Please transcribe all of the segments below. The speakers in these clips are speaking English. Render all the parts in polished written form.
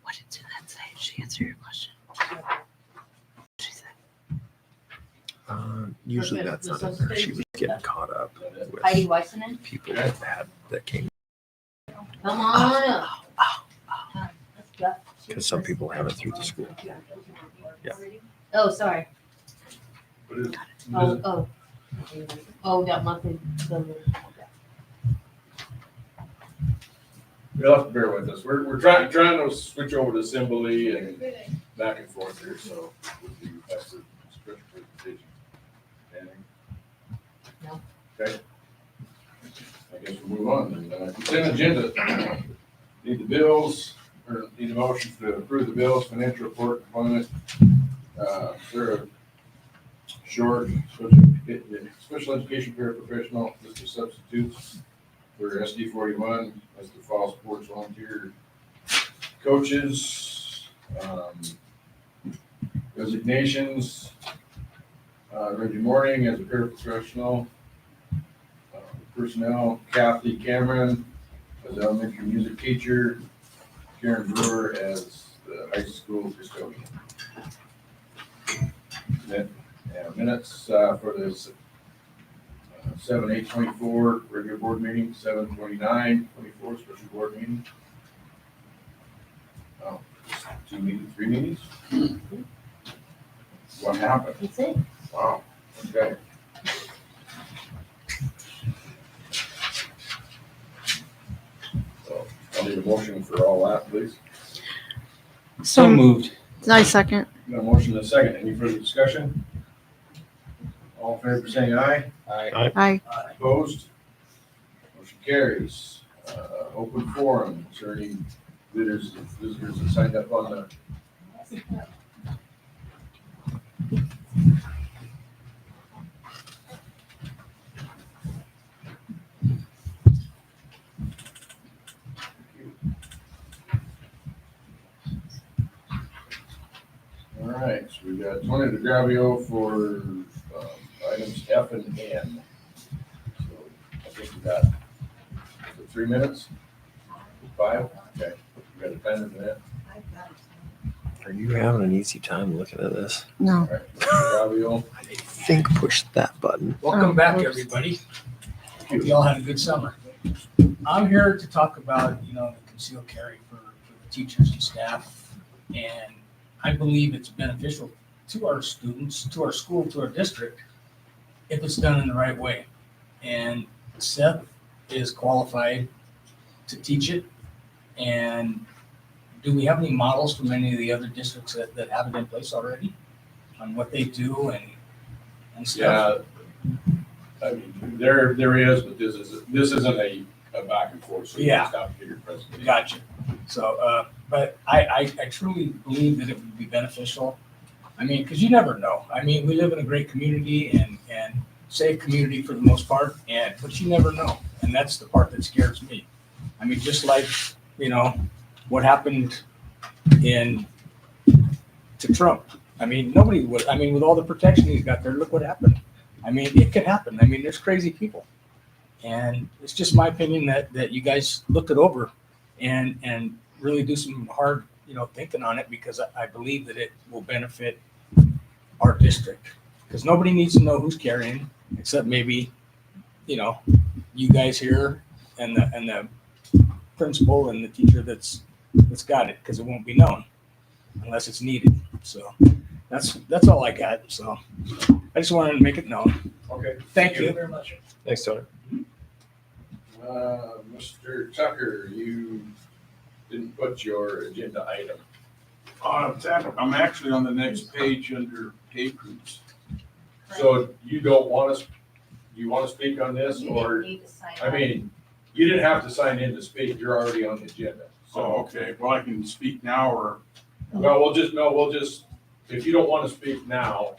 What did that say? Did she answer your question? She said. Usually that's not in there. She was getting caught up with Heidi Weissenen? people that came Come on up. because some people have it through the school. Yeah. Oh, sorry. What is- Oh, that monthly. You'll have to bear with us. We're trying to switch over to Assembly and back and forth here, so that's the script presentation. Anything? No. Okay. I guess we'll move on. Consent agenda. Need the bills, or need a motion to approve the bills, financial report, employment. Sarah Short, special education paraprofessional, Mr. Substitutes for SD41, Mr. Fall Sports Volunteer Coaches, resignations, Reggie Morning as a paraprofessional, personnel, Kathy Cameron as elementary music teacher, Karen Brewer as the high school custodian. Minutes for this 7/8/24 regular board meeting, 7/29/24 special board meeting. Oh, 2 meetings, 3 meetings? What happened? That's it. Wow, okay. So I'll need a motion for all that, please. So moved. I second. Got a motion and a second. Any further discussion? All in favor saying aye? Aye. Aye. Opposed? Motion carries. Open forum concerning visitors that signed up on the. All right, so we got Tony DeGravio for items F and N. So I think we got 3 minutes? 5? Okay. We got a timer for that. Are you having an easy time looking at this? No. All right, Mr. DeGravio. I think push that button. Welcome back, oops. everybody. Hope you all had a good summer. I'm here to talk about, the concealed carry for the teachers and staff. And I believe it's beneficial to our students, to our school, to our district, if it's done in the right way. And Seth is qualified to teach it. And do we have any models from any of the other districts that have it in place already on what they do and stuff? Yeah. I mean, there is, but this isn't a back and forth. So you Yeah. just have to get your presentation. Gotcha. So, but I truly believe that it would be beneficial. I mean, because you never know. I mean, we live in a great community and safe community for the most part, but you never know. And that's the part that scares me. I mean, just like, what happened to Trump. I mean, nobody would, with all the protection he's got there, look what happened. I mean, it could happen. I mean, there's crazy people. And it's just my opinion that you guys look it over and really do some hard, thinking on it, because I believe that it will benefit our district. Because nobody needs to know who's carrying, except maybe, you guys here and the principal and the teacher that's got it, because it won't be known unless it's needed. So that's all I got. So I just wanted to make it known. Okay. Thank you very much. Thanks, Tony. Mr. Tucker, you didn't put your agenda item. I'm actually on the next page under day groups. So you don't want to, you want to speak on this, or, I mean, you didn't have to sign in to speak, you're already on the agenda. So, okay, well, I can speak now or, No, we'll just, if you don't want to speak now,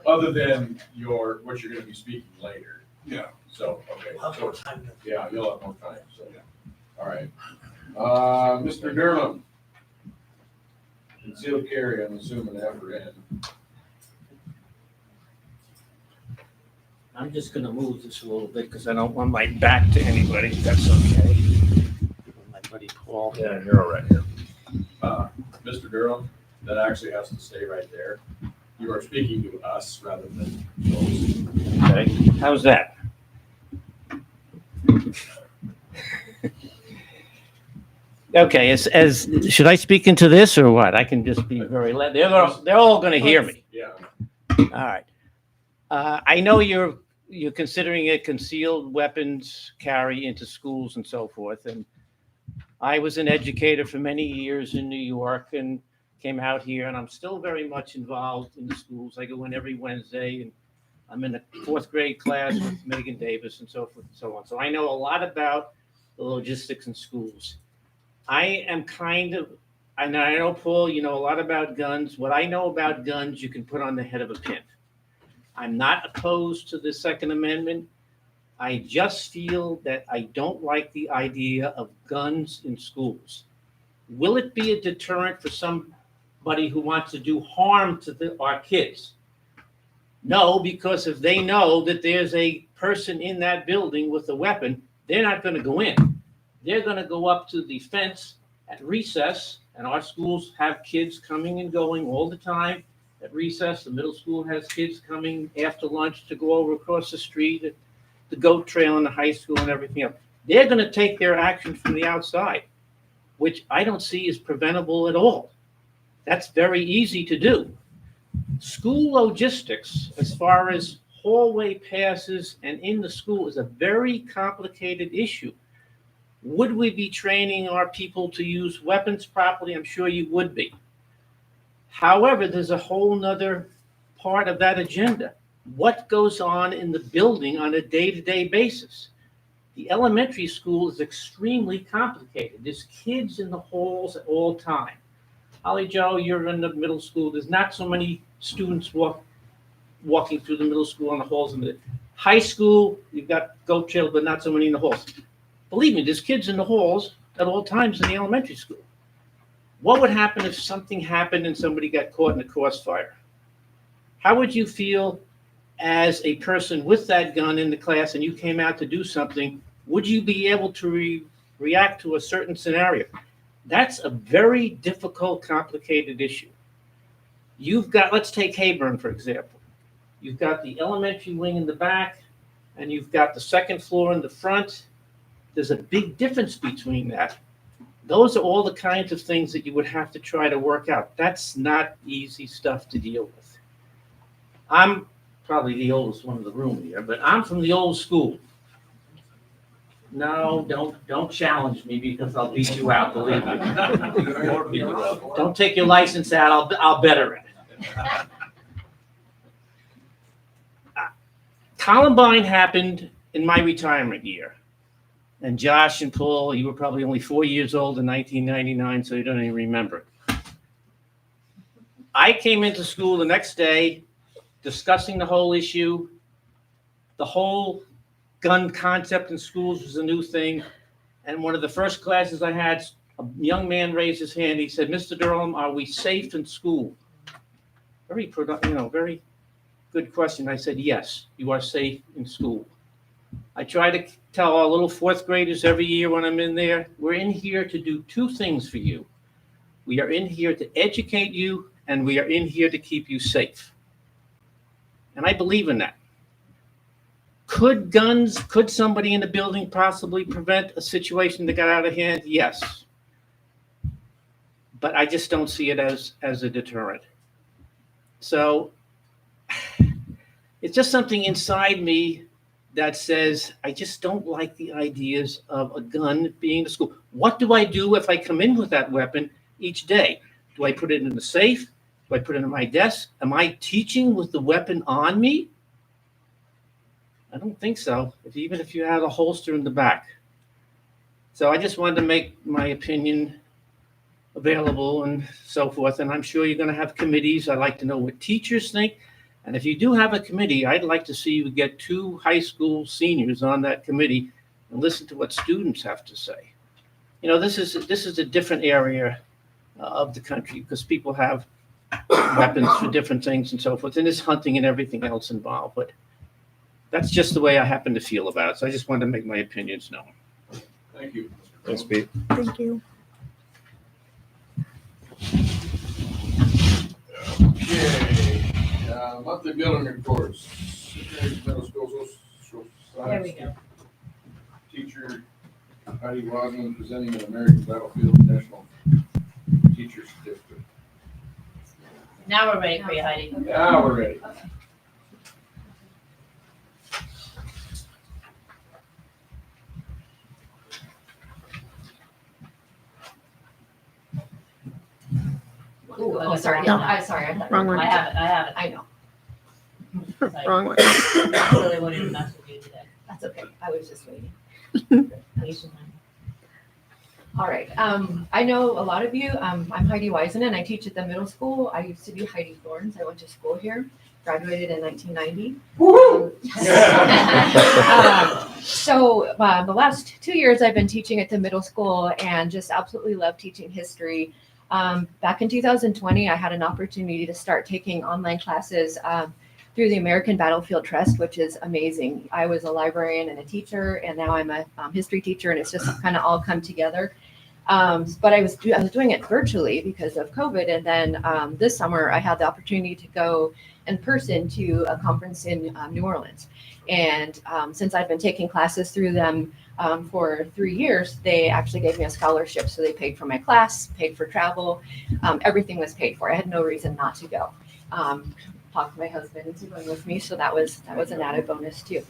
other than what you're gonna be speaking later. yeah. So, okay, so, yeah, you'll have more time, so, Yeah. all right. Mr. Durham. Concealed carry, I'm assuming F or N. I'm just gonna move this a little bit because I don't want my back to anybody. That's okay. My buddy Paul. Yeah, you're all right here. Durham, that actually has to stay right there. You are speaking to us rather than those. Okay, how's that? Okay, as should I speak into this or what? I can just be very loud. They're all gonna hear me. Yeah. All right. I know you're considering it concealed weapons carry into schools and so forth. And I was an educator for many years in New York and came out here, and I'm still very much involved in the schools. I go in every Wednesday, and I'm in a fourth grade class with Megan Davis and so forth and so on. So I know a lot about the logistics in schools. I am and I know, Paul, you know a lot about guns. What I know about guns, you can put on the head of a pin. I'm not opposed to the Second Amendment. I just feel that I don't like the idea of guns in schools. Will it be a deterrent for somebody who wants to do harm to our kids? No, because if they know that there's a person in that building with a weapon, they're not going to go in. They're going to go up to the fence at recess, and our schools have kids coming and going all the time. At recess, the middle school has kids coming after lunch to go over across the street at the goat trail in the high school and everything else. They're going to take their action from the outside, which I don't see as preventable at all. That's very easy to do. School logistics, as far as hallway passes and in the school, is a very complicated issue. Would we be training our people to use weapons properly? I'm sure you would be. However, there's a whole nother part of that agenda. What goes on in the building on a day-to-day basis? The elementary school is extremely complicated. There's kids in the halls at all time. Holly Joe, you're in the middle school. There's not so many students walking through the middle school on the halls. In the high school, you've got goat trail, but not so many in the halls. Believe me, there's kids in the halls at all times in the elementary school. What would happen if something happened and somebody got caught in a crossfire? How would you feel as a person with that gun in the class and you came out to do something? Would you be able to react to a certain scenario? That's a very difficult, complicated issue. You've got, let's take Hayburn, for example. You've got the elementary wing in the back, and you've got the second floor in the front. There's a big difference between that. Those are all the kinds of things that you would have to try to work out. That's not easy stuff to deal with. I'm probably the oldest one in the room here, but I'm from the old school. No, don't challenge me because I'll beat you out, believe me. Don't take your license out, I'll better it. Columbine happened in my retirement year. And Josh and Paul, you were probably only 4 years old in 1999, so you don't even remember it. I came into school the next day discussing the whole issue. The whole gun concept in schools was a new thing. And one of the first classes I had, a young man raised his hand. He said, "Mr. Durham, are we safe in school?" Very good question. I said, "Yes, you are safe in school." I try to tell our little fourth graders every year when I'm in there, we're in here to do two things for you. We are in here to educate you, and we are in here to keep you safe. And I believe in that. Could somebody in the building possibly prevent a situation that got out of hand? Yes. But I just don't see it as a deterrent. So it's just something inside me that says, I just don't like the ideas of a gun being in the school. What do I do if I come in with that weapon each day? Do I put it in the safe? Do I put it in my desk? Am I teaching with the weapon on me? I don't think so, even if you had a holster in the back. So I just wanted to make my opinion available and so forth. And I'm sure you're going to have committees. I'd like to know what teachers think. And if you do have a committee, I'd like to see you get 2 high school seniors on that committee and listen to what students have to say. You know, this is a different area of the country because people have weapons for different things and so forth, and there's hunting and everything else involved. But that's just the way I happen to feel about it. So I just wanted to make my opinions known. Thank you. Thanks, Pete. Thank you. monthly building reports. Middle school social There we science go. teacher Heidi Wasman presenting an American Battlefield National Teacher Certificate. Now we're ready for you, Heidi. Now we're ready. Ooh, Oh, sorry. No, No. I'm sorry. Wrong one. I have it. I know. Sorry. Wrong one. I really wanted to mess with you today. That's okay. I was just waiting. Patient line. All right. I know a lot of you. I'm Heidi Wiseman and I teach at the middle school. I used to be Heidi Thorns. I went to school here, graduated in 1990. The last 2 years I've been teaching at the middle school and just absolutely love teaching history. Back in 2020, I had an opportunity to start taking online classes through the American Battlefield Trust, which is amazing. I was a librarian and a teacher, and now I'm a history teacher, and it's just kind of all come together. But I was doing it virtually because of COVID, and then this summer I had the opportunity to go in person to a conference in New Orleans. And since I've been taking classes through them for 3 years, they actually gave me a scholarship. So they paid for my class, paid for travel, everything was paid for. I had no reason not to go. Talked to my husband into going with me, so that was an added bonus too.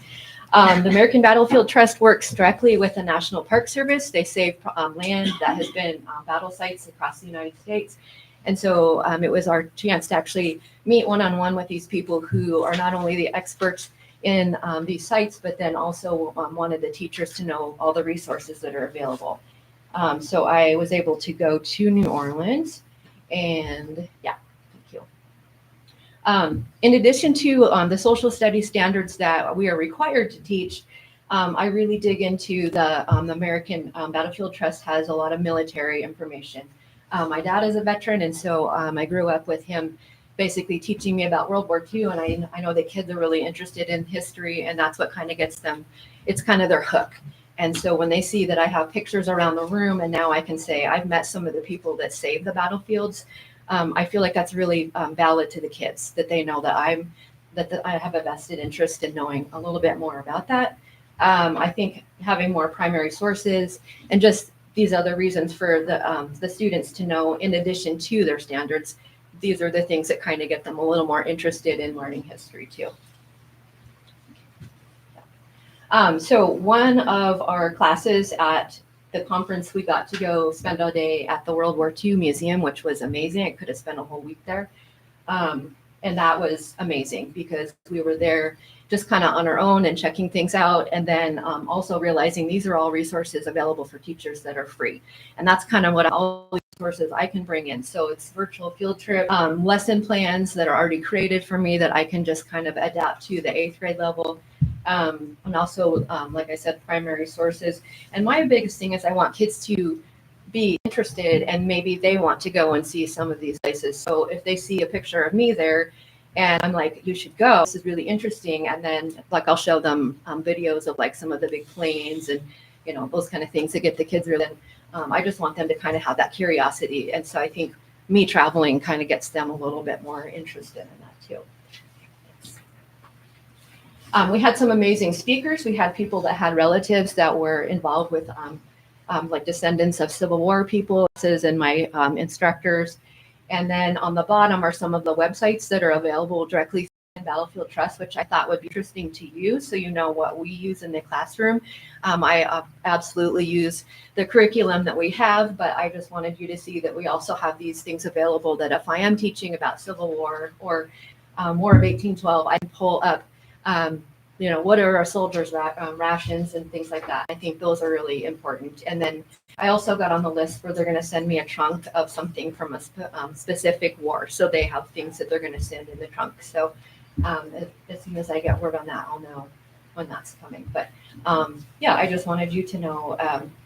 The American Battlefield Trust works directly with the National Park Service. They save land that has been battle sites across the United States. And so it was our chance to actually meet one-on-one with these people who are not only the experts in these sites, but then also wanted the teachers to know all the resources that are available. So I was able to go to New Orleans, and yeah, thank you. In addition to the social studies standards that we are required to teach, I really dig into the American Battlefield Trust has a lot of military information. My dad is a veteran, and so I grew up with him basically teaching me about World War II. And I know the kids are really interested in history, and that's what kind of gets them, it's kind of their hook. And so when they see that I have pictures around the room, and now I can say I've met some of the people that saved the battlefields, I feel like that's really valid to the kids, that they know that I have a vested interest in knowing a little bit more about that. I think having more primary sources and just these other reasons for the students to know, in addition to their standards, these are the things that kind of get them a little more interested in learning history too. So one of our classes at the conference, we got to go spend a day at the World War II Museum, which was amazing. I could have spent a whole week there. And that was amazing because we were there just kind of on our own and checking things out. And then also realizing these are all resources available for teachers that are free. And that's kind of what all resources I can bring in. So it's virtual field trip, lesson plans that are already created for me that I can just kind of adapt to the 8th grade level. And also, like I said, primary sources. And my biggest thing is I want kids to be interested and maybe they want to go and see some of these places. So if they see a picture of me there and I'm like, you should go, this is really interesting. And then like I'll show them videos of like some of the big planes and, you know, those kind of things that get the kids really, I just want them to kind of have that curiosity. And so I think me traveling kind of gets them a little bit more interested in that too. We had some amazing speakers. We had people that had relatives that were involved with like descendants of Civil War people and my instructors. And then on the bottom are some of the websites that are available directly in Battlefield Trust, which I thought would be interesting to you so you know what we use in the classroom. I absolutely use the curriculum that we have, but I just wanted you to see that we also have these things available that if I am teaching about Civil War or War of 1812, I can pull up you know, what are our soldiers' rations and things like that. I think those are really important. And then I also got on the list where they're going to send me a trunk of something from a specific war. So they have things that they're going to send in the trunk. So as soon as I get word on that, I'll know when that's coming. But yeah, I just wanted you to know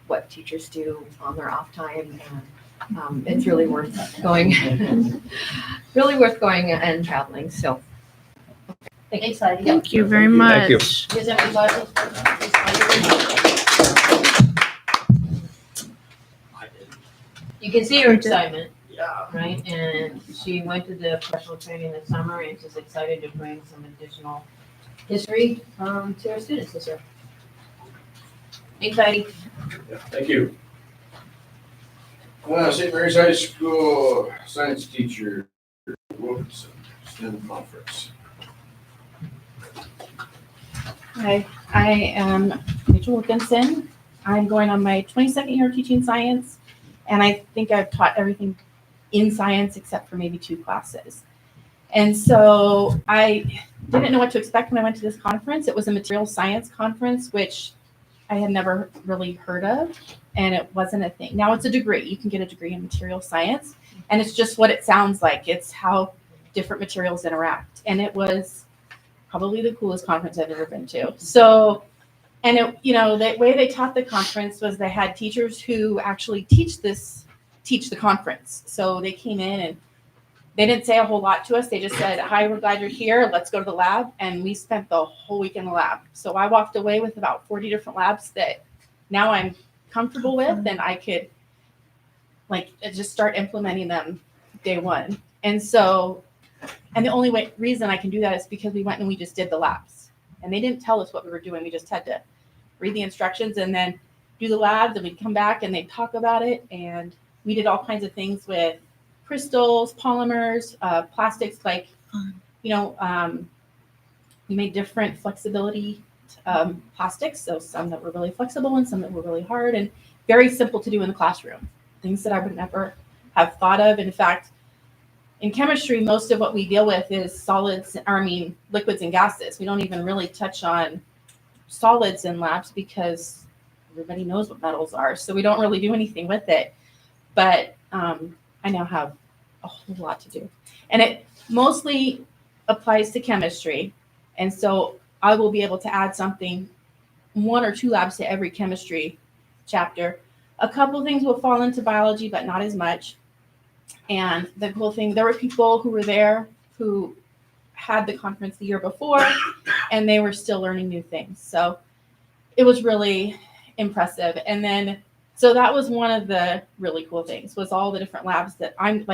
what teachers do on their off time. And it's really worth going, really worth going and traveling. So. Thanks, Heidi. Thank you very much. you. Here's everybody. You can see your excitement. job, right? And she went to the professional training this summer and she's excited to bring some additional history to our students this year. Exciting. Yeah, thank you. St. Mary's High School science teacher, Wilkinson, STEM conference. Hi, I am Rachel Wilkinson. I'm going on my 22nd year of teaching science, and I think I've taught everything in science except for maybe 2 classes. And so I didn't know what to expect when I went to this conference. It was a materials science conference, which I had never really heard of, and it wasn't a thing. Now it's a degree. You can get a degree in material science, and it's just what it sounds like. It's how different materials interact. And it was probably the coolest conference I've ever been to. So, and it, you know, the way they taught the conference was they had teachers who actually teach the conference. So they came in and they didn't say a whole lot to us. They just said, hi, we're glad you're here. Let's go to the lab. And we spent the whole week in the lab. So I walked away with about 40 different labs that now I'm comfortable with, and I could like just start implementing them day one. And so, and the only reason I can do that is because we went and we just did the labs. And they didn't tell us what we were doing. We just had to read the instructions and then do the labs, and we'd come back and they'd talk about it. And we did all kinds of things with crystals, polymers, plastics, like, you know, we made different flexibility plastics. So some that were really flexible and some that were really hard and very simple to do in the classroom. Things that I would never have thought of. In fact, in chemistry, most of what we deal with is liquids and gases. We don't even really touch on solids in labs because everybody knows what metals are. So we don't really do anything with it. But I now have a whole lot to do. And it mostly applies to chemistry. And so I will be able to add something, 1 or 2 labs to every chemistry chapter. A couple things will fall into biology, but not as much. And the cool thing, there were people who were there who had the conference the year before, and they were still learning new things. So it was really impressive. And then, so that was one of the really cool things, was all the different labs that I'm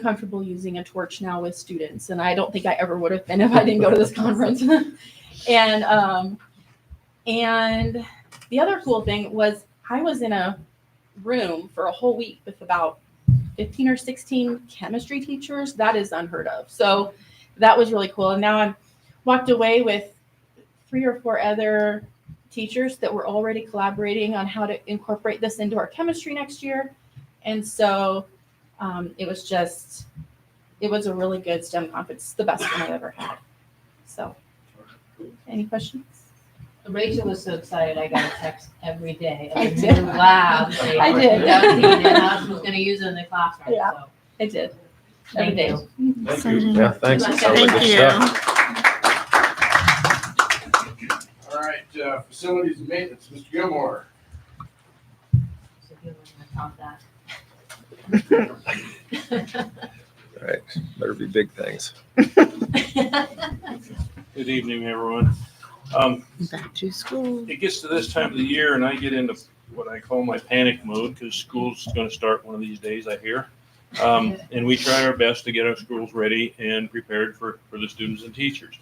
comfortable using a torch now with students. And I don't think I ever would have been if I didn't go to this conference. And the other cool thing was I was in a room for a whole week with about 15 or 16 chemistry teachers. That is unheard of. So that was really cool. And now I'm walked away with 3 or 4 other teachers that were already collaborating on how to incorporate this into our chemistry next year. And so it was a really good STEM conference, the best one I've ever had. So, any questions? Rachel was so excited, I got a text every day I of the did. new lab. I did. And how she was gonna use it in the classroom, Yeah. so. I did. Thank you. Thank you. Yeah, thanks. It sounds like Thank good you. stuff. All right, facilities and maintenance, Mr. Gilmore. So if you want to top that. All right, better be big things. Good evening, everyone. Back to school. It gets to this time of the year and I get into what I call my panic mode because school's going to start one of these days, I hear. And we try our best to get our schools ready and prepared for the students and teachers.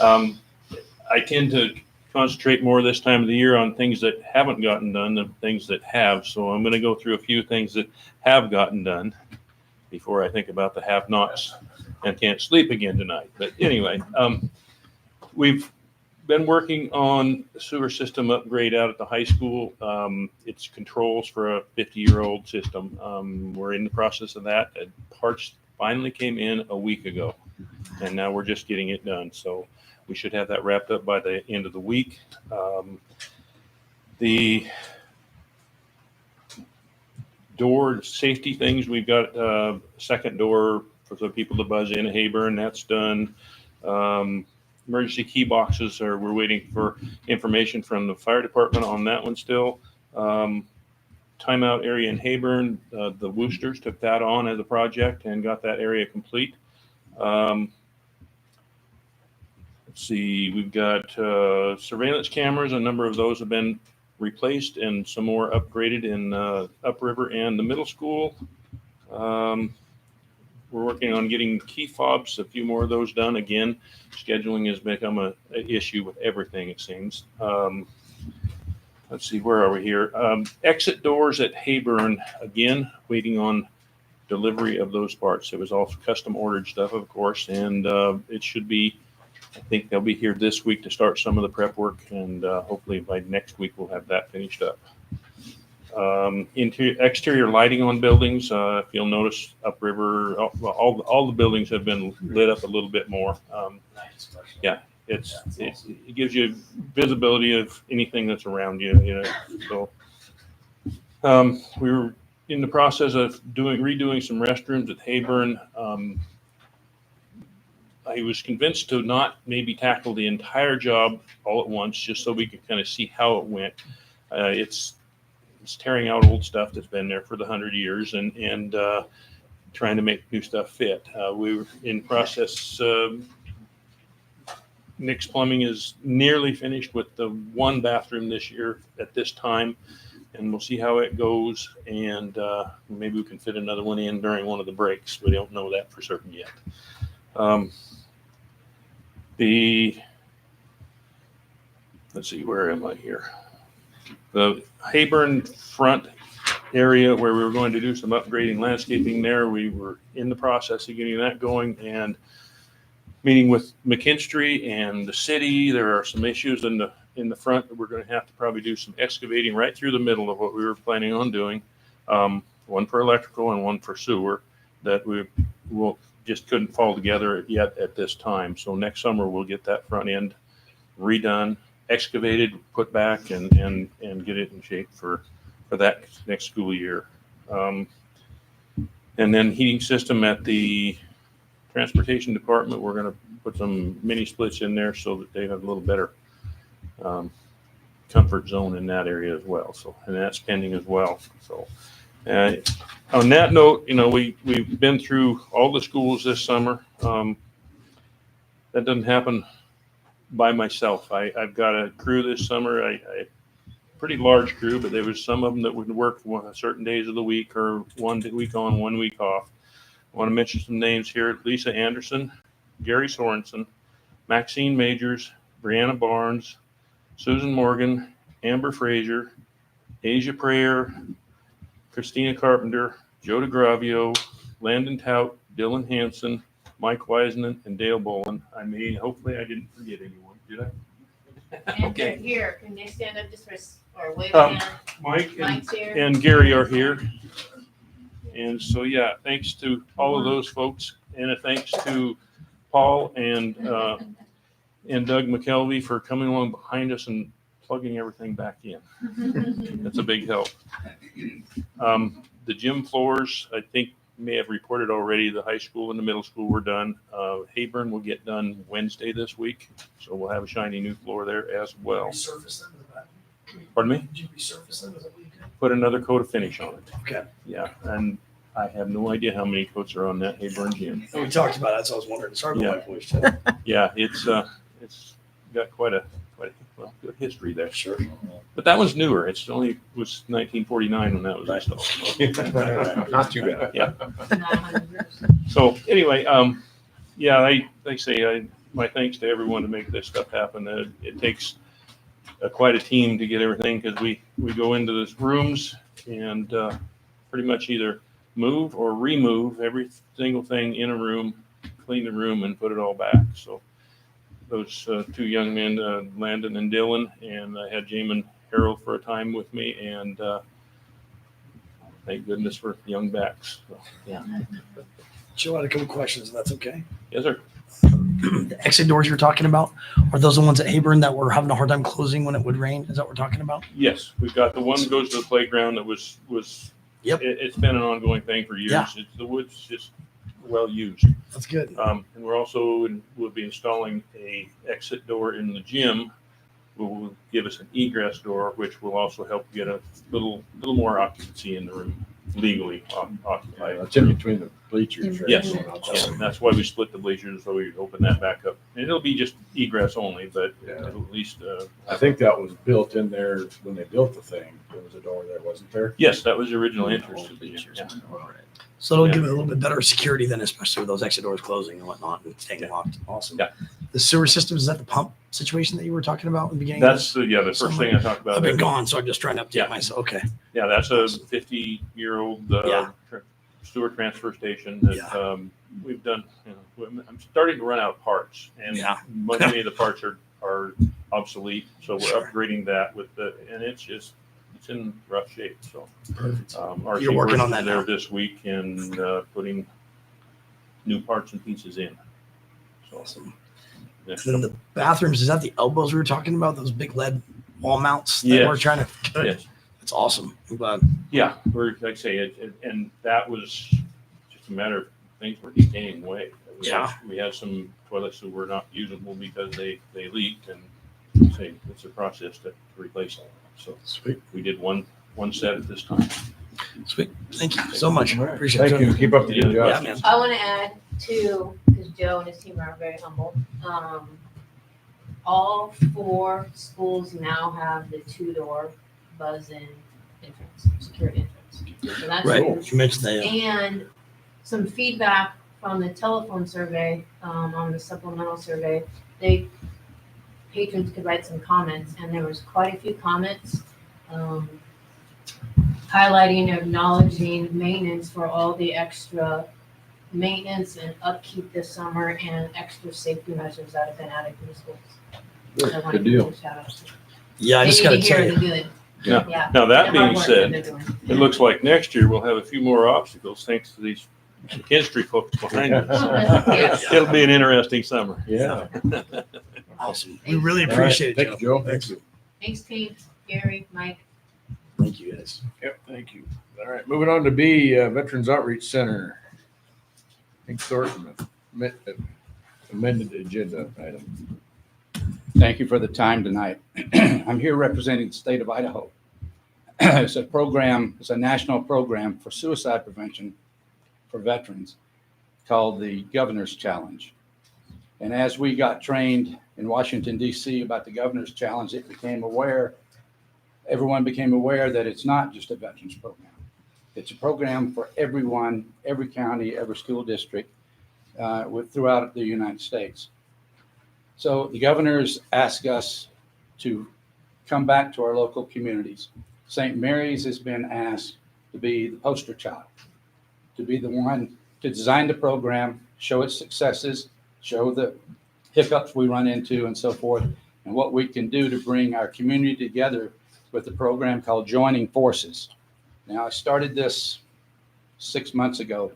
I tend to concentrate more this time of the year on things that haven't gotten done than things that have. So I'm going to go through a few things that have gotten done before I think about the have-nots and can't sleep again tonight. But anyway, we've been working on a sewer system upgrade out at the high school. It's controls for a 50-year-old system. We're in the process of that. Parts finally came in a week ago, and now we're just getting it done. So we should have that wrapped up by the end of the week. The door safety things, we've got a second door for the people to buzz in at Hayburn. That's done. Emergency key boxes we're waiting for information from the fire department on that one still. Timeout area in Hayburn, the Woosters took that on as a project and got that area complete. Let's see, we've got surveillance cameras. A number of those have been replaced and some more upgraded in Upriver and the middle school. We're working on getting key fobs, a few more of those done. Again, scheduling has become an issue with everything, it seems. Let's see, where are we here? Exit doors at Hayburn, again, waiting on delivery of those parts. It was all custom ordered stuff, of course, and it should be, I think they'll be here this week to start some of the prep work, and hopefully by next week we'll have that finished up. Exterior lighting on buildings, if you'll notice upriver, all the buildings have been lit up a little bit more. Yeah, it gives you visibility of anything that's around you, so we were in the process of redoing some restrooms at Hayburn. I was convinced to not maybe tackle the entire job all at once, just so we could kind of see how it went. It's tearing out old stuff that's been there for the 100 years and trying to make new stuff fit. We were in process. Nick's Plumbing is nearly finished with the one bathroom this year at this time, and we'll see how it goes. And maybe we can fit another one in during one of the breaks. We don't know that for certain yet. Let's see, where am I here? The Hayburn front area where we were going to do some upgrading landscaping there, we were in the process of getting that going and meeting with McKinstry and the city. There are some issues in the front that we're going to have to probably do some excavating right through the middle of what we were planning on doing. One for electrical and one for sewer that we just couldn't fall together yet at this time. So next summer we'll get that front end redone, excavated, put back, and get it in shape for that next school year. And then heating system at the transportation department, we're going to put some mini splits in there so that they have a little better comfort zone in that area as well. So, and that's pending as well. So on that note, we've been through all the schools this summer. That doesn't happen by myself. I've got a crew this summer, a pretty large crew, but there was some of them that would work certain days of the week or 1 week on, 1 week off. I want to mention some names here: Lisa Anderson, Gary Sorensen, Maxine Majors, Brianna Barnes, Susan Morgan, Amber Frazier, Asia Prayer, Christina Carpenter, Joe DeGravio, Landon Tout, Dylan Hanson, Mike Wiseman, and Dale Bolin. Hopefully I didn't forget anyone, did I? And Okay. here, can they stand up just or wave a hand? Mike Mike's here. and Gary are here. And so, yeah, thanks to all of those folks, and a thanks to Paul and Doug McKelvey for coming along behind us and plugging everything back in. That's a big help. The gym floors, I think, may have reported already. The high school and the middle school were done. Hayburn will get done Wednesday this week, so we'll have a shiny new floor there as well. Resurface them? Pardon me? Did you resurface them? Is that what you did? Put another coat of finish on it. Okay. Yeah, and I have no idea how many coats are on that Hayburn gym. And we talked about that, so I was wondering. Sorry about my voice. Yeah, it's got quite a good history there. Sure. But that one's newer. It was 1949 when that was installed. Not too bad. Yeah. So anyway, they say my thanks to everyone to make this stuff happen. It takes quite a team to get everything, because we go into those rooms and pretty much either move or remove every single thing in a room, clean the room, and put it all back. So those two young men, Landon and Dylan, and I had Jamin Harold for a time with me, and thank goodness for young backs. So, yeah. Joe had a couple questions, if that's okay. Yes, sir. The exit doors you're talking about, are those the ones at Hayburn that were having a hard time closing when it would rain? Is that what we're talking about? Yes, we've got the one that goes to the playground that was. Yep. It's been an ongoing thing for years. Yeah. The wood's just well used. That's good. And we're also we'll be installing a exit door in the gym. Will give us an egress door, which will also help get a little more occupancy in the room. legally occupied. It's in between the bleachers. right? Yes, Going outside. yeah, and that's why we split the bleachers, so we open that back up. And it'll be just egress only, but Yeah. it'll at least, I think that was built in there when they built the thing. There was a door there, wasn't there? yes, that was the original entrance to the gym. Bleachers. Yeah. All right. So it'll Yeah. give it a little bit better security then, especially with those exit doors closing and whatnot and staying Yeah. locked. Awesome. Yeah. The sewer systems, is that the pump situation that you were talking about in the beginning? That's, the first thing I talked about. I've been gone, so I'm just trying to update Yeah. myself. Okay. Yeah, that's a 50-year-old Yeah. sewer transfer station that Yeah. we've done. I'm starting to run out of parts, and Yeah. many of the parts are obsolete. So we're Sure. upgrading that and it's in rough shape. So Perfect. our You're working on that there now. this week and putting new parts and pieces in. So Awesome. next And then the bathrooms, is that the elbows we were talking about? Those big lead wall mounts that Yes. we're trying to. Good. yes. That's awesome. I'm glad. Yeah, like I say, and that was just a matter of things were gaining weight. We had some toilets that were not usable because they leaked, and say it's a process to replace them. So Sweet. we did one set at this time. Sweet. Thank you so much. All right. Appreciate Thank it. you. Keep up the good Yeah, job. man. I want to add too, because Joe and his team are very humble. All 4 schools now have the 2-door buzz-in entrance, security entrance. So that's Right. huge. You mentioned that. And some feedback from the telephone survey, on the supplemental survey, patrons could write some comments, and there was quite a few comments, highlighting, acknowledging maintenance for all the extra maintenance and upkeep this summer and extra safety measures that have been added to the schools. So I wanted Good to deal. give a shout out to them. Yeah, I They just need got to to hear tell the you. good. Yeah. Yeah. Now that the hard being work said, that they're doing. it looks like next year we'll have a few more obstacles thanks to these history folks behind us. Yes. It'll be an interesting summer. Yeah. Awesome. We really All right. appreciate it, Thank Joe. you, Joe. Thanks. Thanks, team. Gary, Mike. Thank you, guys. Yep, thank you. All right, moving on to B, Veterans Outreach Center. Pink Thornton, amended agenda item. Thank you for the time tonight. I'm here representing the state of Idaho. It's a program, it's a national program for suicide prevention for veterans called the Governor's Challenge. And as we got trained in Washington, D.C. about the Governor's Challenge, everyone became aware that it's not just a veterans program. It's a program for everyone, every county, every school district throughout the United States. So the governors asked us to come back to our local communities. St. Mary's has been asked to be the poster child, to be the one to design the program, show its successes, show the hiccups we run into and so forth, and what we can do to bring our community together with a program called Joining Forces. Now, I started this 6 months ago,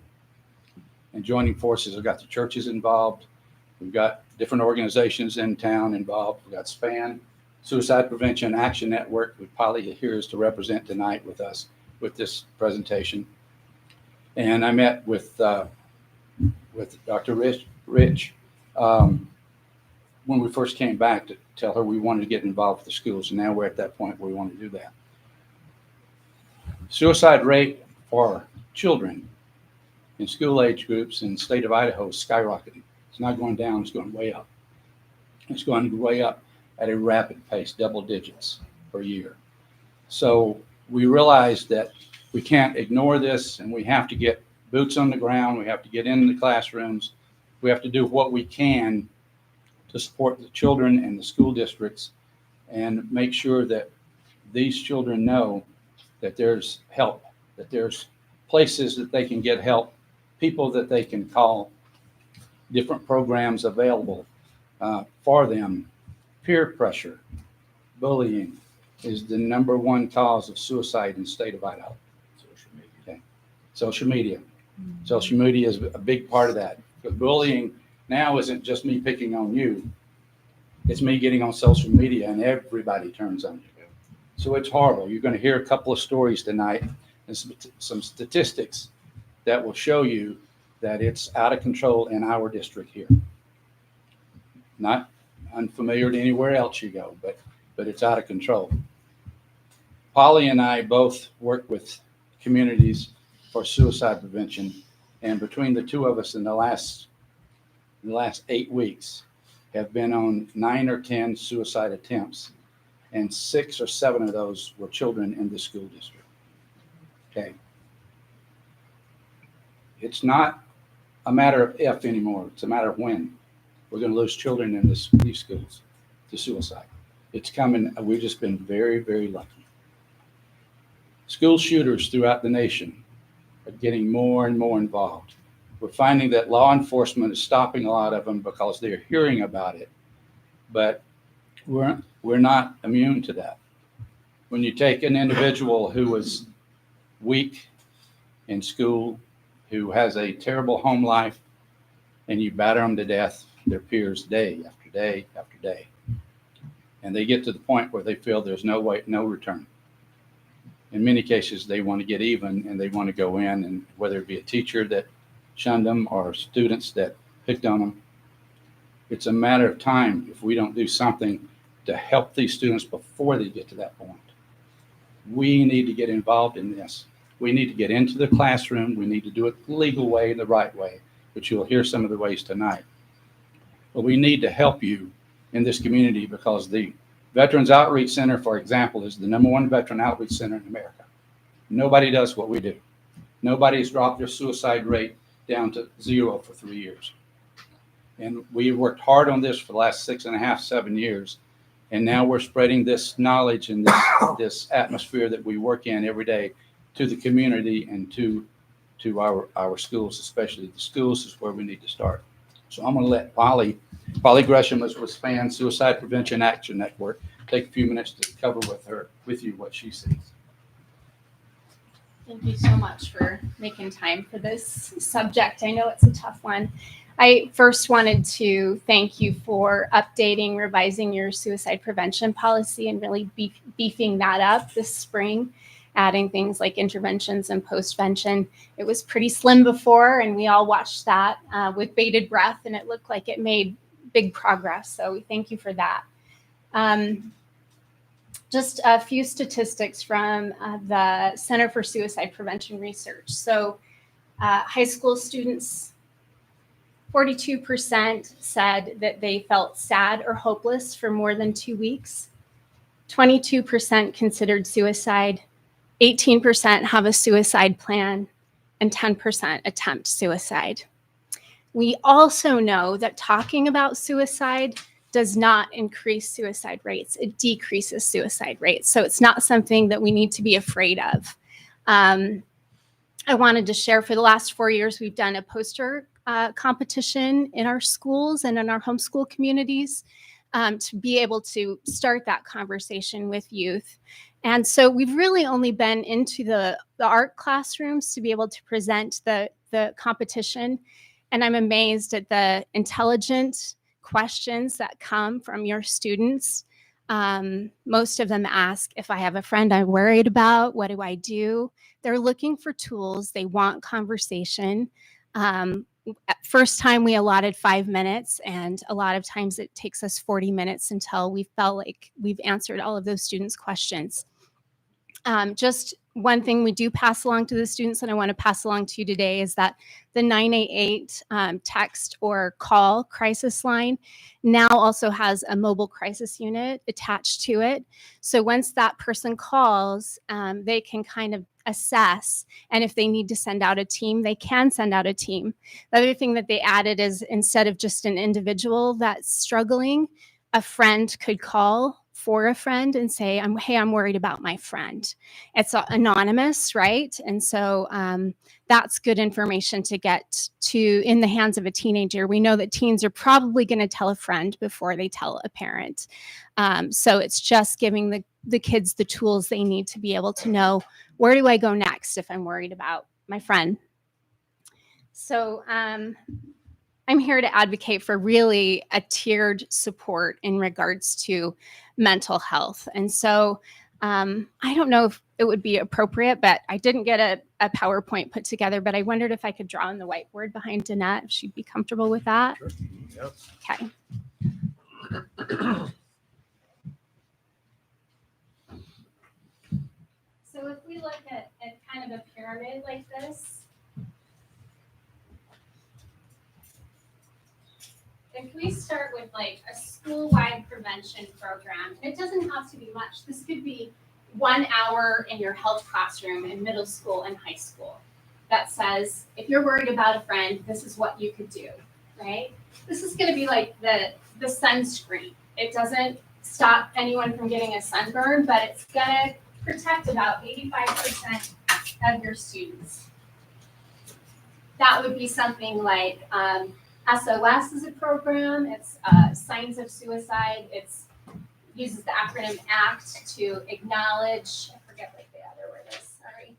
and Joining Forces, I've got the churches involved. We've got different organizations in town involved. We've got SPAN, Suicide Prevention Action Network, who Polly here is to represent tonight with us with this presentation. And I met with Dr. Rich when we first came back to tell her we wanted to get involved with the schools. And now we're at that point where we want to do that. Suicide rate for children in school age groups in the state of Idaho is skyrocketing. It's not going down, it's going way up. It's going way up at a rapid pace, double digits per year. So we realized that we can't ignore this, and we have to get boots on the ground. We have to get in the classrooms. We have to do what we can to support the children and the school districts and make sure that these children know that there's help, that there's places that they can get help, people that they can call, different programs available for them. Peer pressure, bullying is the number one cause of suicide in the state of Idaho. Social media. Okay. Social media. Social media is a big part of that. Because bullying now isn't just me picking on you. It's me getting on social media and everybody turns on you. So it's horrible. You're going to hear a couple of stories tonight and some statistics that will show you that it's out of control in our district here. Not unfamiliar to anywhere else you go, but it's out of control. Polly and I both work with communities for suicide prevention. And between the two of us in the last 8 weeks have been on 9 or 10 suicide attempts. And 6 or 7 of those were children in the school district. Okay. It's not a matter of if anymore. It's a matter of when. We're going to lose children in these schools to suicide. It's coming. We've just been very, very lucky. School shooters throughout the nation are getting more and more involved. We're finding that law enforcement is stopping a lot of them because they're hearing about it. But we're not immune to that. When you take an individual who was weak in school, who has a terrible home life, and you batter them to death, their peers day after day after day. And they get to the point where they feel there's no way, no return. In many cases, they want to get even and they want to go in, and whether it be a teacher that shunned them or students that picked on them, it's a matter of time if we don't do something to help these students before they get to that point. We need to get involved in this. We need to get into the classroom. We need to do it the legal way, the right way, which you'll hear some of the ways tonight. But we need to help you in this community because the Veterans Outreach Center, for example, is the #1 veteran outreach center in America. Nobody does what we do. Nobody's dropped their suicide rate down to 0 for 3 years. And we worked hard on this for the last 6.5, 7 years. And now we're spreading this knowledge and this atmosphere that we work in every day to the community and to our schools, especially the schools is where we need to start. So I'm going to let Polly Gresham is with SPAN, Suicide Prevention Action Network, take a few minutes to cover with you what she sees. Thank you so much for making time for this subject. I know it's a tough one. I first wanted to thank you for updating, revising your suicide prevention policy and really beefing that up this spring, adding things like interventions and postvention. It was pretty slim before, and we all watched that with bated breath, and it looked like it made big progress. So we thank you for that. Just a few statistics from the Center for Suicide Prevention Research. So high school students, 42% said that they felt sad or hopeless for more than 2 weeks. 22% considered suicide. 18% have a suicide plan, and 10% attempt suicide. We also know that talking about suicide does not increase suicide rates. It decreases suicide rates. So it's not something that we need to be afraid of. I wanted to share, for the last 4 years, we've done a poster competition in our schools and in our homeschool communities to be able to start that conversation with youth. And so we've really only been into the art classrooms to be able to present the competition. And I'm amazed at the intelligent questions that come from your students. Most of them ask, if I have a friend I'm worried about, what do I do? They're looking for tools. They want conversation. First time we allotted 5 minutes, and a lot of times it takes us 40 minutes until we felt like we've answered all of those students' questions. Just one thing we do pass along to the students, and I want to pass along to you today, is that the 988 text or call crisis line now also has a mobile crisis unit attached to it. So once that person calls, they can kind of assess, and if they need to send out a team, they can send out a team. The other thing that they added is, instead of just an individual that's struggling, a friend could call for a friend and say, hey, I'm worried about my friend. It's anonymous, right? And so that's good information to get to in the hands of a teenager. We know that teens are probably going to tell a friend before they tell a parent. So it's just giving the kids the tools they need to be able to know, where do I go next if I'm worried about my friend? So I'm here to advocate for really a tiered support in regards to mental health. And so I don't know if it would be appropriate, but I didn't get a PowerPoint put together, but I wondered if I could draw on the whiteboard behind Danette, if she'd be comfortable with that. Sure. Yep. Okay. So if we look at kind of a pyramid like this, if we start with like a school-wide prevention program, and it doesn't have to be much. This could be 1 hour in your health classroom in middle school and high school that says, if you're worried about a friend, this is what you could do, right? This is going to be like the sunscreen. It doesn't stop anyone from getting a sunburn, but it's going to protect about 85% of your students. That would be something like SOS is a program. It's signs of suicide. It's uses the acronym ACT to acknowledge, I forget what the other word is, sorry,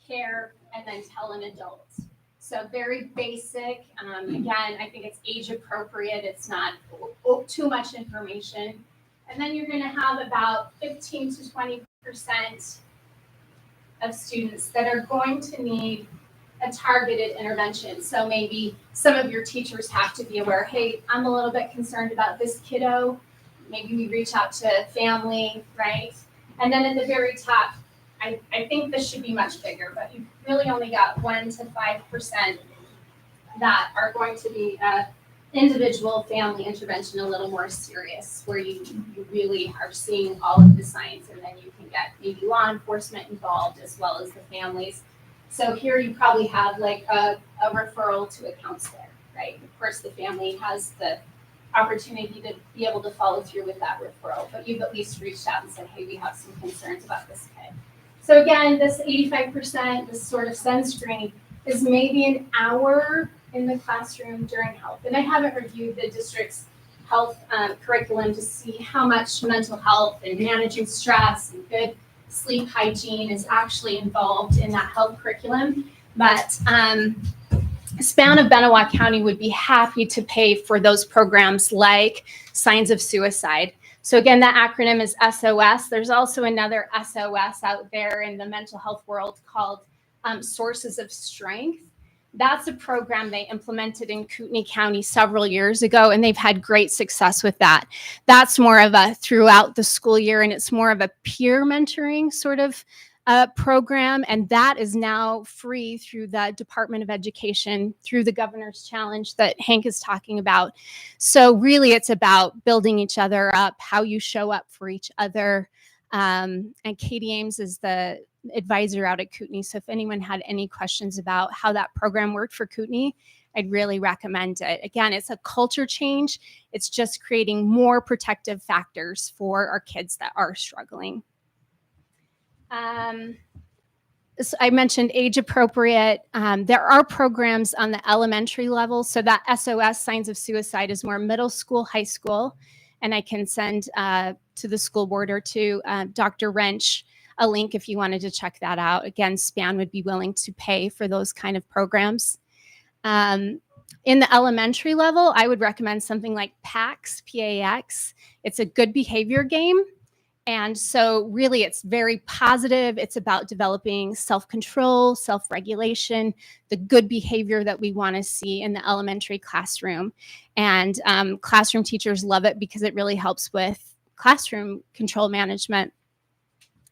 care, and then tell an adult. So very basic. Again, I think it's age appropriate. It's not too much information. And then you're going to have about 15 to 20% of students that are going to need a targeted intervention. So maybe some of your teachers have to be aware, hey, I'm a little bit concerned about this kiddo. Maybe we reach out to family, right? And then at the very top, I think this should be much bigger, but you've really only got 1 to 5% that are going to be individual family intervention a little more serious, where you really are seeing all of the signs, and then you can get maybe law enforcement involved as well as the families. So here you probably have like a referral to a counselor, right? Of course, the family has the opportunity to be able to follow through with that referral, but you've at least reached out and said, hey, we have some concerns about this kid. So again, this 85%, this sort of sunscreen is maybe an hour in the classroom during health. And I haven't reviewed the district's health curriculum to see how much mental health and managing stress and good sleep hygiene is actually involved in that health curriculum. But SPAN of Benewah County would be happy to pay for those programs like signs of suicide. So again, that acronym is SOS. There's also another SOS out there in the mental health world called Sources of Strength. That's a program they implemented in Kootenai County several years ago, and they've had great success with that. That's more of a throughout the school year, and it's more of a peer mentoring sort of program, and that is now free through the Department of Education, through the Governor's Challenge that Hank is talking about. So really, it's about building each other up, how you show up for each other. And Katie Ames is the advisor out at Kootenai. So if anyone had any questions about how that program worked for Kootenai, I'd really recommend it. Again, it's a culture change. It's just creating more protective factors for our kids that are struggling. So I mentioned age appropriate. There are programs on the elementary level. So that SOS, signs of suicide, is more middle school, high school. And I can send to the school board or to Dr. Wrench a link if you wanted to check that out. Again, SPAN would be willing to pay for those kind of programs. In the elementary level, I would recommend something like PAX, P-A-X. It's a good behavior game. And so really it's very positive. It's about developing self-control, self-regulation, the good behavior that we want to see in the elementary classroom. And classroom teachers love it because it really helps with classroom control management.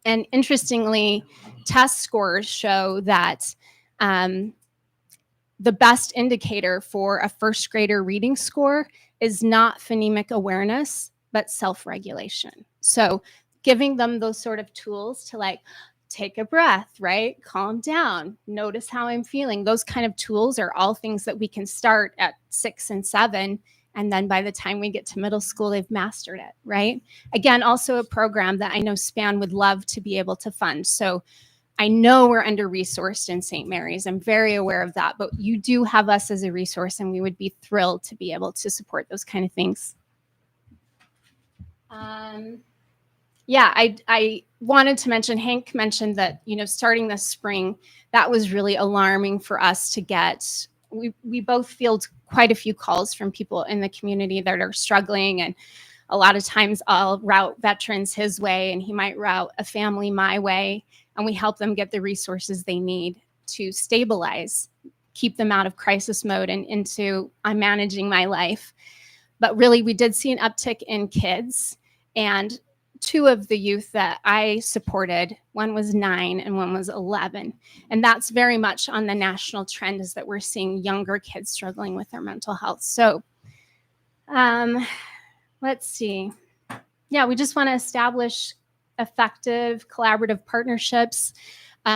And interestingly, test scores show that the best indicator for a first grader reading score is not phonemic awareness, but self-regulation. So giving them those sort of tools to like take a breath, right? Calm down, notice how I'm feeling. Those kind of tools are all things that we can start at 6 and 7. And then by the time we get to middle school, they've mastered it, right? Again, also a program that I know SPAN would love to be able to fund. So I know we're under-resourced in St. Mary's. I'm very aware of that, but you do have us as a resource, and we would be thrilled to be able to support those kind of things. Yeah, I wanted to mention, Hank mentioned that, you know, starting this spring, that was really alarming for us to get. We both field quite a few calls from people in the community that are struggling, and a lot of times I'll route veterans his way and he might route a family my way, and we help them get the resources they need to stabilize, keep them out of crisis mode and into I'm managing my life. But really, we did see an uptick in kids, and 2 of the youth that I supported, one was 9 and one was 11. And that's very much on the national trend, is that we're seeing younger kids struggling with their mental health. So Let's see. Yeah, we just want to establish effective collaborative partnerships.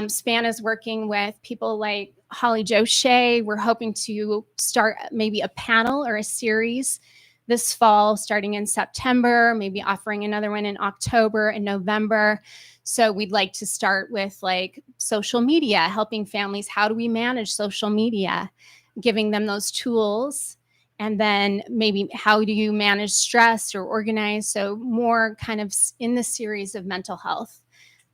SPAN is working with people like Holly Jo Shea. We're hoping to start maybe a panel or a series this fall, starting in September, maybe offering another one in October and November. So we'd like to start with like social media, helping families. How do we manage social media? Giving them those tools. And then maybe how do you manage stress or organize? So more kind of in the series of mental health.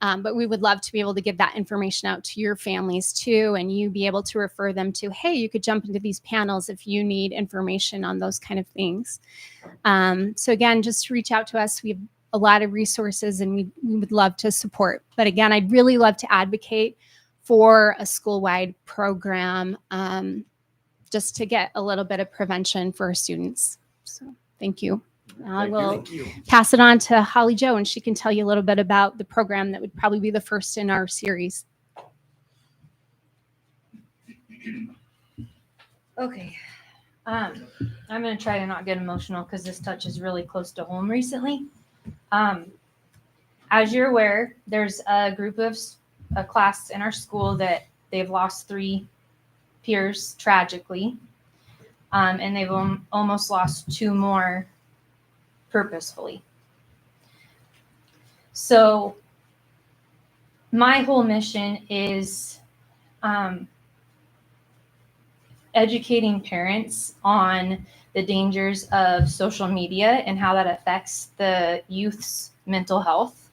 But we would love to be able to give that information out to your families too, and you be able to refer them to, hey, you could jump into these panels if you need information on those kind of things. So again, just reach out to us. We have a lot of resources and we would love to support. But again, I'd really love to advocate for a school-wide program just to get a little bit of prevention for our students. So thank you. I will pass it on to Holly Jo, and she can tell you a little bit about the program that would probably be the first in our series. Okay. I'm going to try to not get emotional because this touches really close to home recently. As you're aware, there's a group of a class in our school that they've lost 3 peers tragically, and they've almost lost 2 more purposefully. So my whole mission is educating parents on the dangers of social media and how that affects the youth's mental health.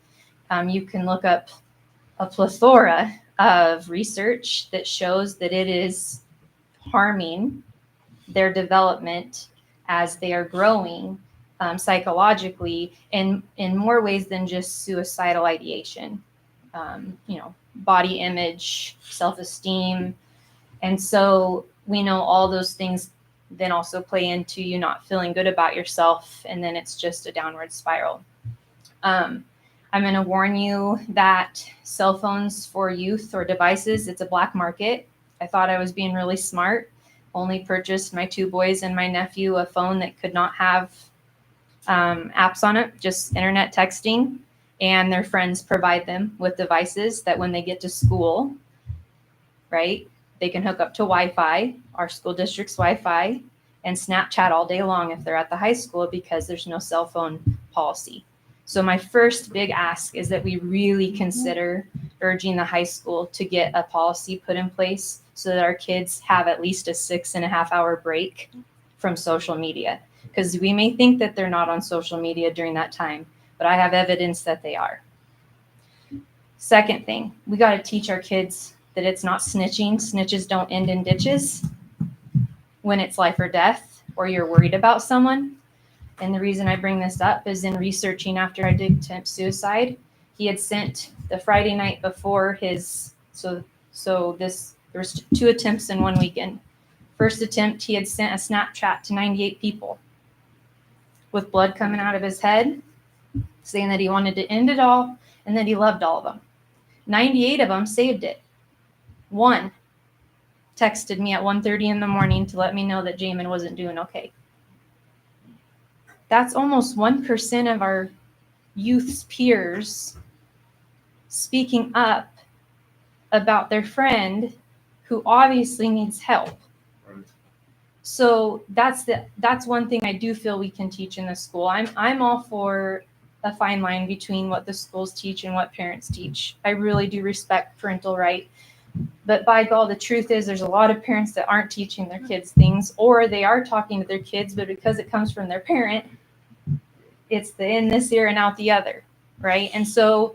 You can look up a plethora of research that shows that it is harming their development as they are growing psychologically in more ways than just suicidal ideation. Body image, self-esteem. And so we know all those things then also play into you not feeling good about yourself, and then it's just a downward spiral. I'm going to warn you that cell phones for youth or devices, it's a black market. I thought I was being really smart. Only purchased my 2 boys and my nephew a phone that could not have apps on it, just internet texting, and their friends provide them with devices that when they get to school, right, they can hook up to Wi-Fi, our school district's Wi-Fi, and Snapchat all day long if they're at the high school because there's no cell phone policy. So my first big ask is that we really consider urging the high school to get a policy put in place so that our kids have at least a 6.5-hour break from social media. Because we may think that they're not on social media during that time, but I have evidence that they are. Second thing, we got to teach our kids that it's not snitching. Snitches don't end in ditches when it's life or death or you're worried about someone. And the reason I bring this up is in researching after I did attempt suicide, he had sent the Friday night before his, there was 2 attempts in one weekend. First attempt, he had sent a Snapchat to 98 people with blood coming out of his head, saying that he wanted to end it all and that he loved all of them. 98 of them saved it. 1 texted me at 1:30 in the morning to let me know that Jamin wasn't doing okay. That's almost 1% of our youth's peers speaking up about their friend who obviously needs help. Right. So that's one thing I do feel we can teach in the school. I'm all for a fine line between what the schools teach and what parents teach. I really do respect parental right. But by God, the truth is there's a lot of parents that aren't teaching their kids things, or they are talking to their kids, but because it comes from their parent, it's the in this ear and out the other, right? And so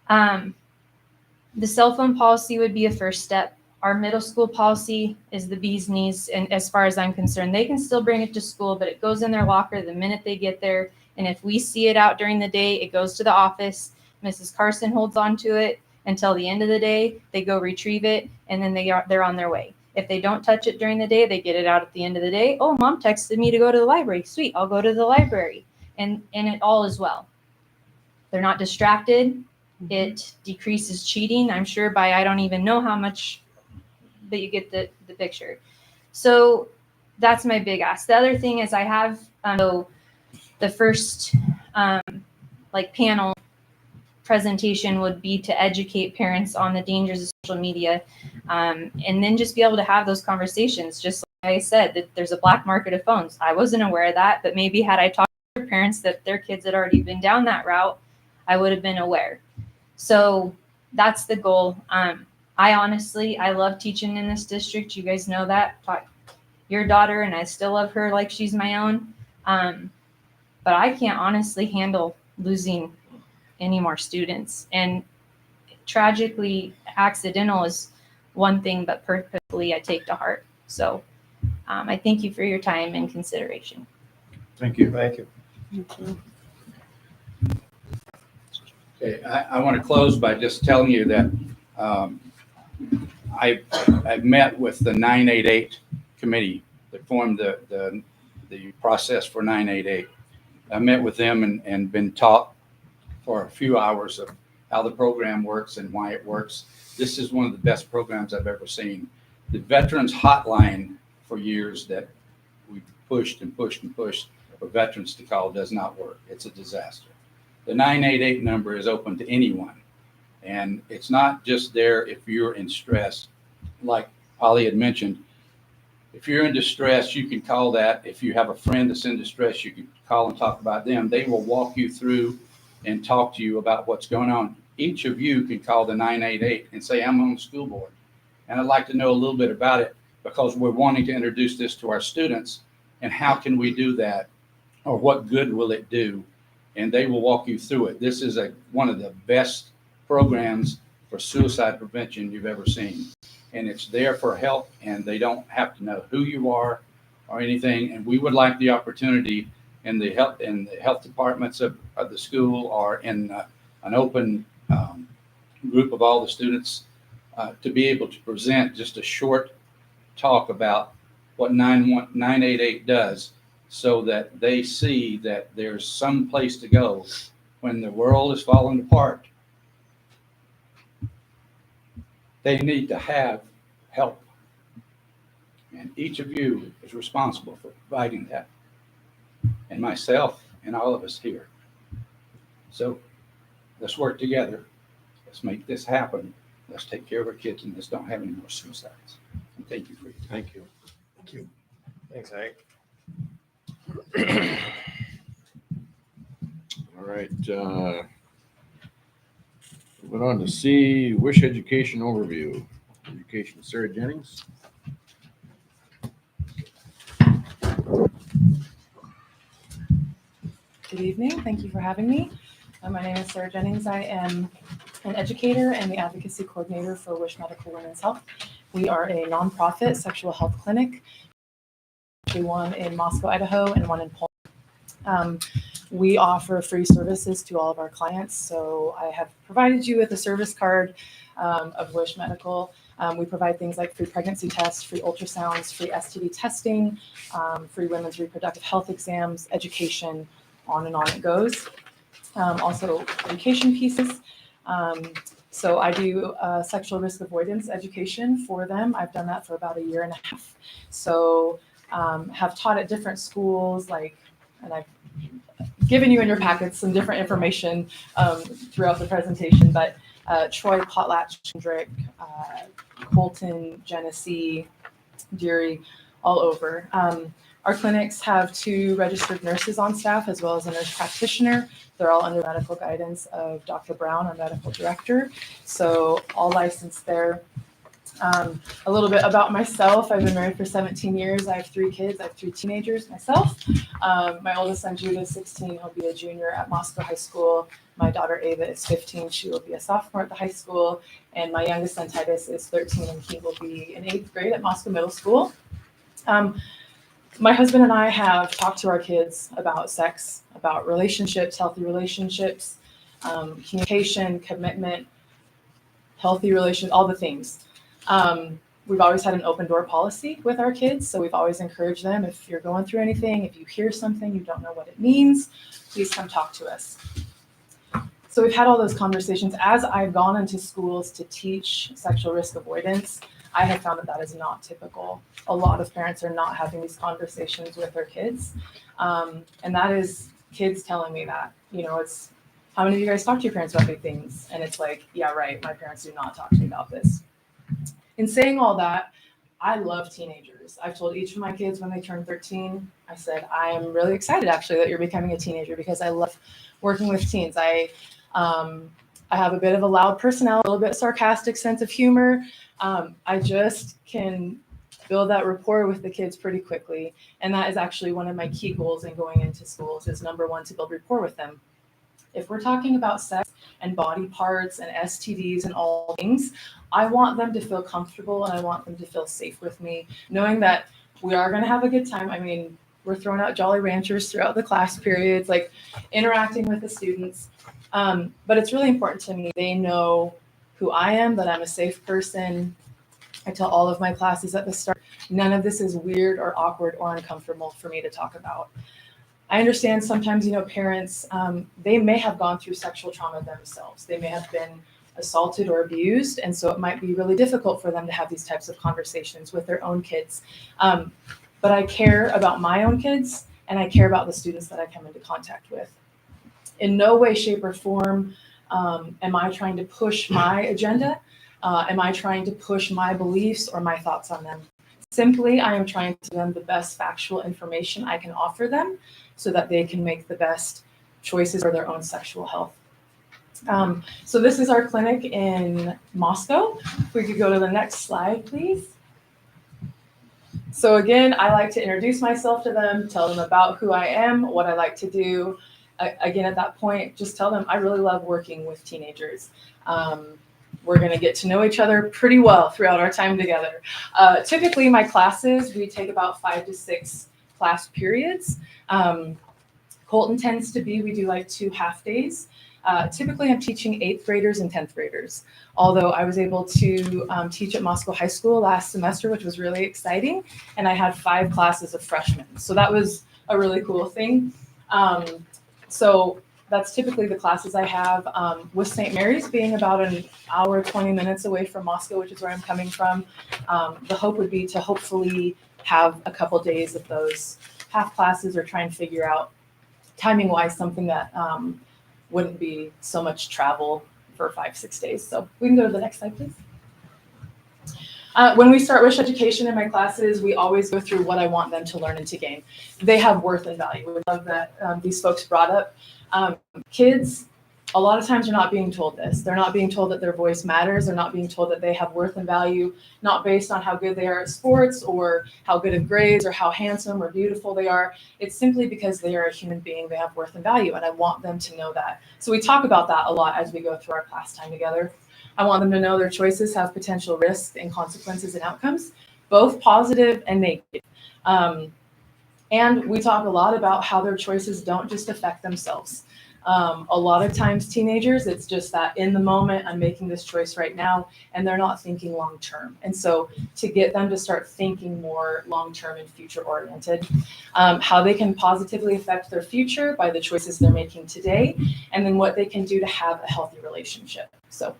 the cell phone policy would be a first step. Our middle school policy is the bee's knees, and as far as I'm concerned, they can still bring it to school, but it goes in their locker the minute they get there. And if we see it out during the day, it goes to the office. Mrs. Carson holds on to it until the end of the day. They go retrieve it, and then they're on their way. If they don't touch it during the day, they get it out at the end of the day. Oh, mom texted me to go to the library. Sweet, I'll go to the library. And it all is well. They're not distracted. It decreases cheating, I'm sure, by I don't even know how much, but you get the picture. So that's my big ask. The other thing is I have so the first like panel presentation would be to educate parents on the dangers of social media, and then just be able to have those conversations. Just like I said, that there's a black market of phones. I wasn't aware of that, but maybe had I talked to their parents that their kids had already been down that route, I would have been aware. So that's the goal. I love teaching in this district. You guys know that. Taught your daughter, and I still love her like she's my own. But I can't honestly handle losing any more students. And tragically, accidental is one thing, but purposefully I take to heart. So I thank you for your time and consideration. Thank you. Thank you. Okay, I want to close by just telling you that I've met with the 988 committee that formed the process for 988. I met with them and been taught for a few hours of how the program works and why it works. This is one of the best programs I've ever seen. The Veterans Hotline for years that we pushed and pushed and pushed for veterans to call does not work. It's a disaster. The 988 number is open to anyone. And it's not just there if you're in stress. Like Holly had mentioned, if you're in distress, you can call that. If you have a friend that's in distress, you can call and talk about them. They will walk you through and talk to you about what's going on. Each of you can call the 988 and say, I'm on the school board, and I'd like to know a little bit about it because we're wanting to introduce this to our students. And how can we do that? Or what good will it do? And they will walk you through it. This is one of the best programs for suicide prevention you've ever seen. And it's there for help, and they don't have to know who you are or anything. And we would like the opportunity in the health departments of the school or in an open group of all the students to be able to present just a short talk about what 988 does, so that they see that there's some place to go when the world is falling apart. They need to have help. And each of you is responsible for providing that. And myself and all of us here. So let's work together. Let's make this happen. Let's take care of our kids and let's don't have any more suicides. And thank you for your time. Thank you. Thank you. Thanks, Hank. All right. Moving on to C, Wish Education Overview. Education, Sarah Jennings. Good evening. Thank you for having me. My name is Sarah Jennings. I am an educator and the advocacy coordinator for Wish Medical Women's Health. We are a nonprofit sexual health clinic, one in Moscow, Idaho, and one in Poland. We offer free services to all of our clients. So I have provided you with a service card of Wish Medical. We provide things like free pregnancy tests, free ultrasounds, free STD testing, free women's reproductive health exams, education, on and on it goes. Also education pieces. So I do sexual risk avoidance education for them. I've done that for about 1.5 years. So have taught at different schools, and I've given you in your packets some different information throughout the presentation, but Troy, Potlatch, Kendrick, Colton, Genesee, Deary, all over. Our clinics have 2 registered nurses on staff as well as a nurse practitioner. They're all under medical guidance of Dr. Brown, our medical director. So all licensed there. A little bit about myself. I've been married for 17 years. I have 3 kids. I have 3 teenagers myself. My oldest son, Judah, is 16. He'll be a junior at Moscow High School. My daughter, Ava, is 15. She will be a sophomore at the high school. And my youngest son, Titus, is 13, and he will be in 8th grade at Moscow Middle School. My husband and I have talked to our kids about sex, about relationships, healthy relationships, communication, commitment, healthy relations, all the things. We've always had an open door policy with our kids. So we've always encouraged them, if you're going through anything, if you hear something, you don't know what it means, please come talk to us. So we've had all those conversations. As I've gone into schools to teach sexual risk avoidance, I have found that that is not typical. A lot of parents are not having these conversations with their kids. And that is kids telling me that, you know, it's, how many of you guys talk to your parents about big things? And it's like, yeah, right, my parents do not talk to me about this. In saying all that, I love teenagers. I've told each of my kids when they turn 13, I said, I am really excited actually that you're becoming a teenager because I love working with teens. I have a bit of a loud personality, a little bit sarcastic sense of humor. I just can build that rapport with the kids pretty quickly. And that is actually one of my key goals in going into schools is number one, to build rapport with them. If we're talking about sex and body parts and STDs and all things, I want them to feel comfortable and I want them to feel safe with me, knowing that we are going to have a good time. I mean, we're throwing out Jolly Ranchers throughout the class periods, like interacting with the students. But it's really important to me. They know who I am, that I'm a safe person. I tell all of my classes at the start, none of this is weird or awkward or uncomfortable for me to talk about. I understand sometimes, you know, parents, they may have gone through sexual trauma themselves. They may have been assaulted or abused. And so it might be really difficult for them to have these types of conversations with their own kids. But I care about my own kids and I care about the students that I come into contact with. In no way, shape, or form am I trying to push my agenda. Am I trying to push my beliefs or my thoughts on them? Simply, I am trying to give them the best factual information I can offer them so that they can make the best choices for their own sexual health. So this is our clinic in Moscow. If we could go to the next slide, please. So again, I like to introduce myself to them, tell them about who I am, what I like to do. Again, at that point, just tell them I really love working with teenagers. We're going to get to know each other pretty well throughout our time together. Typically, my classes, we take about 5 to 6 class periods. Colton tends to be, we do like 2 half days. Typically, I'm teaching 8th graders and 10th graders, although I was able to teach at Moscow High School last semester, which was really exciting, and I had 5 classes of freshmen. So that was a really cool thing. So that's typically the classes I have, with St. Mary's being about an hour, 20 minutes away from Moscow, which is where I'm coming from. The hope would be to hopefully have a couple days of those half classes or try and figure out timing-wise something that wouldn't be so much travel for 5-6 days. So we can go to the next slide, please. When we start wish education in my classes, we always go through what I want them to learn and to gain. They have worth and value. We love that these folks brought up. Kids, a lot of times are not being told this. They're not being told that their voice matters. They're not being told that they have worth and value, not based on how good they are at sports or how good at grades or how handsome or beautiful they are. It's simply because they are a human being. They have worth and value, and I want them to know that. So we talk about that a lot as we go through our class time together. I want them to know their choices have potential risks and consequences and outcomes, both positive and negative. And we talk a lot about how their choices don't just affect themselves. A lot of times teenagers, it's just that in the moment, I'm making this choice right now, and they're not thinking long term. And so to get them to start thinking more long term and future oriented, how they can positively affect their future by the choices they're making today, and then what they can do to have a healthy relationship. So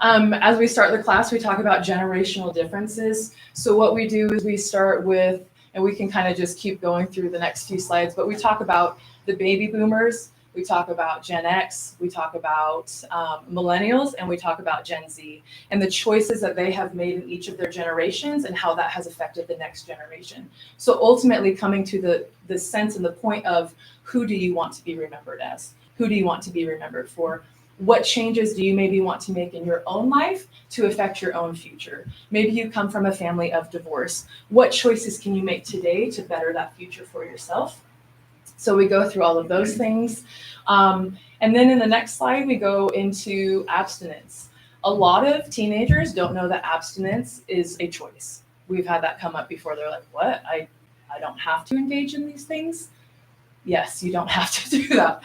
as we start the class, we talk about generational differences. So what we do is we start with, and we can kind of just keep going through the next few slides, but we talk about the baby boomers, we talk about Gen X, we talk about millennials, and we talk about Gen Z, and the choices that they have made in each of their generations and how that has affected the next generation. So ultimately coming to the sense and the point of who do you want to be remembered as? Who do you want to be remembered for? What changes do you maybe want to make in your own life to affect your own future? Maybe you come from a family of divorce. What choices can you make today to better that future for yourself? So we go through all of those things. And then in the next slide, we go into abstinence. A lot of teenagers don't know that abstinence is a choice. We've had that come up before. They're like, what? I don't have to engage in these things? Yes, you don't have to do that.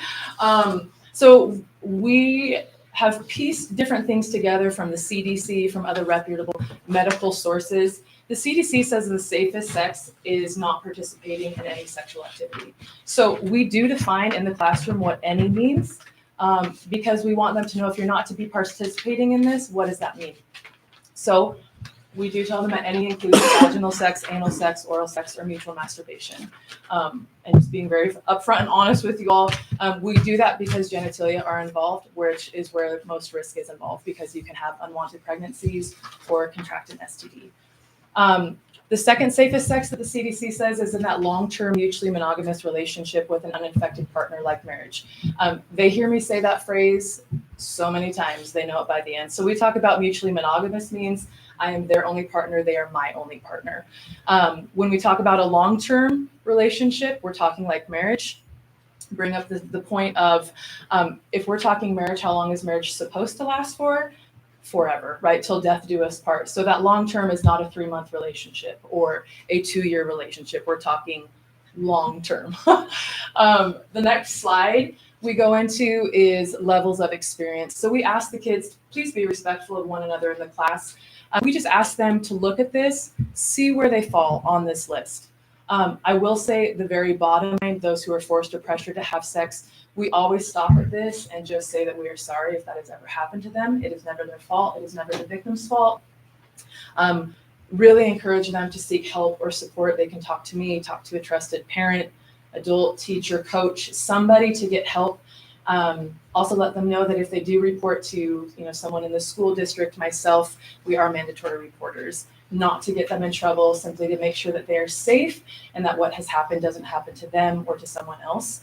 So we have pieced different things together from the CDC, from other reputable medical sources. The CDC says the safest sex is not participating in any sexual activity. So we do define in the classroom what any means, because we want them to know if you're not to be participating in this, what does that mean? So We do tell them that any includes vaginal sex, anal sex, oral sex, or mutual masturbation. And just being very upfront and honest with you all, we do that because genitalia are involved, which is where most risk is involved, because you can have unwanted pregnancies or contract an STD. The second safest sex that the CDC says is in that long-term mutually monogamous relationship with an uninfected partner like marriage. They hear me say that phrase so many times, they know it by the end. So we talk about mutually monogamous means I am their only partner, they are my only partner. When we talk about a long-term relationship, we're talking like marriage. Bring up the point of if we're talking marriage, how long is marriage supposed to last for? Forever, right? Till death do us part. So that long term is not a 3-month relationship or a 2-year relationship. We're talking long term. The next slide we go into is levels of experience. So we ask the kids, please be respectful of one another in the class. We just ask them to look at this, see where they fall on this list. I will say the very bottom, those who are forced or pressured to have sex, we always stop at this and just say that we are sorry if that has ever happened to them. It is never their fault. It is never the victim's fault. Really encourage them to seek help or support. They can talk to me, talk to a trusted parent, adult, teacher, coach, somebody to get help. Also let them know that if they do report to someone in the school district, myself, we are mandatory reporters. Not to get them in trouble, simply to make sure that they are safe and that what has happened doesn't happen to them or to someone else.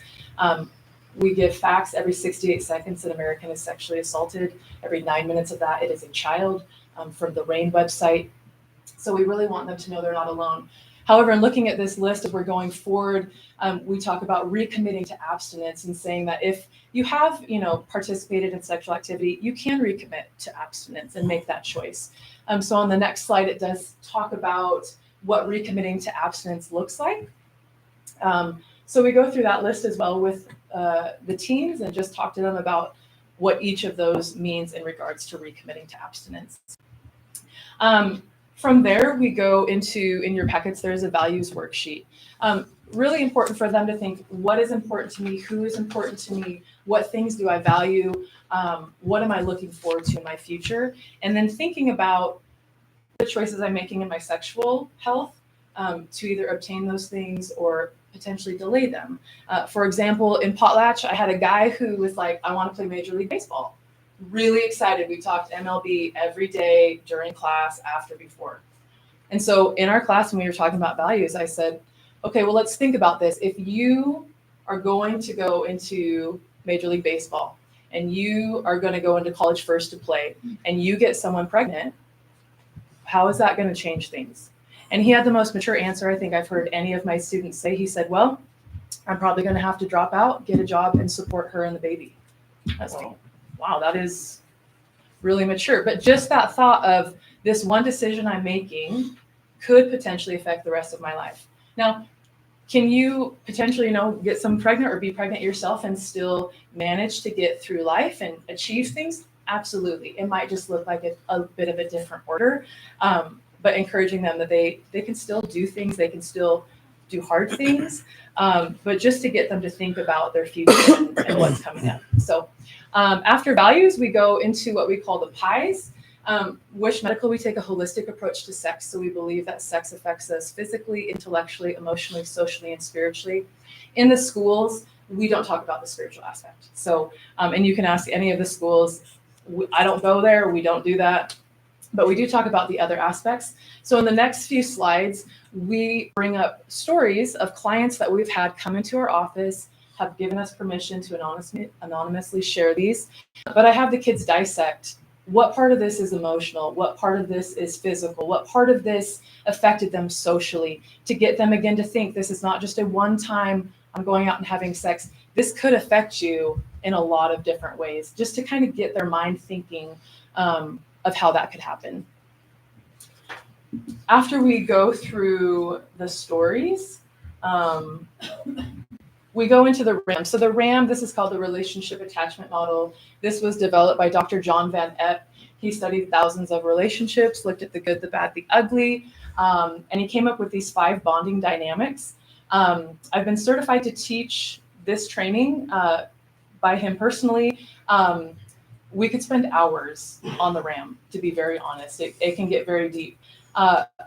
We give facts every 68 seconds. An American is sexually assaulted. Every 9 minutes of that, it is a child, from the RAIN website. So we really want them to know they're not alone. However, in looking at this list, if we're going forward, we talk about recommitting to abstinence and saying that if you have, participated in sexual activity, you can recommit to abstinence and make that choice. So on the next slide, it does talk about what recommitting to abstinence looks like. So we go through that list as well with the teens and just talk to them about what each of those means in regards to recommitting to abstinence. From there, we go into, in your packets, there's a values worksheet. Really important for them to think, what is important to me? Who is important to me? What things do I value? What am I looking forward to in my future? And then thinking about the choices I'm making in my sexual health to either obtain those things or potentially delay them. For example, in Potlatch, I had a guy who was like, I want to play Major League Baseball. Really excited. We talked MLB every day during class, after, before. And so in our class, when we were talking about values, I said, okay, well, let's think about this. If you are going to go into Major League Baseball and you are going to go into college first to play and you get someone pregnant, how is that going to change things? And he had the most mature answer I think I've heard any of my students say. He said, well, I'm probably going to have to drop out, get a job, and support her and the baby. I was like, wow, that is really mature. But just that thought of this one decision I'm making could potentially affect the rest of my life. Now, can you potentially, get someone pregnant or be pregnant yourself and still manage to get through life and achieve things? Absolutely. It might just look like a bit of a different order, but encouraging them that they can still do things, they can still do hard things, but just to get them to think about their future and what's coming up. So after values, we go into what we call the pies. Wish Medical, we take a holistic approach to sex. So we believe that sex affects us physically, intellectually, emotionally, socially, and spiritually. In the schools, we don't talk about the spiritual aspect. So, and you can ask any of the schools, I don't go there, we don't do that, but we do talk about the other aspects. So in the next few slides, we bring up stories of clients that we've had come into our office, have given us permission to anonymously share these. But I have the kids dissect what part of this is emotional, what part of this is physical, what part of this affected them socially, to get them again to think this is not just a one-time I'm going out and having sex. This could affect you in a lot of different ways, just to kind of get their mind thinking of how that could happen. After we go through the stories, we go into the RAM. So the RAM, this is called the Relationship Attachment Model. This was developed by Dr. John Van Epp. He studied thousands of relationships, looked at the good, the bad, the ugly, and he came up with these 5 bonding dynamics. I've been certified to teach this training by him personally. We could spend hours on the RAM, to be very honest. It can get very deep.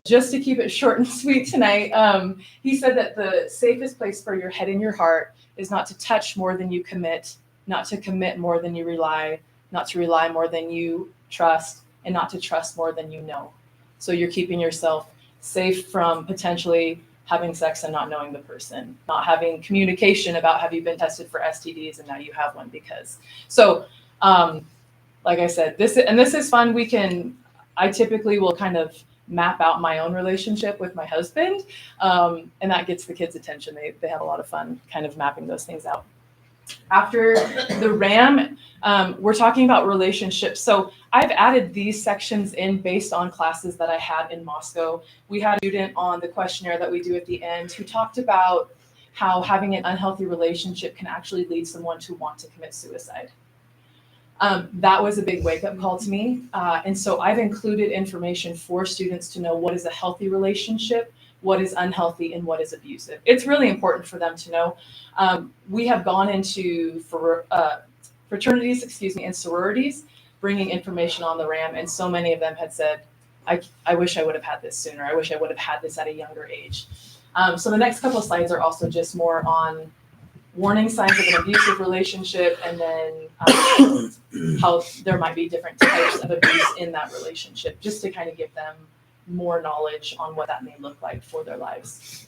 Just to keep it short and sweet tonight, he said that the safest place for your head and your heart is not to touch more than you commit, not to commit more than you rely, not to rely more than you trust, and not to trust more than you know. So you're keeping yourself safe from potentially having sex and not knowing the person, not having communication about have you been tested for STDs and now you have one because. So, like I said, this is fun. I typically will kind of map out my own relationship with my husband, and that gets the kids' attention. They have a lot of fun kind of mapping those things out. After the RAM, we're talking about relationships. So I've added these sections in based on classes that I had in Moscow. We had a student on the questionnaire that we do at the end who talked about how having an unhealthy relationship can actually lead someone to want to commit suicide. That was a big wake-up call to me. And so I've included information for students to know what is a healthy relationship, what is unhealthy, and what is abusive. It's really important for them to know. We have gone into fraternities, and sororities, bringing information on the RAM, and so many of them had said, I wish I would have had this sooner. I wish I would have had this at a younger age. So the next couple of slides are also just more on warning signs of an abusive relationship, and then how there might be different types of abuse in that relationship, just to kind of give them more knowledge on what that may look like for their lives.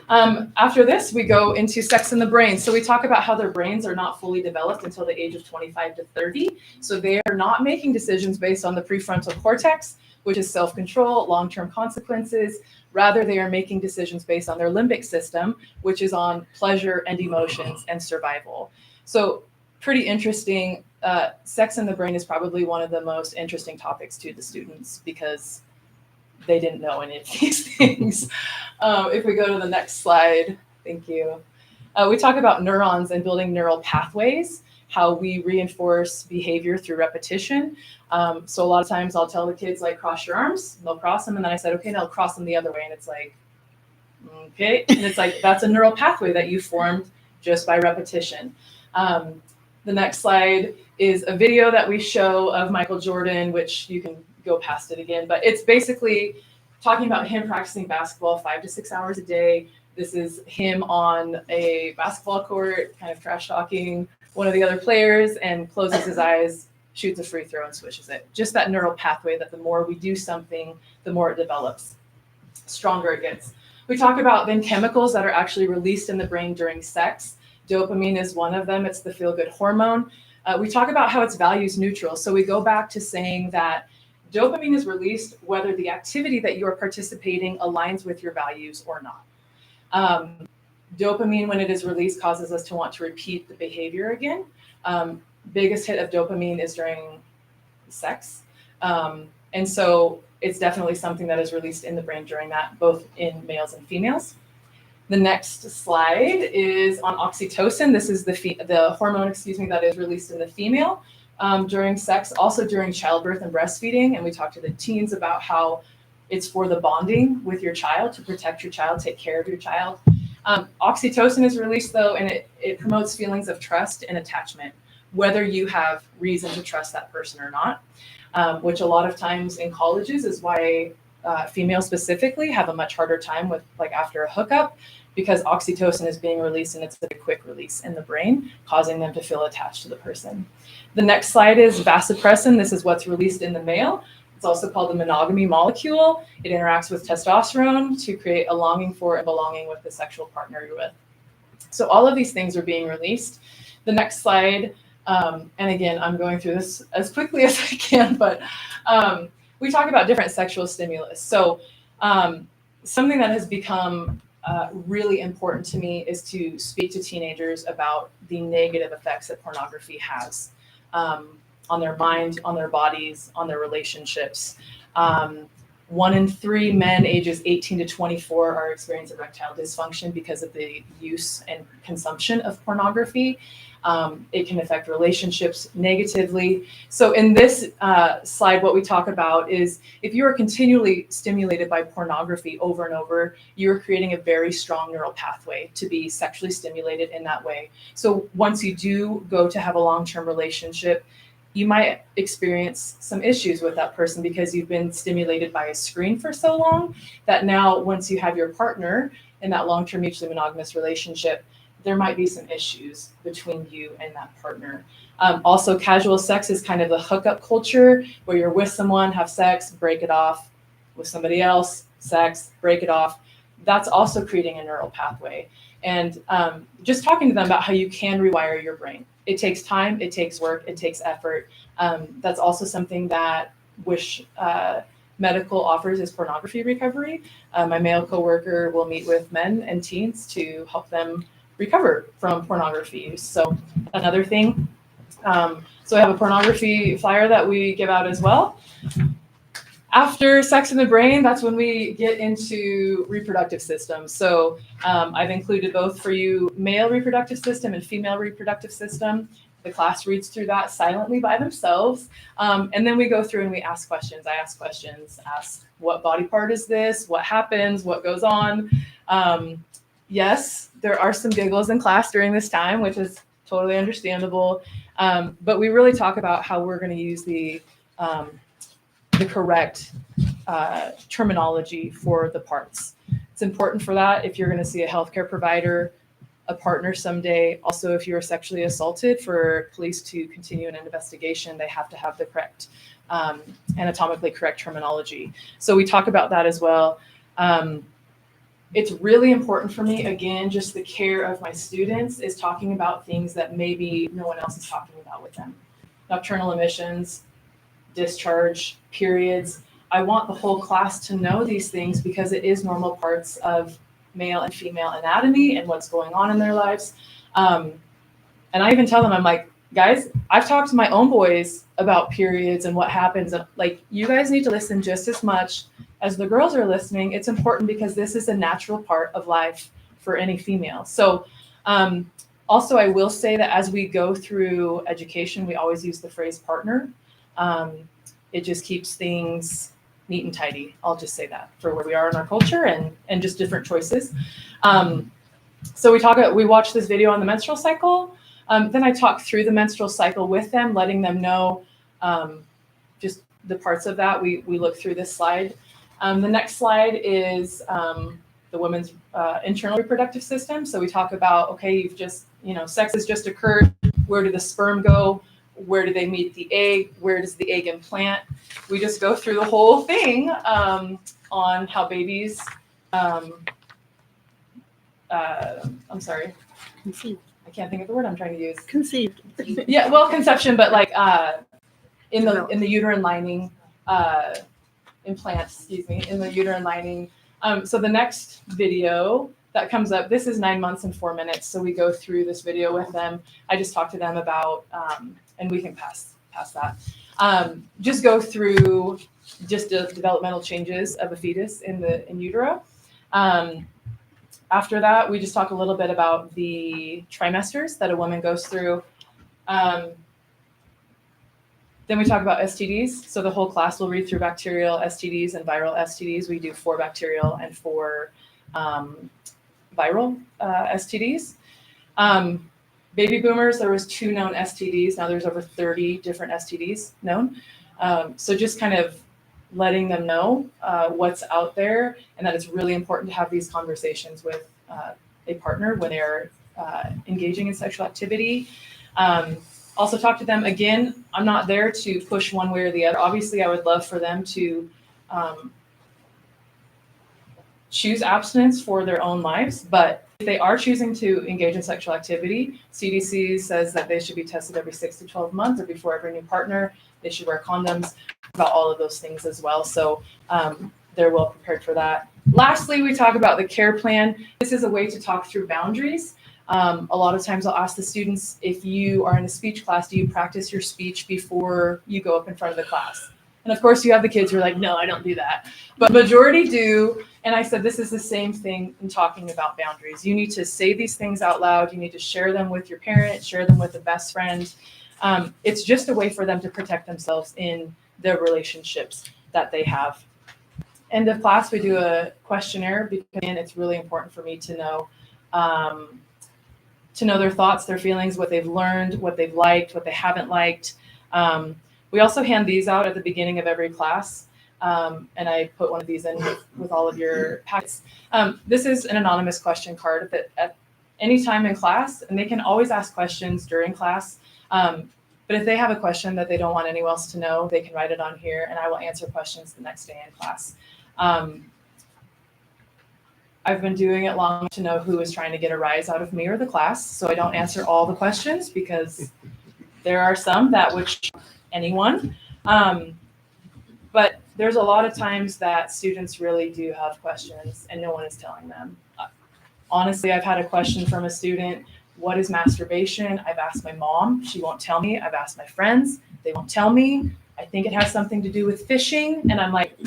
After this, we go into sex in the brain. So we talk about how their brains are not fully developed until the age of 25 to 30. So they are not making decisions based on the prefrontal cortex, which is self-control, long-term consequences. Rather, they are making decisions based on their limbic system, which is on pleasure and emotions and survival. So pretty interesting. Sex in the brain is probably one of the most interesting topics to the students because they didn't know any of these things. If we go to the next slide, thank you. We talk about neurons and building neural pathways, how we reinforce behavior through repetition. So a lot of times I'll tell the kids, like, cross your arms, and they'll cross them, and then I said, okay, now cross them the other way, and it's like, okay, and it's like, that's a neural pathway that you formed just by repetition. The next slide is a video that we show of Michael Jordan, which you can go past it again, but it's basically talking about him practicing basketball 5 to 6 hours a day. This is him on a basketball court, kind of trash talking one of the other players, and closes his eyes, shoots a free throw, and swishes it. Just that neural pathway that the more we do something, the more it develops, stronger it gets. We talk about then chemicals that are actually released in the brain during sex. Dopamine is one of them. It's the feel-good hormone. We talk about how it's values neutral. So we go back to saying that dopamine is released whether the activity that you are participating aligns with your values or not. Dopamine, when it is released, causes us to want to repeat the behavior again. Biggest hit of dopamine is during sex. And so it's definitely something that is released in the brain during that, both in males and females. The next slide is on oxytocin. This is the hormone, that is released in the female during sex, also during childbirth and breastfeeding. And we talk to the teens about how it's for the bonding with your child, to protect your child, take care of your child. Oxytocin is released, though, and it promotes feelings of trust and attachment, whether you have reason to trust that person or not, which a lot of times in colleges is why females specifically have a much harder time with, like, after a hookup, because oxytocin is being released and it's a quick release in the brain, causing them to feel attached to the person. The next slide is vasopressin. This is what's released in the male. It's also called the monogamy molecule. It interacts with testosterone to create a longing for and belonging with the sexual partner you're with. So all of these things are being released. The next slide, and again, I'm going through this as quickly as I can, but we talk about different sexual stimulus. So something that has become really important to me is to speak to teenagers about the negative effects that pornography has on their mind, on their bodies, on their relationships. 1 in 3 men ages 18 to 24 are experiencing erectile dysfunction because of the use and consumption of pornography. It can affect relationships negatively. So in this slide, what we talk about is if you are continually stimulated by pornography over and over, you're creating a very strong neural pathway to be sexually stimulated in that way. So once you do go to have a long-term relationship, you might experience some issues with that person because you've been stimulated by a screen for so long that now once you have your partner in that long-term mutually monogamous relationship, there might be some issues between you and that partner. Also, casual sex is kind of the hookup culture where you're with someone, have sex, break it off, with somebody else, sex, break it off. That's also creating a neural pathway. And just talking to them about how you can rewire your brain. It takes time, it takes work, it takes effort. That's also something that Wish Medical offers is pornography recovery. My male coworker will meet with men and teens to help them recover from pornography use. So another thing. So I have a pornography flyer that we give out as well. After sex in the brain, that's when we get into reproductive systems. So I've included both for you male reproductive system and female reproductive system. The class reads through that silently by themselves. And then we go through and we ask questions. I ask questions, ask what body part is this? What happens? What goes on? Yes, there are some giggles in class during this time, which is totally understandable. But we really talk about how we're going to use the correct terminology for the parts. It's important for that if you're going to see a healthcare provider, a partner someday. Also, if you were sexually assaulted, for police to continue an investigation, they have to have the correct, anatomically correct terminology. So we talk about that as well. It's really important for me, again, just the care of my students is talking about things that maybe no one else is talking about with them. Nocturnal emissions, discharge, periods. I want the whole class to know these things because it is normal parts of male and female anatomy and what's going on in their lives. And I even tell them, I'm like, guys, I've talked to my own boys about periods and what happens. And like, you guys need to listen just as much as the girls are listening. It's important because this is a natural part of life for any female. So also, I will say that as we go through education, we always use the phrase partner. It just keeps things neat and tidy. I'll just say that for where we are in our culture and just different choices. So we watch this video on the menstrual cycle. Then I talk through the menstrual cycle with them, letting them know just the parts of that. We look through this slide. The next slide is the women's internal reproductive system. So we talk about, okay, you've just, sex has just occurred. Where do the sperm go? Where do they meet the egg? Where does the egg implant? We just go through the whole thing on how babies, I'm sorry. Conceived. I can't think of the word I'm trying to use. Conceived. Yeah, well, conception, but like in the uterine lining, implants, in the uterine lining. So the next video that comes up, this is 9 months and 4 minutes. So we go through this video with them. I just talk to them about, and we can pass that. Just go through just the developmental changes of a fetus in utero. After that, we just talk a little bit about the trimesters that a woman goes through. Then we talk about STDs. So the whole class will read through bacterial STDs and viral STDs. We do 4 bacterial and 4 viral STDs. Baby boomers, there was 2 known STDs. Now there's over 30 different STDs known. So just kind of letting them know what's out there and that it's really important to have these conversations with a partner when they're engaging in sexual activity. Also talk to them again. I'm not there to push one way or the other. Obviously, I would love for them to choose abstinence for their own lives, but if they are choosing to engage in sexual activity, CDC says that they should be tested every 6 to 12 months or before every new partner. They should wear condoms, about all of those things as well. So they're well prepared for that. Lastly, we talk about the care plan. This is a way to talk through boundaries. A lot of times I'll ask the students, if you are in a speech class, do you practice your speech before you go up in front of the class? And of course you have the kids who are like, no, I don't do that. But majority do. And I said, this is the same thing in talking about boundaries. You need to say these things out loud. You need to share them with your parent, share them with a best friend. It's just a way for them to protect themselves in their relationships that they have. End of class, we do a questionnaire because again, it's really important for me to know their thoughts, their feelings, what they've learned, what they've liked, what they haven't liked. We also hand these out at the beginning of every class. And I put one of these in with all of your packets. This is an anonymous question card that at any time in class, and they can always ask questions during class. But if they have a question that they don't want anyone else to know, they can write it on here, and I will answer questions the next day in class. I've been doing it long enough to know who is trying to get a rise out of me or the class, so I don't answer all the questions because there are some that would shock anyone. But there's a lot of times that students really do have questions and no one is telling them. Honestly, I've had a question from a student, what is masturbation? I've asked my mom, she won't tell me. I've asked my friends, they won't tell me. I think it has something to do with fishing. And I'm like,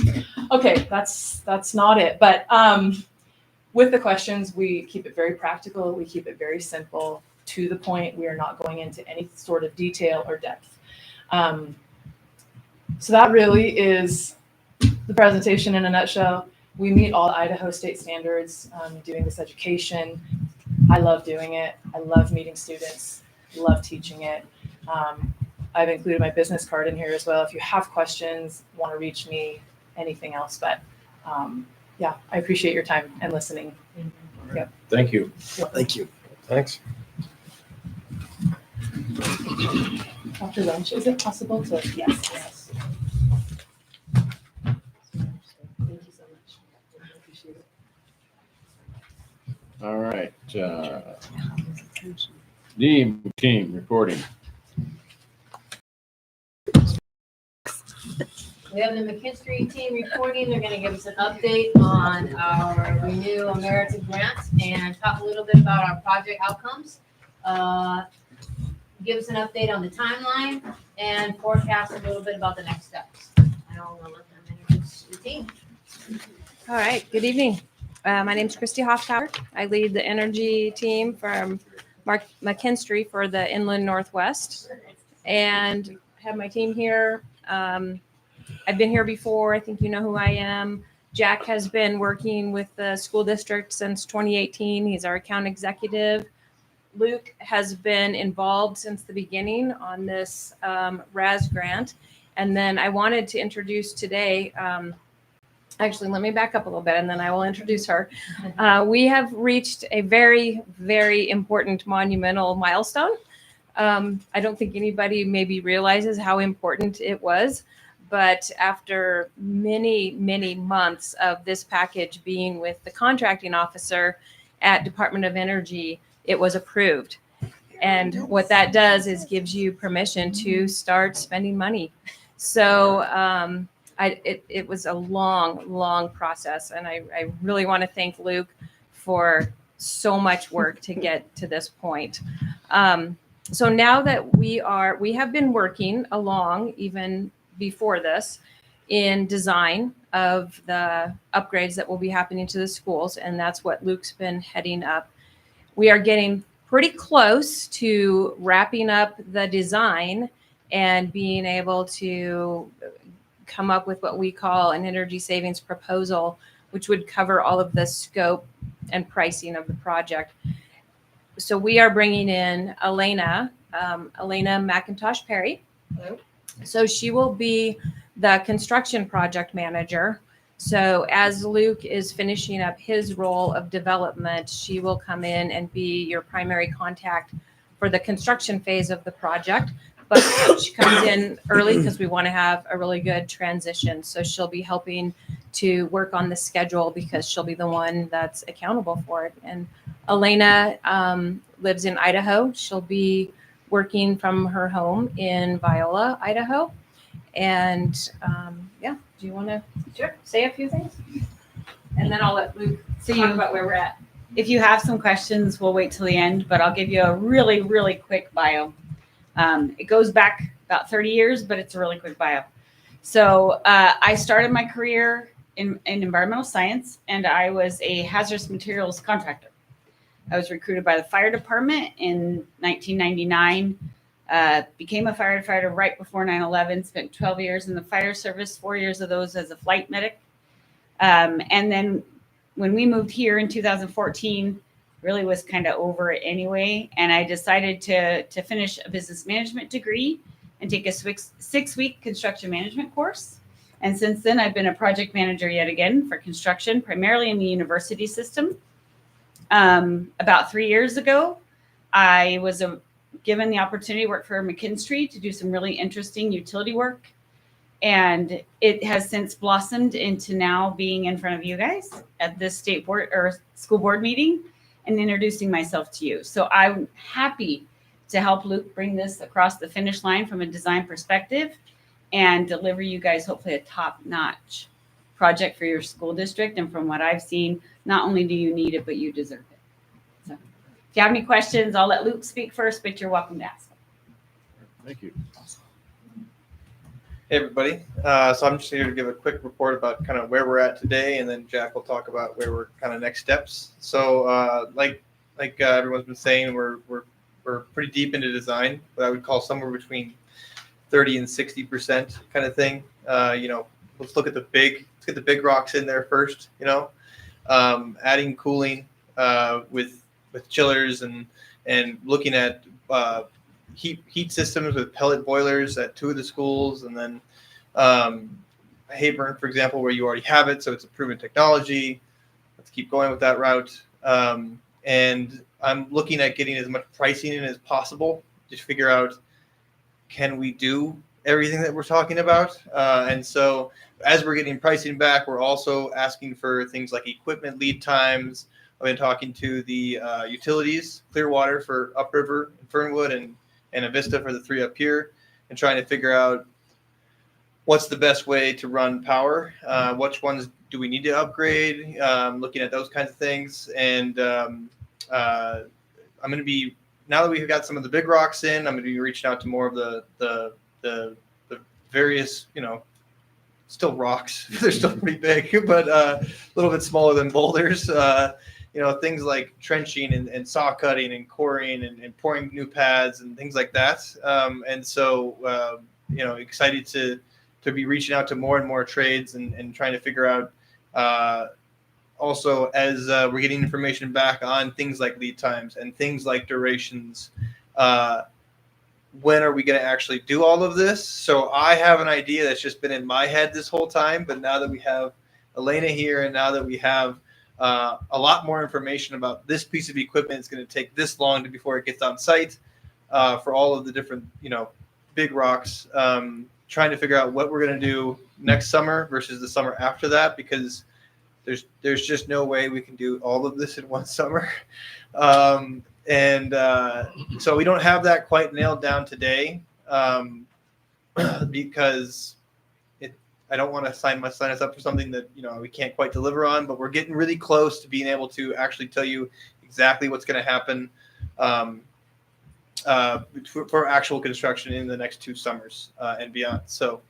okay, that's not it. But with the questions, we keep it very practical. We keep it very simple, to the point. We are not going into any sort of detail or depth. So that really is the presentation in a nutshell. We meet all Idaho state standards doing this education. I love doing it. I love meeting students, love teaching it. I've included my business card in here as well if you have questions, want to reach me, anything else. But yeah, I appreciate your time and listening. Yep. Thank you. Thank you. Thanks. After lunch, is it possible to? Yes. Thank you so much. I appreciate it. All right. Dean team reporting. We have the McKinstry team reporting. They're going to give us an update on our Renew America grant and talk a little bit about our project outcomes. Give us an update on the timeline and forecast a little bit about the next steps. I'll let them introduce the team. All right, good evening. My name is Christy Hofftower. I lead the energy team from Mark McKinstry for the Inland Northwest, and have my team here. I've been here before. I think you know who I am. Jack has been working with the school district since 2018. He's our account executive. Luke has been involved since the beginning on this RAS grant. And then I wanted to introduce today, actually, let me back up a little bit and then I will introduce her. We have reached a very, very important monumental milestone. I don't think anybody maybe realizes how important it was. But after many, many months of this package being with the contracting officer at Department of Energy, it was approved. And what that does is gives you permission to start spending money. So it was a long, long process. And I really want to thank Luke for so much work to get to this point. So now that we have been working along even before this in design of the upgrades that will be happening to the schools. And that's what Luke's been heading up. We are getting pretty close to wrapping up the design and being able to come up with what we call an energy savings proposal, which would cover all of the scope and pricing of the project. So we are bringing in Elena McIntosh Perry. Hello. So she will be the construction project manager. So as Luke is finishing up his role of development, she will come in and be your primary contact for the construction phase of the project. But she comes in early because we want to have a really good transition. So she'll be helping to work on the schedule because she'll be the one that's accountable for it. And Elena lives in Idaho. She'll be working from her home in Viola, Idaho. And yeah, do you want to say a few things? And then I'll let Luke talk about where we're at. If you have some questions, we'll wait till the end, but I'll give you a really, really quick bio. It goes back about 30 years, but it's a really quick bio. So I started my career in environmental science, and I was a hazardous materials contractor. I was recruited by the fire department in 1999, became a firefighter right before 9/11, spent 12 years in the fire service, 4 years of those as a flight medic. And then when we moved here in 2014, really was kind of over it anyway. And I decided to finish a business management degree and take a 6-week construction management course. And since then, I've been a project manager yet again for construction, primarily in the university system. About 3 years ago, I was given the opportunity to work for McKinstry to do some really interesting utility work. And it has since blossomed into now being in front of you guys at this state board or school board meeting and introducing myself to you. So I'm happy to help Luke bring this across the finish line from a design perspective and deliver you guys hopefully a top-notch project for your school district. And from what I've seen, not only do you need it, but you deserve it. So if you have any questions, I'll let Luke speak first, but you're welcome to ask. Thank you. Hey everybody, so I'm just here to give a quick report about kind of where we're at today, and then Jack will talk about where we're kind of next steps. So like everyone's been saying, we're pretty deep into design, what I would call somewhere between 30 and 60% kind of thing. Let's get the big rocks in there first. Adding cooling with chillers and looking at heat systems with pellet boilers at 2 of the schools, and then Hayburn, for example, where you already have it, so it's a proven technology. Let's keep going with that route. And I'm looking at getting as much pricing in as possible, just figure out, can we do everything that we're talking about? And so as we're getting pricing back, we're also asking for things like equipment lead times. I've been talking to the utilities, Clearwater for upriver and Fernwood, and Avista for the 3 up here, and trying to figure out what's the best way to run power, which ones do we need to upgrade, looking at those kinds of things. And I'm going to be, now that we've got some of the big rocks in, I'm going to be reaching out to more of the various, still rocks. They're still pretty big, but a little bit smaller than boulders. Things like trenching and saw cutting and coring and pouring new pads and things like that. And so, excited to be reaching out to more and more trades and trying to figure out also as we're getting information back on things like lead times and things like durations. When are we going to actually do all of this? So I have an idea that's just been in my head this whole time, but now that we have Elena here and now that we have a lot more information about this piece of equipment, it's going to take this long before it gets on site for all of the different, big rocks. Trying to figure out what we're going to do next summer versus the summer after that, because there's just no way we can do all of this in one summer. So we don't have that quite nailed down today because I don't want to sign us up for something that we can't quite deliver on, but we're getting really close to being able to actually tell you exactly what's going to happen for actual construction in the next 2 summers and beyond. So,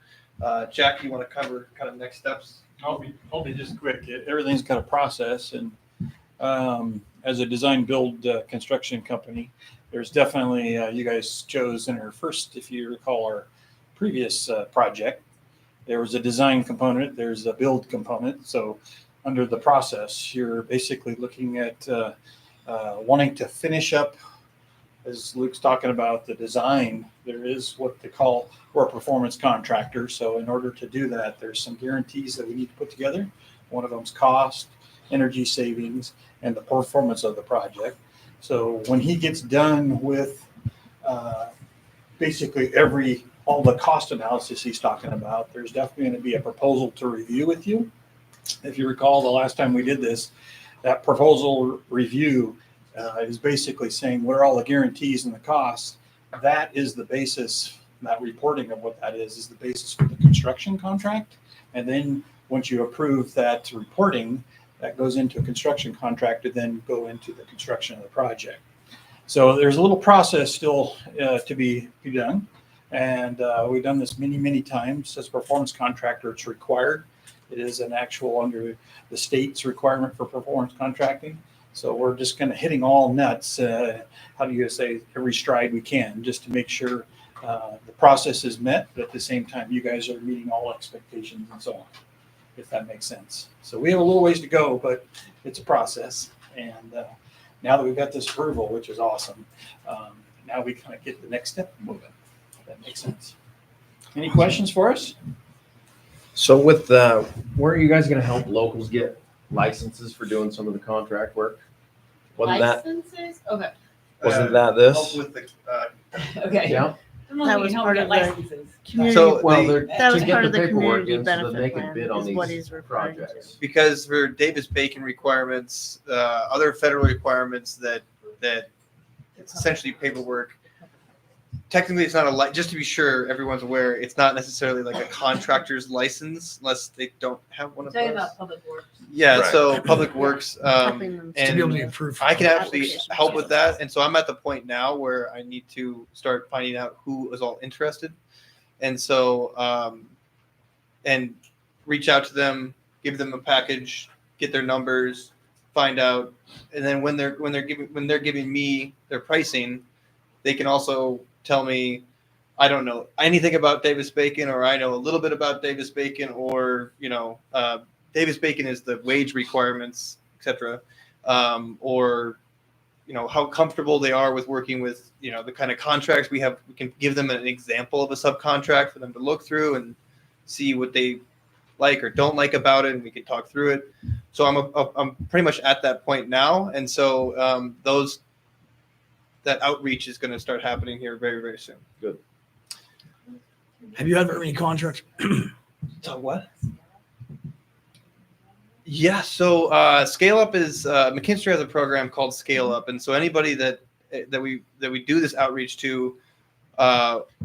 Jack, you want to cover kind of next steps? I'll be just quick. Everything's got a process, and as a design build construction company, there's definitely you guys chose in our first, if you recall, our previous project. There was a design component, there's a build component. So under the process, you're basically looking at wanting to finish up, as Luke's talking about the design, there is what they call, we're a performance contractor. So in order to do that, there's some guarantees that we need to put together. One of them's cost, energy savings, and the performance of the project. So when he gets done with basically all the cost analysis he's talking about, there's definitely going to be a proposal to review with you. If you recall, the last time we did this, that proposal review is basically saying what are all the guarantees and the costs. That is the basis, that reporting of what that is the basis for the construction contract. And then once you approve that reporting, that goes into a construction contract to then go into the construction of the project. So there's a little process still to be done. And we've done this many, many times. As a performance contractor, it's required. It is an actual under the state's requirement for performance contracting. So we're just kind of hitting all nuts, how do you say, every stride we can, just to make sure the process is met, but at the same time, you guys are meeting all expectations and so on, if that makes sense. So we have a little ways to go, but it's a process. And now that we've got this approval, which is awesome, now we kind of get the next step moving. That makes sense. Any questions for us? So with where are you guys going to help locals get licenses for doing some of the contract work? Wasn't Licenses? Okay. that this? Help with the, Okay. Yeah. That was part of licenses. So That was part of the paperwork in so that they can bid on these projects. because for Davis-Bacon requirements, other federal requirements that it's essentially paperwork. Technically, it's not just to be sure everyone's aware, it's not necessarily like a contractor's license unless they don't have one of those. Talking about public works. Yeah, Right. so Public Works, To be able to and approve. I can actually help with that. And so I'm at the point now where I need to start finding out who is all interested. And so, and reach out to them, give them a package, get their numbers, find out. And then when they're giving me their pricing, they can also tell me, I don't know anything about Davis-Bacon, or I know a little bit about Davis-Bacon, or, Davis-Bacon is the wage requirements, etc. Or, how comfortable they are with working with, the kind of contracts we have. We can give them an example of a subcontract for them to look through and see what they like or don't like about it, and we can talk through it. So I'm pretty much at that point now, and so that outreach is going to start happening here very, very soon. Good. Have you had very many contracts? So what? Yeah, so Scale Up is McKinstry has a program called Scale Up, and so anybody that we do this outreach to,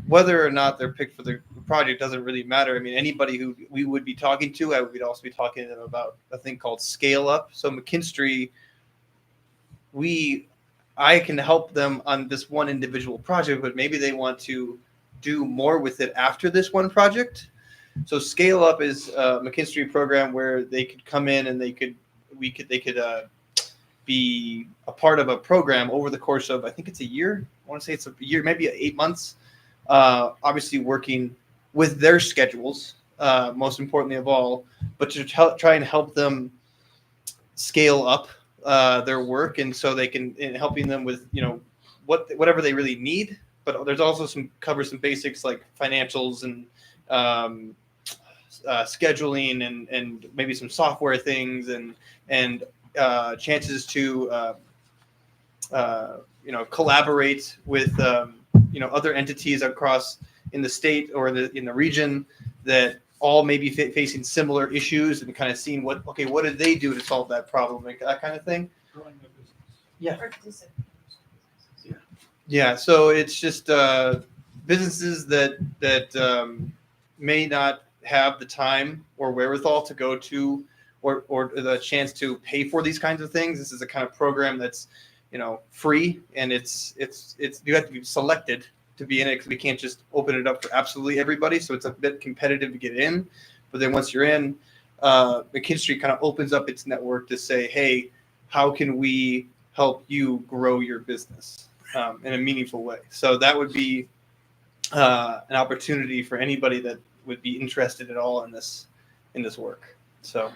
whether or not they're picked for the project doesn't really matter. I mean, anybody who we would be talking to, I would also be talking to them about a thing called Scale Up. So McKinstry, I can help them on this one individual project, but maybe they want to do more with it after this one project. So Scale Up is a McKinstry program where they could come in and they could be a part of a program over the course of, I think it's a year. I want to say it's a year, maybe 8 months. Obviously working with their schedules, most importantly of all, but to try and help them scale up their work, and so they can, in helping them with whatever they really need. But there's also cover some basics like financials and scheduling and maybe some software things and chances to collaborate with other entities across in the state or in the region that all may be facing similar issues, and kind of seeing what did they do to solve that problem, like that kind of thing. Yeah. Yeah. So it's just businesses that may not have the time or wherewithal to go to or the chance to pay for these kinds of things. This is a kind of program that's free, and it's you have to be selected to be in it, because we can't just open it up for absolutely everybody. So it's a bit competitive to get in, but then once you're in, McKinstry kind of opens up its network to say, hey, how can we help you grow your business in a meaningful way? So that would be an opportunity for anybody that would be interested at all in this work. So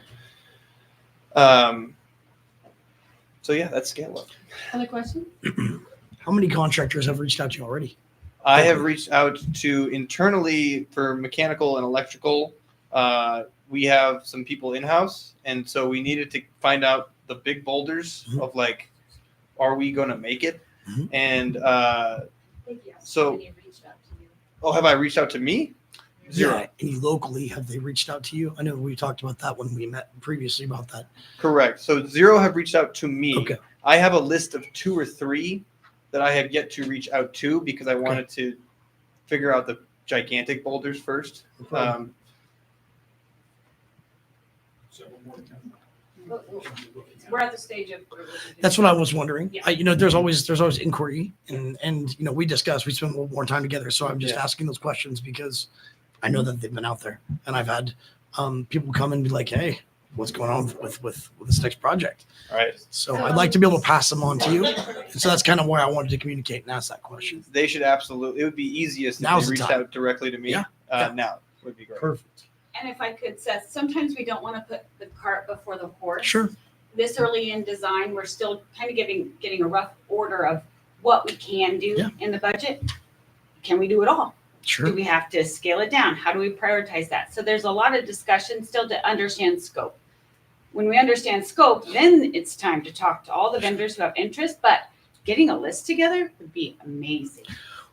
yeah, that's Scale Up. Other questions? How many contractors have reached out to you already? I have reached out to internally for mechanical and electrical. We have some people in-house, and so we needed to find out the big boulders of like, are we going to make it? And so, have I reached out to me? Zero. Yeah, and you locally, have they reached out to you? I know we talked about that when we met previously about that. Correct. So 0 have reached out to me. Okay. I have a list of 2 or 3 that I have yet to reach out to, because I wanted to figure out the gigantic boulders first. We're at the stage of. That's what I was wondering. Yeah. There's always inquiry, and we discussed, we spent a little more time together. So I'm just asking those questions because I know that they've been out there, and I've had people come and be like, hey, what's going on with this next project? All right. So I'd like to be able to pass them on to you. And so that's kind of why I wanted to communicate and ask that question. They should absolutely. It would be easiest if Now's they the reached time. out directly to me. Yeah. Now would be great. Perfect. And if I could, Seth, sometimes we don't want to put the cart before the horse. Sure. This early in design, we're still kind of getting a rough order of what we can do in the budget. Can we do it all? Sure. Do we have to scale it down? How do we prioritize that? So there's a lot of discussion still to understand scope. When we understand scope, then it's time to talk to all the vendors who have interest, but getting a list together would be amazing.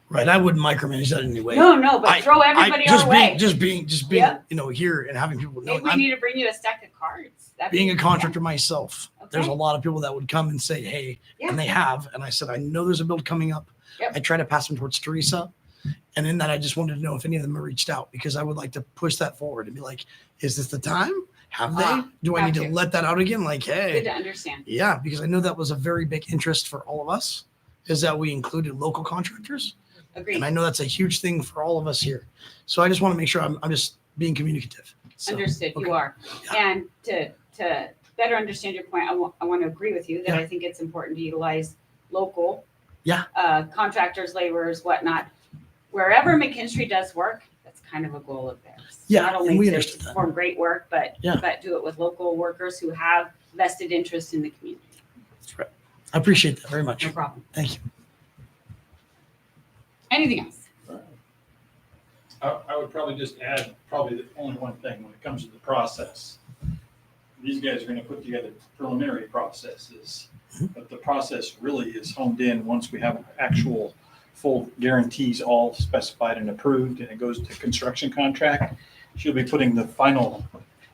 Right. I wouldn't micromanage that anyway. No, but throw everybody our way. Just being, Yep. here and having people know. Maybe we need to bring you a stack of cards. Being a contractor myself, there's a Okay. lot of people that would come and say, hey, and they have. And I said, I know there's a build coming up. Yep. I try to pass them towards Teresa. And in that, I just wanted to know if any of them have reached out because I would like to push that forward and be like, is this the time? Have they? Do I need to let that out again? Like, hey. Good to understand. Yeah, because I know that was a very big interest for all of us is that we included local contractors. Agreed. And I know that's a huge thing for all of us here. So I just want to make sure I'm just being communicative. So, Understood, okay. you are. And to better understand your point, I want to agree with you that I think it's important to utilize local contractors, laborers, whatnot. Wherever McKinstry does work, that's kind of a goal of theirs. Yeah, Not and only we to understand that. perform great work, but do it with local workers who have vested interest in the community. That's right. I appreciate that very much. No problem. Thank you. Anything else? I would probably just add probably the only one thing when it comes to the process. These guys are going to put together preliminary processes, but the process really is honed in once we have actual full guarantees all specified and approved and it goes to construction contract. She'll be putting the final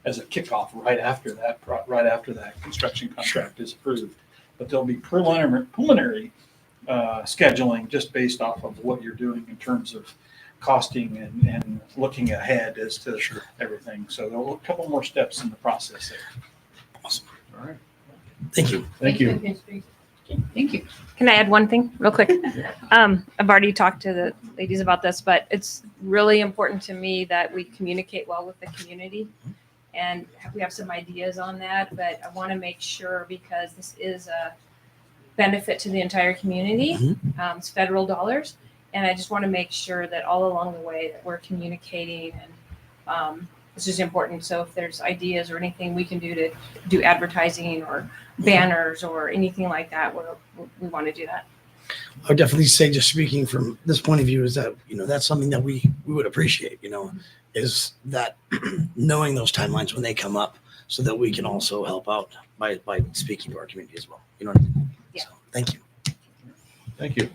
as a kickoff right after that construction contract is approved. But there'll be preliminary scheduling just based off of what you're doing in terms of costing and looking ahead as to everything. So there'll be a couple more steps in the process there. Awesome. All right. Thank you. Thank you. Thank you. Can I add one thing real quick? I've already talked to the ladies about this, but it's really important to me that we communicate well with the community. And we have some ideas on that, but I want to make sure because this is a benefit to the entire community. It's federal dollars. And I just want to make sure that all along the way that we're communicating and it's just important. So if there's ideas or anything we can do to do advertising or banners or anything like that, we want to do that. I would definitely say, just speaking from this point of view, is that, that's something that we would appreciate, is that knowing those timelines when they come up so that we can also help out by speaking to our community as well. You know what I mean? Yeah. So, thank you. Thank you.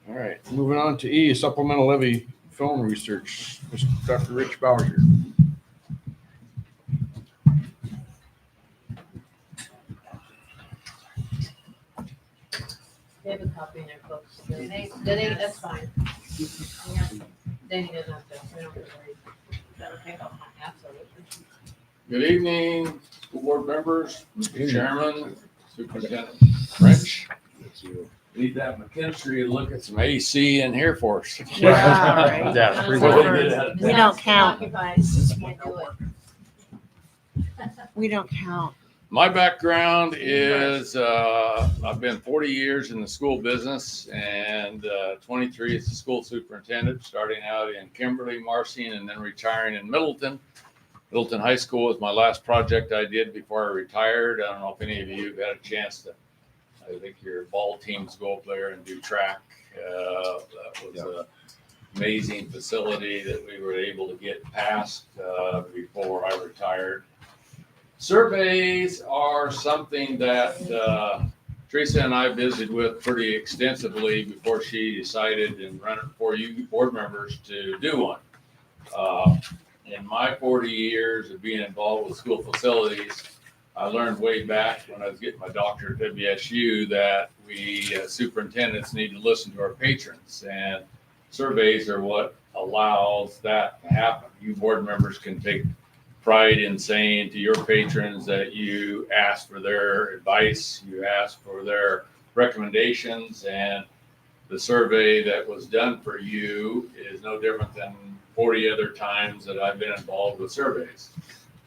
All right, moving on to E, supplemental levy film research. Mr. Dr. Rich Bowser. They have a copy in their books. That's fine. Yeah. Then he doesn't have to, we don't have to worry. That'll take off my absolutely. Good evening, school board members, Mr. Chairman, Superintendent French. Need that McKinstry to look at some AC in here for us. Yeah, right. Yeah, We don't count. Can't do it. We don't count. My background is I've been 40 years in the school business and 23 as a school superintendent, starting out in Kimberly, Marcine, and then retiring in Middleton. Middleton High School was my last project I did before I retired. I don't know if any of you have had a chance to, I think your ball teams go up there and do track. That was an amazing facility that we were able to get past before I retired. Surveys are something that Teresa and I visited with pretty extensively before she decided and run it for you board members to do one. In my 40 years of being involved with school facilities, I learned way back when I was getting my doctorate at WSU that we superintendents need to listen to our patrons, and surveys are what allows that to happen. You board members can take pride in saying to your patrons that you ask for their advice, you ask for their recommendations, and the survey that was done for you is no different than 40 other times that I've been involved with surveys.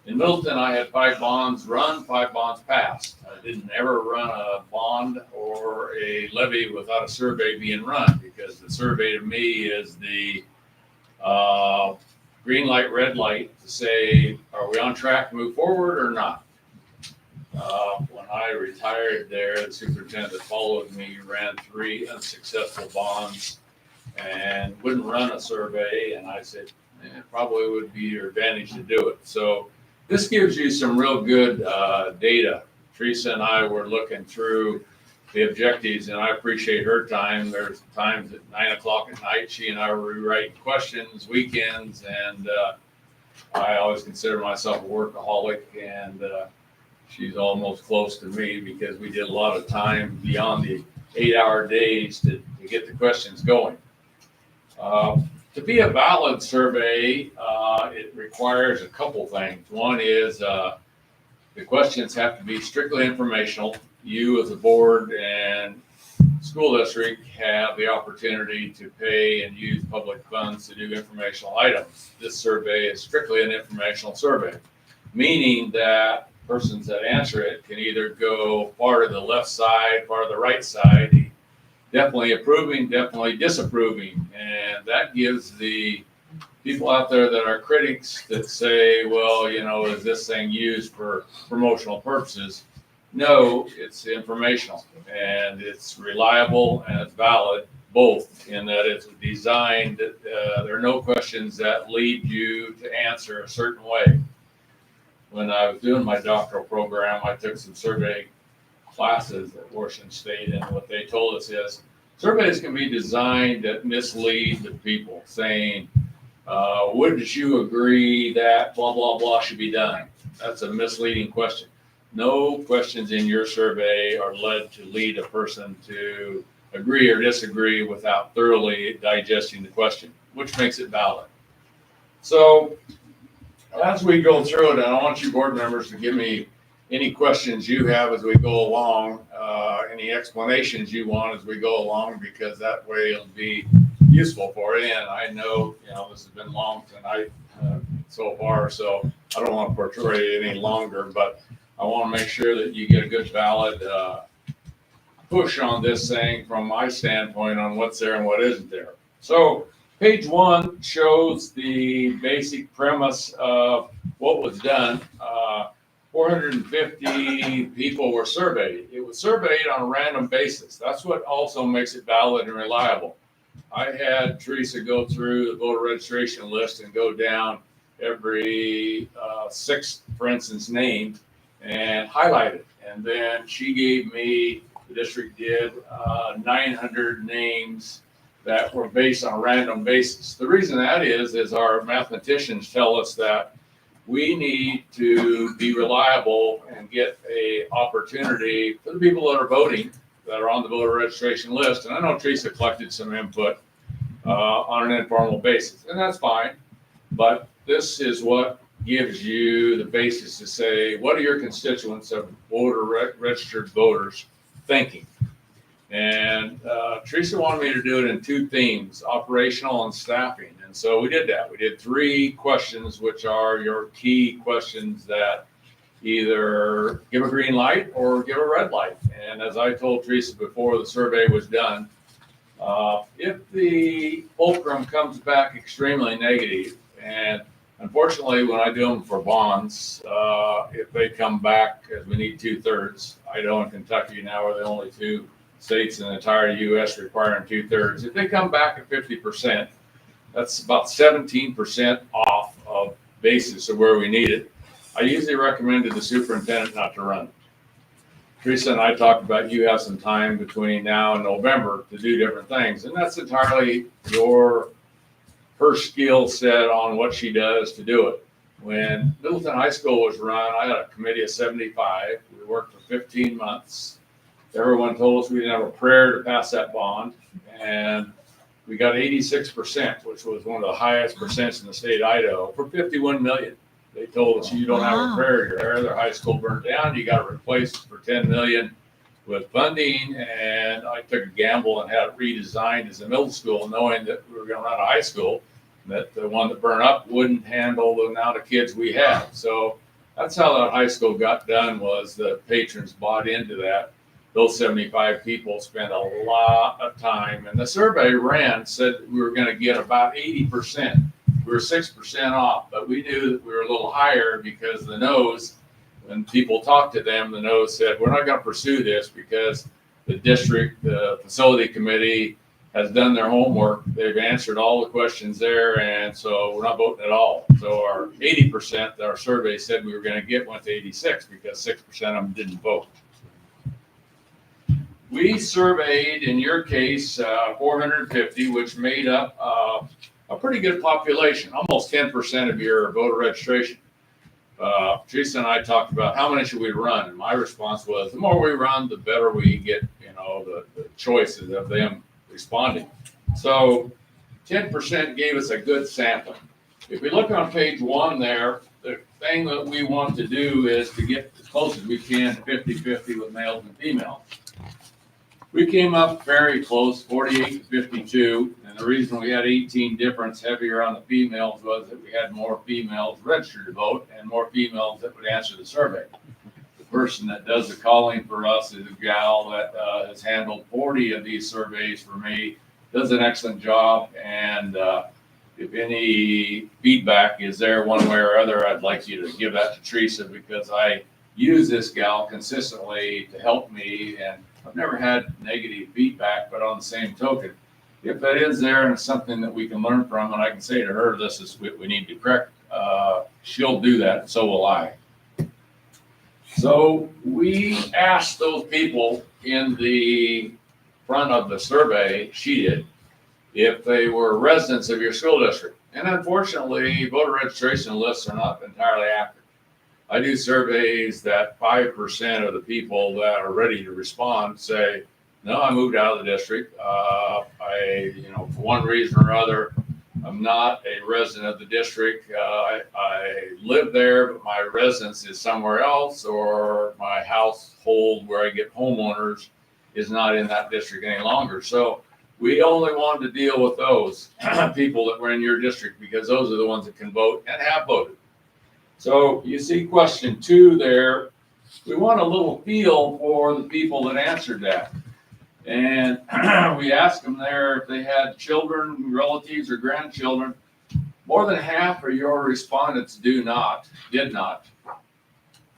In Middleton, I had 5 bonds run, 5 bonds passed. I didn't ever run a bond or a levy without a survey being run, because the survey to me is the green light, red light to say, are we on track to move forward or not? When I retired there, the superintendent that followed me ran 3 unsuccessful bonds and wouldn't run a survey. And I said, it probably would be your advantage to do it. So this gives you some real good data. Teresa and I were looking through the objectives, and I appreciate her time. There's times at 9 o'clock at night, she and I were rewriting questions, weekends, and I always consider myself a workaholic, and she's almost close to me because we did a lot of time beyond the 8-hour days to get the questions going. To be a valid survey, it requires a couple things. One is the questions have to be strictly informational. You as a board and school district have the opportunity to pay and use public funds to do informational items. This survey is strictly an informational survey, meaning that persons that answer it can either go far to the left side, far to the right side, definitely approving, definitely disapproving. And that gives the people out there that are critics that say, well, you know, is this thing used for promotional purposes? No, it's informational, and it's reliable and it's valid, both in that it's designed, there are no questions that lead you to answer a certain way. When I was doing my doctoral program, I took some survey classes at Washington State, and what they told us is surveys can be designed that mislead the people, saying, wouldn't you agree that blah, blah, blah should be done? That's a misleading question. No questions in your survey are led to lead a person to agree or disagree without thoroughly digesting the question, which makes it valid. So as we go through it, and I want you board members to give me any questions you have as we go along, any explanations you want as we go along, because that way it'll be useful for you. And I know, you know, this has been long tonight so far, so I don't want to portray it any longer, but I want to make sure that you get a good valid push on this thing from my standpoint on what's there and what isn't there. So page 1 shows the basic premise of what was done. 450 people were surveyed. It was surveyed on a random basis. That's what also makes it valid and reliable. I had Teresa go through the voter registration list and go down every sixth, for instance, name and highlight it. And then she gave me, the district did 900 names that were based on a random basis. The reason that is our mathematicians tell us that we need to be reliable and get a opportunity for the people that are voting, that are on the voter registration list. And I know Teresa collected some input on an informal basis, and that's fine. But this is what gives you the basis to say, what are your constituents of registered voters thinking? And Teresa wanted me to do it in 2 themes, operational and staffing. And so we did that. We did 3 questions, which are your key questions that either give a green light or give a red light. And as I told Teresa before the survey was done, if the fulcrum comes back extremely negative, and unfortunately, when I do them for bonds, if they come back, as we need 2/3, Idaho and Kentucky now are the only 2 states in the entire U.S. requiring 2/3. If they come back at 50%, that's about 17% off of basis of where we need it. I usually recommend to the superintendent not to run. Teresa and I talked about you have some time between now and November to do different things, and that's entirely her skill set on what she does to do it. When Middleton High School was run, I had a committee of 75. We worked for 15 months. Everyone told us we didn't have a prayer to pass that bond, and we got 86%, which was one of the highest percents in the state of Idaho, for 51 million. They told us you don't have a prayer, your other high school burned down, you got to replace it for 10 million with funding. And I took a gamble and had it redesigned as a middle school, knowing that we were going to run a high school, that the one that burned up wouldn't handle the amount of kids we had. So that's how that high school got done, was the patrons bought into that. Those 75 people spent a lot of time, and the survey ran said we were going to get about 80%. We were 6% off, but we knew that we were a little higher because the no's, when people talked to them, the no's said, we're not going to pursue this because the district, the facility committee has done their homework. They've answered all the questions there, and so we're not voting at all. So our 80% that our survey said we were going to get went to 86 because 6% of them didn't vote. We surveyed, in your case, 450, which made up a pretty good population, almost 10% of your voter registration. Teresa and I talked about how many should we run, and my response was, the more we run, the better we get, the choices of them responding. So 10% gave us a good sampling. If we look on page 1 there, the thing that we want to do is to get as close as we can to 50-50 with males and females. We came up very close, 48 to 52, and the reason we had 18 difference heavier on the females was that we had more females registered to vote and more females that would answer the survey. The person that does the calling for us is a gal that has handled 40 of these surveys for me, does an excellent job, and if any feedback is there one way or other, I'd like you to give that to Teresa, because I use this gal consistently to help me, and I've never had negative feedback. But on the same token, if that is there and it's something that we can learn from, and I can say to her, this is what we need to correct, she'll do that, and so will I. So we asked those people in the front of the survey, she did, if they were residents of your school district. And unfortunately, voter registration lists are not entirely accurate. I do surveys that 5% of the people that are ready to respond say, no, I moved out of the district. For one reason or other, I'm not a resident of the district. I live there, but my residence is somewhere else, or my household where I get homeowners is not in that district any longer. So we only wanted to deal with those people that were in your district, because those are the ones that can vote and have voted. So you see question 2 there. We want a little feel for the people that answered that. And we asked them there if they had children, relatives, or grandchildren. More than half of your respondents did not.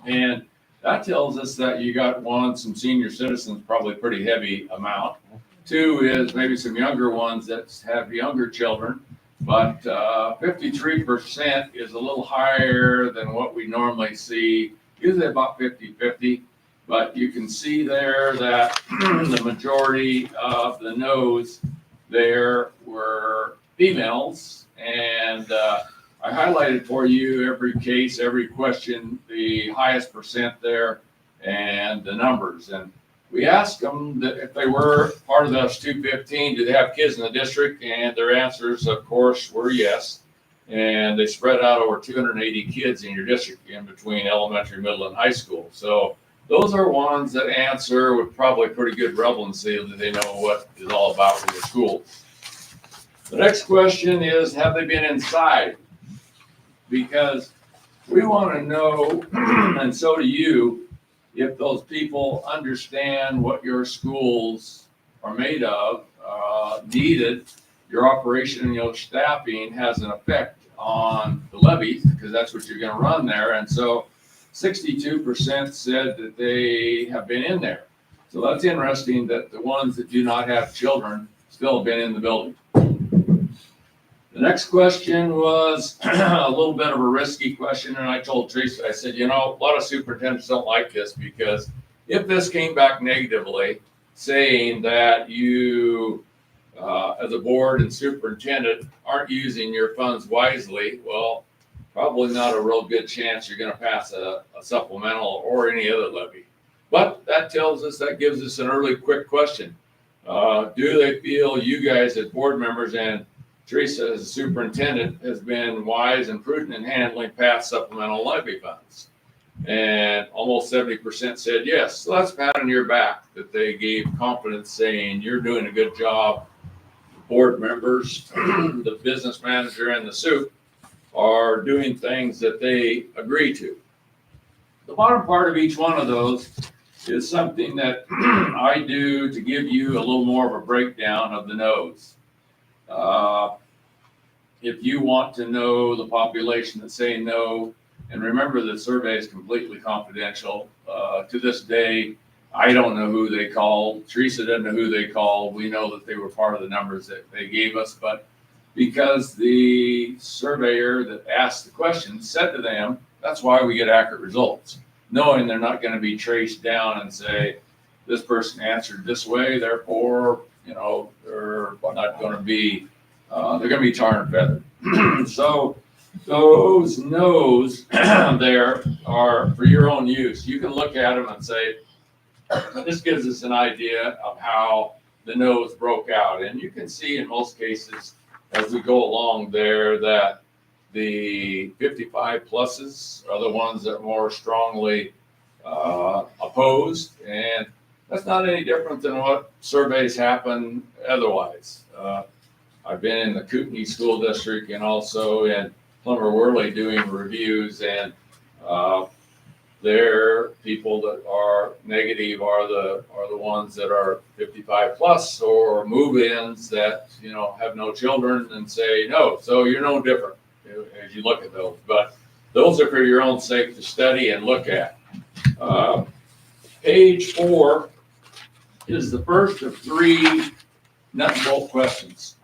And that tells us that you got some senior citizens, probably a pretty heavy amount. 2 is maybe some younger ones that have younger children. But 53% is a little higher than what we normally see, usually about 50-50. But you can see there that the majority of the no's there were females. And I highlighted for you every case, every question, the highest percent there, and the numbers. And we asked them that if they were part of those 215, do they have kids in the district? And their answers, of course, were yes. And they spread out over 280 kids in your district in between elementary, middle, and high school. So those are ones that answer with probably pretty good relevancy, that they know what it's all about with the school. The next question is, have they been inside? Because we want to know, and so do you, if those people understand what your schools are made of, needed, your operation and your staffing has an effect on the levies, because that's what you're going to run there. And so 62% said that they have been in there. So that's interesting that the ones that do not have children still have been in the building. The next question was a little bit of a risky question, and I told Teresa, I said, a lot of superintendents don't like this, because if this came back negatively, saying that you, as a board and superintendent, aren't using your funds wisely, well, probably not a real good chance you're going to pass a supplemental or any other levy. But that gives us an early, quick question. Do they feel you guys as board members and Teresa, as a superintendent, has been wise and prudent in handling past supplemental levy funds? And almost 70% said yes. So that's a pat on your back that they gave confidence, saying you're doing a good job. Board members, the business manager, and the soup are doing things that they agree to. The bottom part of each one of those is something that I do to give you a little more of a breakdown of the no's. If you want to know the population that say no, and remember the survey is completely confidential. To this day, I don't know who they called. Teresa doesn't know who they called. We know that they were part of the numbers that they gave us, but because the surveyor that asked the questions said to them, that's why we get accurate results, knowing they're not going to be traced down and say, this person answered this way, therefore, they're not going to be, they're going to be tar and feathered. So those no's there are for your own use. You can look at them and say, this gives us an idea of how the no's broke out. And you can see in most cases as we go along there that the 55 pluses are the ones that are more strongly opposed. And that's not any different than what surveys happen otherwise. I've been in the Kootenai School District and also in Plummer Worley doing reviews, and their people that are negative are the ones that are 55 plus or move-ins that have no children and say no. So you're no different as you look at those. But those are for your own sake to study and look at. Page 4 is the first of 3 nut and bolt questions.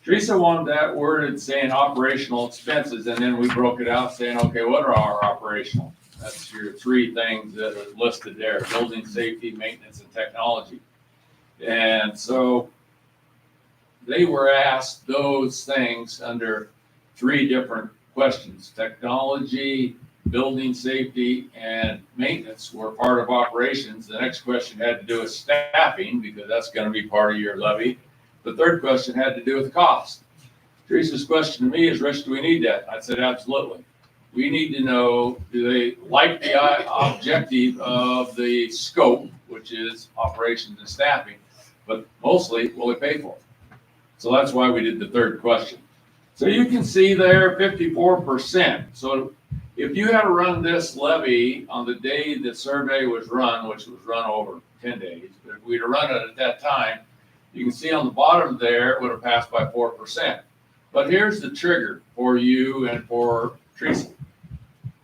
Teresa wanted that worded saying operational expenses, and then we broke it out saying, okay, what are our operational? That's your 3 things that are listed there: building, safety, maintenance, and technology. And so they were asked those things under 3 different questions. Technology, building safety, and maintenance were part of operations. The next question had to do with staffing, because that's going to be part of your levy. The 3rd question had to do with cost. Teresa's question to me is, Rich, do we need that? I said, absolutely. We need to know, do they like the objective of the scope, which is operations and staffing, but mostly, will they pay for it? So that's why we did the 3rd question. So you can see there 54%. So if you had to run this levy on the day the survey was run, which was run over 10 days, but if we'd have run it at that time, you can see on the bottom there, it would have passed by 4%. But here's the trigger for you and for Teresa.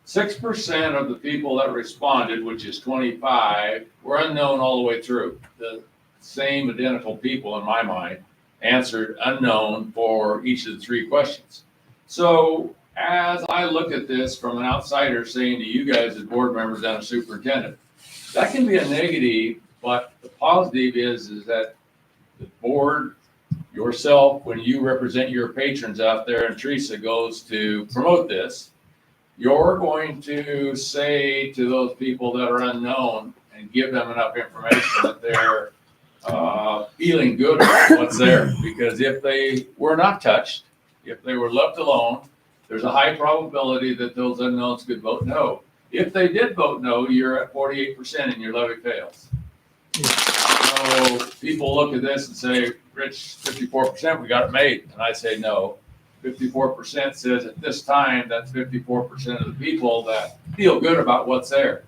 6% of the people that responded, which is 25, were unknown all the way through. The same identical people, in my mind, answered unknown for each of the 3 questions. So as I look at this from an outsider saying to you guys as board members and a superintendent, that can be a negative, but the positive is that the board, yourself, when you represent your patrons out there and Teresa goes to promote this, you're going to say to those people that are unknown and give them enough information that they're feeling good about what's there. Because if they were not touched, if they were left alone, there's a high probability that those unknowns could vote no. If they did vote no, you're at 48% and your levy fails. So people look at this and say, Rich, 54%, we got it made. And I say no. 54% says at this time, that's 54% of the people that feel good about what's there.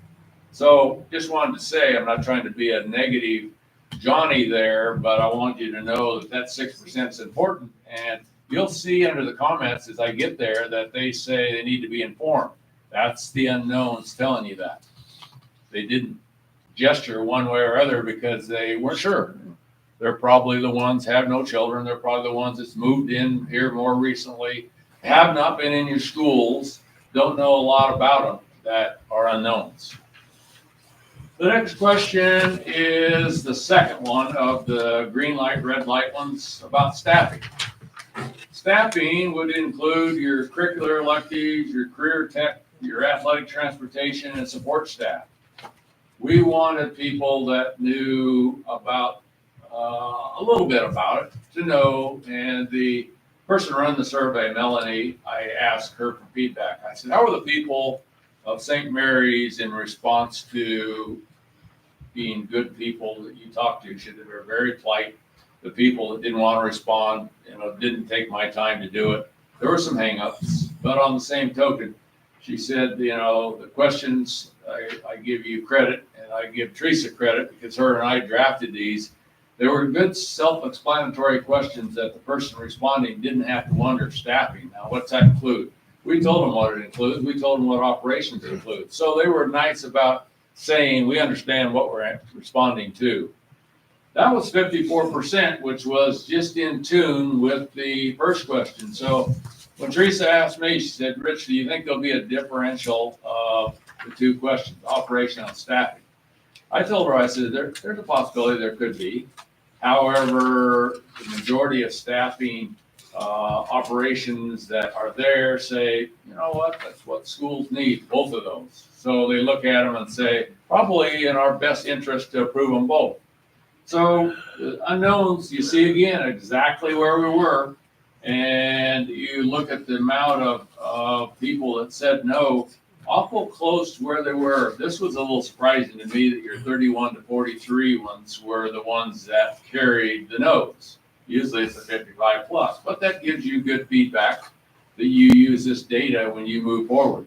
So just wanted to say, I'm not trying to be a negative Johnny there, but I want you to know that that 6% is important. And you'll see under the comments as I get there that they say they need to be informed. That's the unknowns telling you that. They didn't gesture one way or other because they weren't sure. They're probably the ones have no children. They're probably the ones that's moved in here more recently, have not been in your schools, don't know a lot about them, that are unknowns. The next question is the second one of the green light, red light ones about staffing. Staffing would include your curricular electives, your career tech, your athletic transportation, and support staff. We wanted people that knew about a little bit about it to know, and the person running the survey, Melanie, I asked her for feedback. I said, how are the people of St. Mary's in response to being good people that you talked to? She said they were very polite. The people that didn't want to respond, didn't take my time to do it. There were some hangups, but on the same token, she said, the questions, I give you credit, and I give Teresa credit because her and I drafted these. They were good self-explanatory questions that the person responding didn't have to wonder staffing. Now, what's that include? We told them what it includes. We told them what operations it includes. So they were nice about saying we understand what we're responding to. That was 54%, which was just in tune with the first question. So when Teresa asked me, she said, Rich, do you think there'll be a differential of the two questions, operation and staffing? I told her, I said, there's a possibility there could be. However, the majority of staffing operations that are there say, you know what, that's what schools need, both of those. So they look at them and say, probably in our best interest to approve them both. So the unknowns, you see again exactly where we were, and you look at the amount of people that said no, awful close to where they were. This was a little surprising to me that your 31 to 43 ones were the ones that carried the no's. Usually it's a 55 plus, but that gives you good feedback that you use this data when you move forward.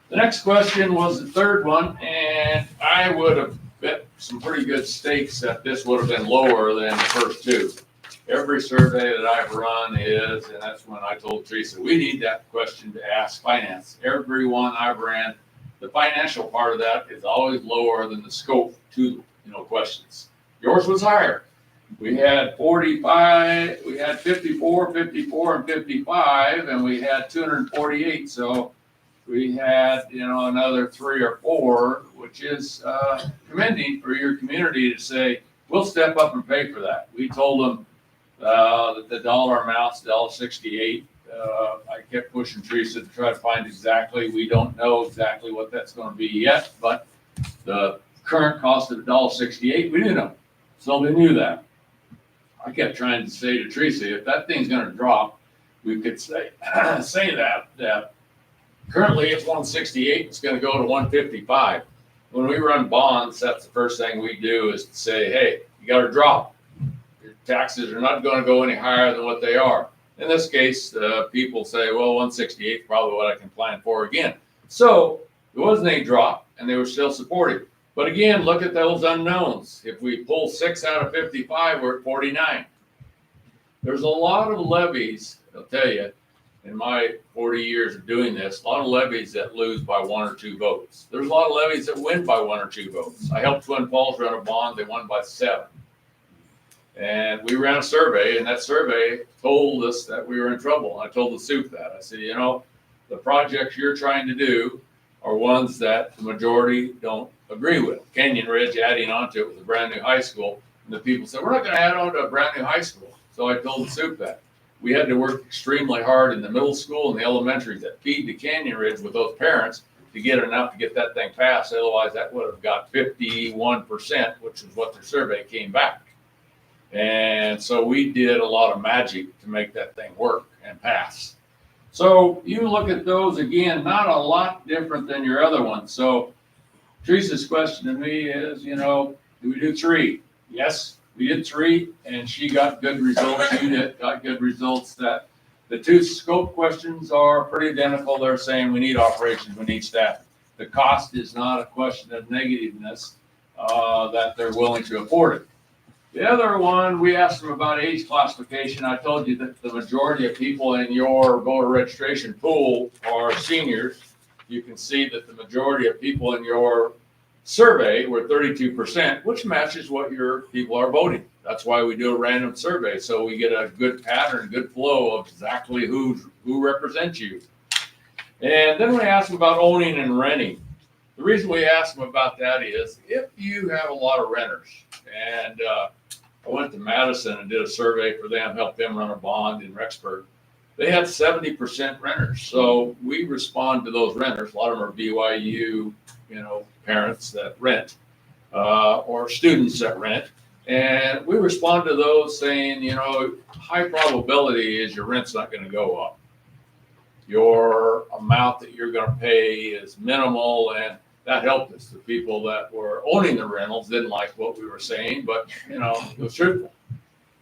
The next question was the third one, and I would have bet some pretty good stakes that this would have been lower than the first two. Every survey that I've run is, and that's when I told Teresa, we need that question to ask finance. Every one I've ran, the financial part of that is always lower than the scope two, questions. Yours was higher. We had 45, we had 54, 54, and 55, and we had 248. So we had, another 3 or 4, which is commending for your community to say, we'll step up and pay for that. We told them that the dollar amount's $1.68. I kept pushing Teresa to try to find exactly. We don't know exactly what that's going to be yet, but the current cost of $1.68, we do know. So they knew that. I kept trying to say to Teresa, if that thing's going to drop, we could say that currently it's 168, it's going to go to 155. When we run bonds, that's the first thing we do is to say, hey, you got to drop. Your taxes are not going to go any higher than what they are. In this case, people say, well, 168 is probably what I can plan for again. So there wasn't any drop, and they were still supportive. But again, look at those unknowns. If we pull 6 out of 55, we're at 49. There's a lot of levies, I'll tell you, in my 40 years of doing this, a lot of levies that lose by 1 or 2 votes. There's a lot of levies that win by 1 or 2 votes. I helped Twin Falls run a bond, they won by 7. And we ran a survey, and that survey told us that we were in trouble. I told the soup that. I said, the projects you're trying to do are ones that the majority don't agree with. Canyon Ridge adding onto it with a brand new high school. And the people said, we're not going to add on to a brand new high school. So I told the soup that. We had to work extremely hard in the middle school and the elementaries that feed the Canyon Ridge with those parents to get enough to get that thing passed. Otherwise, that would have got 51%, which is what their survey came back. And so we did a lot of magic to make that thing work and pass. So you look at those again, not a lot different than your other ones. So Teresa's question to me is, do we do 3? Yes, we did 3, and she got good results. You got good results. That the 2 scope questions are pretty identical. They're saying we need operations, we need staff. The cost is not a question of negativeness, that they're willing to afford it. The other one, we asked them about age classification. I told you that the majority of people in your voter registration pool are seniors. You can see that the majority of people in your survey were 32%, which matches what your people are voting. That's why we do a random survey, so we get a good pattern, good flow of exactly who represents you. And then we ask them about owning and renting. The reason we ask them about that is if you have a lot of renters, and I went to Madison and did a survey for them, helped them run a bond in Rexburg. They had 70% renters. So we respond to those renters. A lot of them are BYU, parents that rent, or students that rent. And we respond to those saying, high probability is your rent's not going to go up. Your amount that you're going to pay is minimal, and that helped us. The people that were owning the rentals didn't like what we were saying, but it was truthful.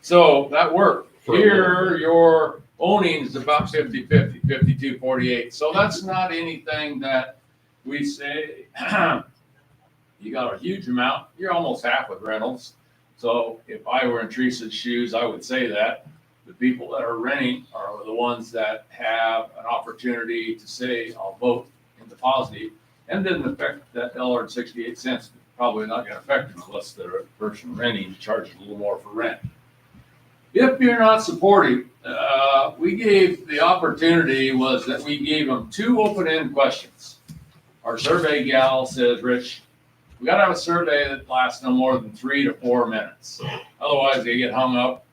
So that worked. Here, your owning is about 50-50, 52-48. So that's not anything that we say, you got a huge amount, you're almost half with rentals. So if I were in Teresa's shoes, I would say that. The people that are renting are the ones that have an opportunity to say, I'll vote in the positive. and didn't affect that $1.68. Probably not going to affect them unless they're a person renting, charging a little more for rent. If you're not supportive, we gave the opportunity was that we gave them 2 open-end questions. Our survey gal says, Rich, we got to have a survey that lasts no more than 3 to 4 minutes. Otherwise, they get hung up.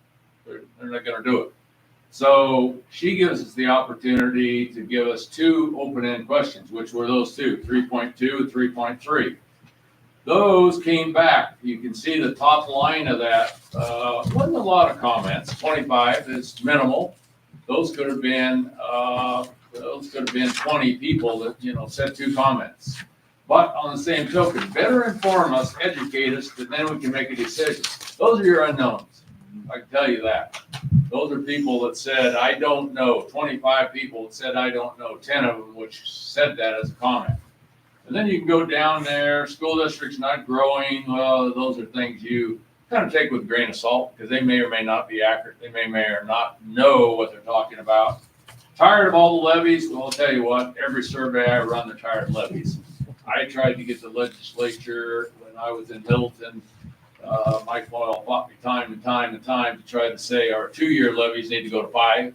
They're not going to do it. So she gives us the opportunity to give us 2 open-end questions, which were those 2, 3.2 and 3.3. Those came back. You can see the top line of that. Wasn't a lot of comments. 25 is minimal. Those could have been 20 people that said 2 comments. But on the same token, better inform us, educate us, and then we can make a decision. Those are your unknowns. I can tell you that. Those are people that said, I don't know. 25 people that said, I don't know. 10 of them which said that as a comment. And then you can go down there, school district's not growing. Well, those are things you kind of take with a grain of salt because they may or may not be accurate. They may or not know what they're talking about. Tired of all the levies? Well, I'll tell you what, every survey I run, they're tired of levies. I tried to get the legislature when I was in Middleton. Mike Boyle fought me time and time to try to say our 2-year levies need to go to 5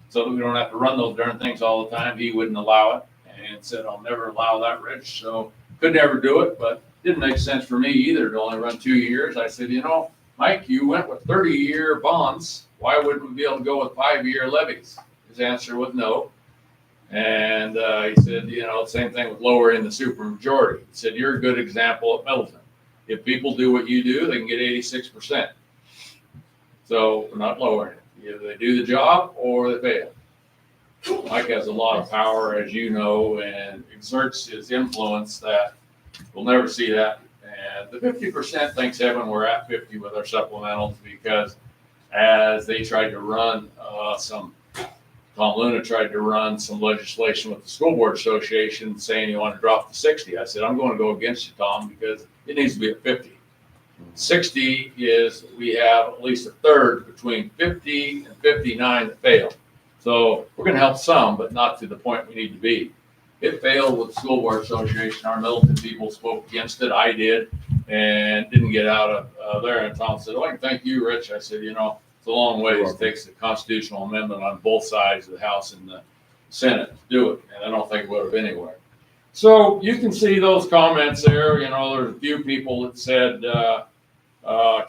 so that we don't have to run those darn things all the time. He wouldn't allow it and said, I'll never allow that, Rich. So could never do it, but didn't make sense for me either to only run 2 years. I said, Mike, you went with 30-year bonds. Why wouldn't we be able to go with 5-year levies? His answer was no. And he said, same thing with lowering the supermajority. He said, you're a good example at Middleton. If people do what you do, they can get 86%. So we're not lowering it. Either they do the job or they fail. Mike has a lot of power, as you know, and exerts his influence that we'll never see that. And the 50%, thanks heaven, we're at 50 with our supplementals because as they tried to run Tom Luna tried to run some legislation with the School Board Association saying you want to drop to 60. I said, I'm going to go against you, Tom, because it needs to be at 50. 60 is we have at least a third between 50 and 59 that fail. So we're going to help some, but not to the point we need to be. It failed with the School Board Association. Our Middleton people spoke against it. I did, and didn't get out of there. And Tom said, I can thank you, Rich. I said, it's a long ways. It takes a constitutional amendment on both sides of the House and the Senate to do it, and I don't think it would have anywhere. So you can see those comments there. There's a few people that said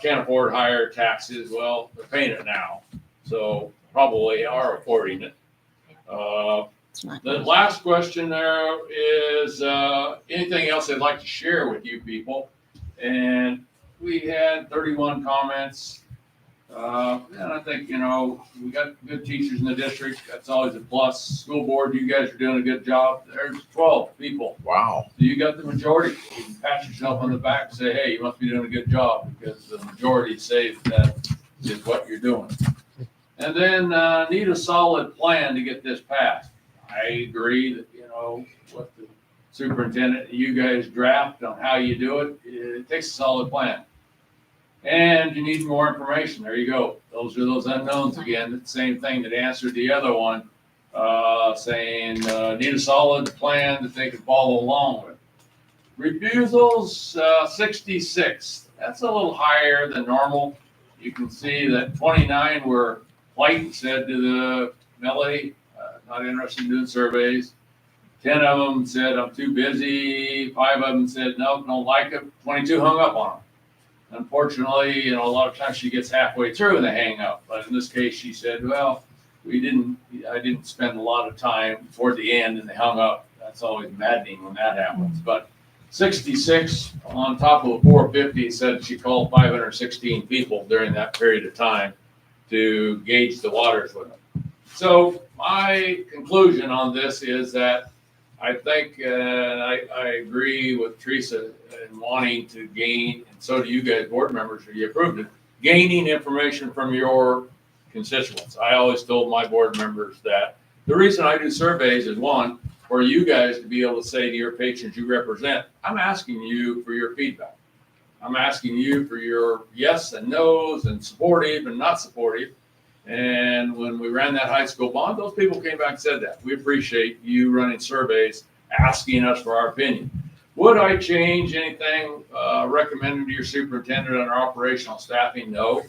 can't afford higher taxes. Well, they're paying it now, so probably are affording it. The last question there is anything else they'd like to share with you people, and we had 31 comments. And I think, we got good teachers in the district. That's always a plus. School board, you guys are doing a good job. There's 12 people. Wow. So you got the majority. You can pat yourself on the back and say, hey, you must be doing a good job because the majority say that is what you're doing. And then need a solid plan to get this passed. I agree that, what the superintendent, you guys draft on how you do it, it takes a solid plan. And you need more information. There you go. Those are those unknowns again. The same thing that answered the other one, saying need a solid plan that they can follow along with. Refusals, 66. That's a little higher than normal. You can see that 29 were polite and said to the Melody, not interested in doing surveys. 10 of them said, I'm too busy. 5 of them said, no, don't like it. 22 hung up on them. Unfortunately, a lot of times she gets halfway through and they hang up. But in this case, she said, well, I didn't spend a lot of time toward the end and they hung up. That's always maddening when that happens. But 66 on top of the 450 said she called 516 people during that period of time to gauge the waters with them. So my conclusion on this is that I think, and I agree with Teresa in wanting to gain, and so do you guys, board members, or you approved it, gaining information from your constituents. I always told my board members that the reason I do surveys is one, for you guys to be able to say to your patrons you represent, I'm asking you for your feedback. I'm asking you for your yes and no's and supportive and not supportive. And when we ran that high school bond, those people came back and said that. We appreciate you running surveys asking us for our opinion. Would I change anything recommended to your superintendent on our operational staffing? No,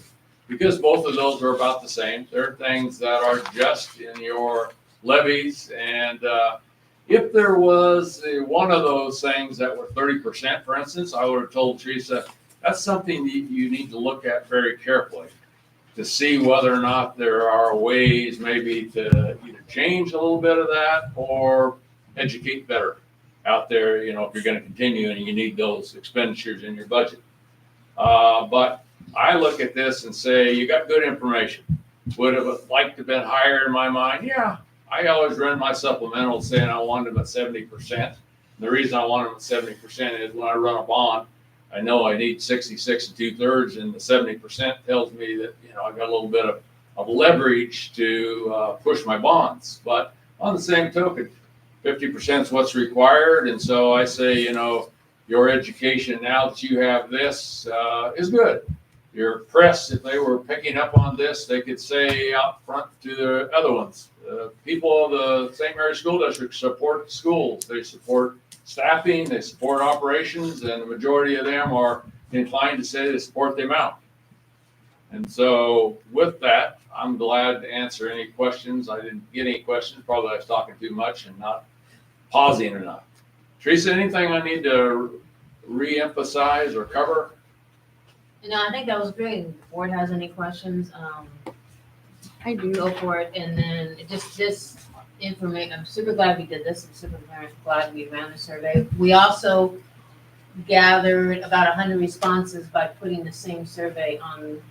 because both of those are about the same. There are things that are just in your levies, and if there was one of those things that were 30%, for instance, I would have told Teresa, that's something that you need to look at very carefully to see whether or not there are ways maybe to either change a little bit of that or educate better out there, you know, if you're going to continue and you need those expenditures in your budget. But I look at this and say, you got good information. Would have liked to have been higher in my mind? Yeah. I always run my supplemental saying I want them at 70%. The reason I want them at 70% is when I run a bond, I know I need 66 2/3, and the 70% tells me that, you know, I got a little bit of leverage to push my bonds. But on the same token, 50% is what's required. And so I say, you know, your education now that you have this is good. Your press, if they were picking up on this, they could say out front to the other ones. People of the St. Mary's School District support schools. They support staffing, they support operations, and the majority of them are inclined to say they support the amount. And so with that, I'm glad to answer any questions. I didn't get any questions. Probably I was talking too much and not pausing enough. Teresa, anything I need to re-emphasize or cover? No, I think that was great. If the board has any questions, I do go for it. And then just this information, I'm super glad we did this. I'm super glad we ran the survey. We also gathered about 100 responses by putting the same survey on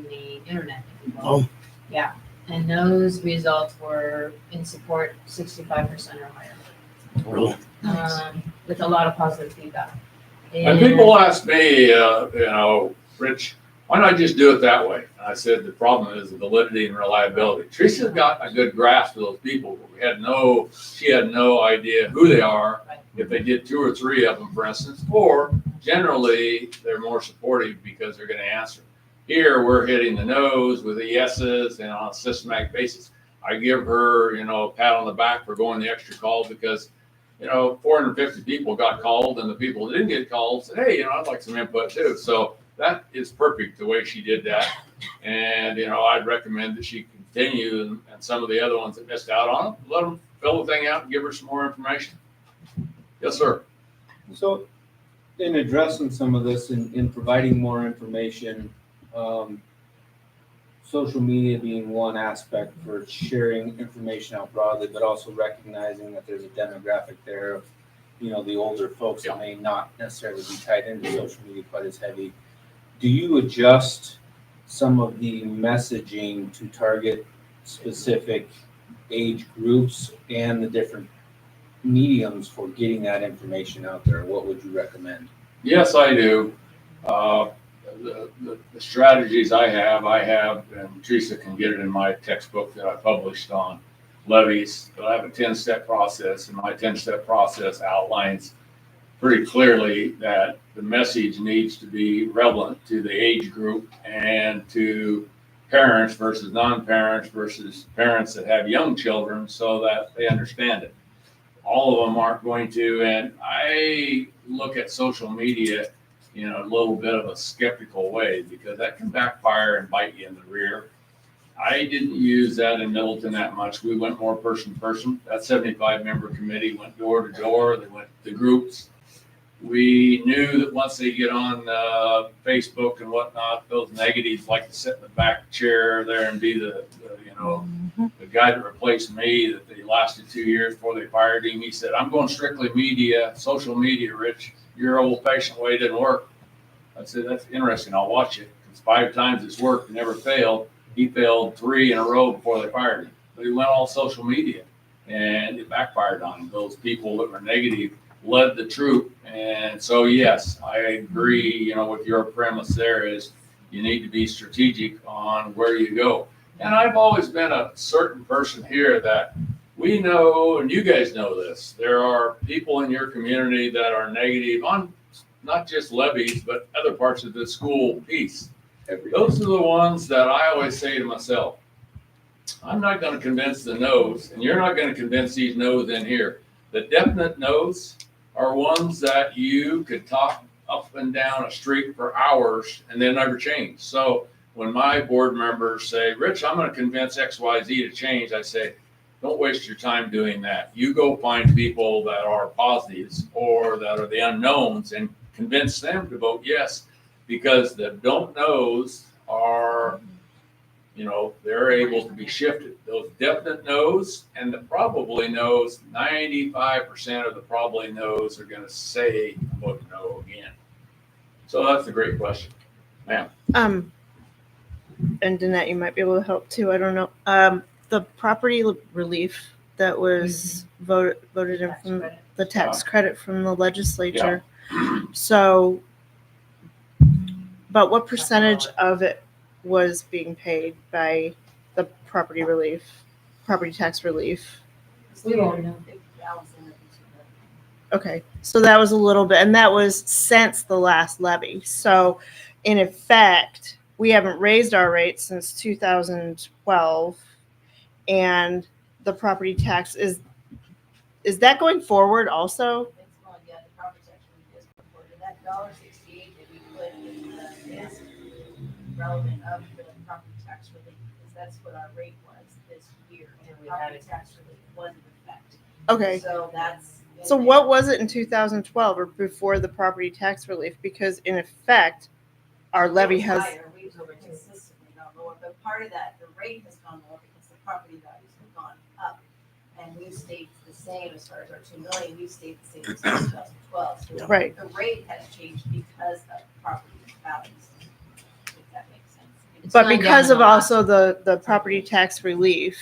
the internet. Oh. Yeah, and those results were in support 65% or higher. Really? With a lot of positive feedback. And people ask me, you know, Rich, why not just do it that way? And I said, the problem is the validity and reliability. Teresa's got a good grasp of those people. She had no idea who they are. If they did 2 or 3 of them, for instance, or generally they're more supportive because they're going to answer. Here, we're hitting the nose with the yeses and on a systematic basis. I give her, you know, a pat on the back for going the extra call because, you know, 450 people got called, and the people that didn't get called said, hey, you know, I'd like some input too. So that is perfect the way she did that. And, you know, I'd recommend that she continue, and some of the other ones that missed out on it, let them fill the thing out and give her some more information. Yes, sir. So in addressing some of this and in providing more information, social media being one aspect for sharing information out broadly, but also recognizing that there's a demographic there of, you know, the older folks that may not necessarily be tied into social media quite as heavy. Do you adjust some of the messaging to target specific age groups and the different mediums for getting that information out there? What would you recommend? Yes, I do. The strategies I have, and Teresa can get it in my textbook that I published on levies, but I have a 10-step process, and my 10-step process outlines pretty clearly that the message needs to be relevant to the age group and to parents versus non-parents versus parents that have young children so that they understand it. All of them aren't going to, and I look at social media in a little bit of a skeptical way because that can backfire and bite you in the rear. I didn't use that in Middleton that much. We went more person to person. That 75-member committee went door to door. They went to groups. We knew that once they get on Facebook and whatnot, those negatives like to sit in the back chair there and be the guy that replaced me that they lasted 2 years before they fired him. He said, I'm going strictly media, social media, Rich. Your old-fashioned way didn't work. I said, that's interesting. I'll watch it. It's 5 times it's worked. It never failed. He failed 3 in a row before they fired him. But he went all social media, and it backfired on him. Those people that were negative led the troop. And so, yes, I agree, with your premise there is you need to be strategic on where you go. And I've always been a certain person here that we know, and you guys know this, there are people in your community that are negative on not just levies, but other parts of the school piece. Those are the ones that I always say to myself, I'm not going to convince the no's, and you're not going to convince these no's in here. The definite no's are ones that you could talk up and down a street for hours and they never change. So when my board members say, Rich, I'm going to convince XYZ to change, I say, don't waste your time doing that. You go find people that are positives or that are the unknowns and convince them to vote yes, because the don't knows are, they're able to be shifted. Those definite no's and the probably no's, 95% of the probably no's are going to say vote no again. So that's a great question, ma'am. And Danette, you might be able to help too. I don't know. The property relief that was voted in from the tax credit from the legislature. So, but what percentage of it was being paid by the property tax relief? We won't know. Okay, so that was a little bit, and that was since the last levy. So, in effect, we haven't raised our rates since 2012, and the property tax is that going forward also? Yeah, the property tax relief is reported. That $1.68 that we put in is relevant of the property tax relief, because that's what our rate was this year. And the property tax relief was in effect. Okay. So that's. So what was it in 2012 or before the property tax relief? Because in effect, our levy has. We were consistently lower, but part of that, the rate has gone lower because the property values have gone up. And we've stayed the same as far as our 2 million, we've stayed the same as 2012. So Right. The rate has changed because of property values, if that makes sense. But because of also the property tax relief,